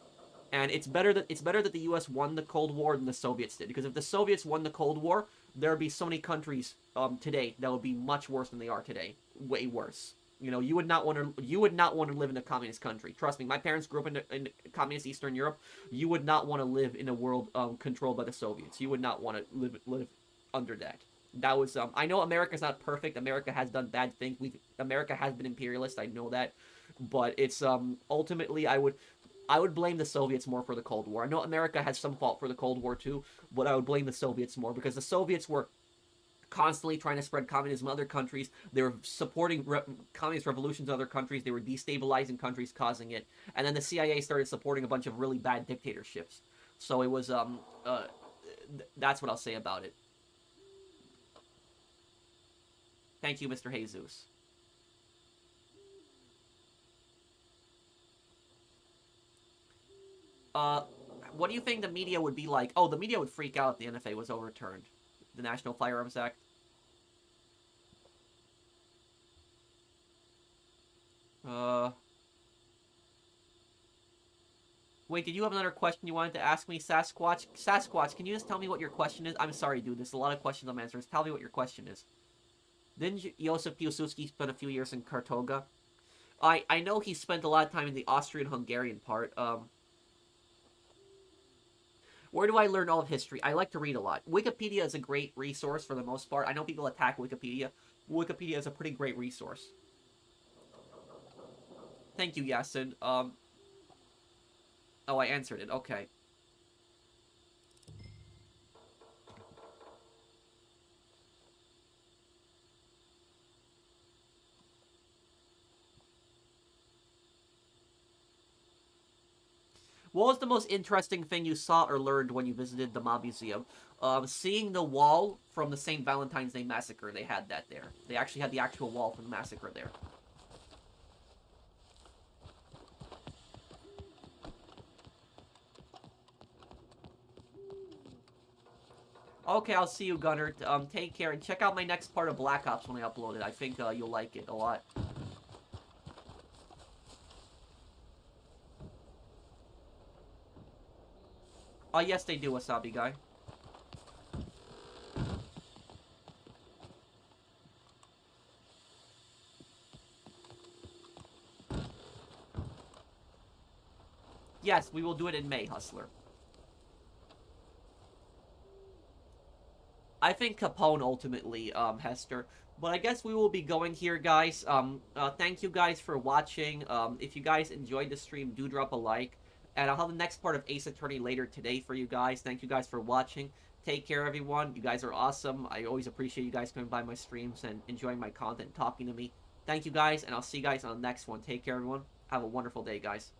And it's better that the U.S. won the Cold War than the Soviets did. Because if the Soviets won the Cold War, there would be so many countries today that would be much worse than they are today. Way worse. You know, you would not want to live in a communist country. Trust me, my parents grew up in communist Eastern Europe. You would not want to live in a world controlled by the Soviets. You would not want to live under that. That was I know America's not perfect. America has done bad things. America has been imperialist. I know that, but it's ultimately I would blame the Soviets more for the Cold War. I know America has some fault for the Cold War too, but I would blame the Soviets more because the Soviets were constantly trying to spread communism in other countries. They were supporting communist revolutions in other countries. They were destabilizing countries, causing it. And then the CIA started supporting a bunch of really bad dictatorships. So it was, that's what I'll say about it. Thank you, Mr. Jesus. What do you think the media would be like? Oh, the media would freak out if the NFA was overturned. The National Firearms Act. Wait, did you have another question you wanted to ask me, Sasquatch? Sasquatch, can you just tell me what your question is? I'm sorry, dude. There's a lot of questions I'm answering. Tell me what your question is. Didn't Josip Piłsudski spend a few years in Kartoga? I know he spent a lot of time in the Austrian-Hungarian part. Where do I learn all of history? I like to read a lot. Wikipedia is a great resource for the most part. I know people attack Wikipedia. Wikipedia is a pretty great resource. Thank you, Yasin. Oh, I answered it. Okay. What was the most interesting thing you saw or learned when you visited the Mob Museum? Seeing the wall from the St. Valentine's Day Massacre. They had that there. They actually had the actual wall from the massacre there. Okay, I'll see you, Gunnar. Take care, and check out my next part of Black Ops when I upload it. I think you'll like it a lot. Oh, yes, they do, Wasabi Guy. Yes, we will do it in May, Hustler. I think Capone ultimately, Hester. But I guess we will be going here, guys. Thank you guys for watching. If you guys enjoyed the stream, do drop a like. And I'll have the next part of Ace Attorney later today for you guys. Thank you guys for watching. Take care, everyone. You guys are awesome. I always appreciate you guys coming by my streams and enjoying my content, talking to me. Thank you guys, and I'll see you guys on the next one. Take care, everyone. Have a wonderful day, guys.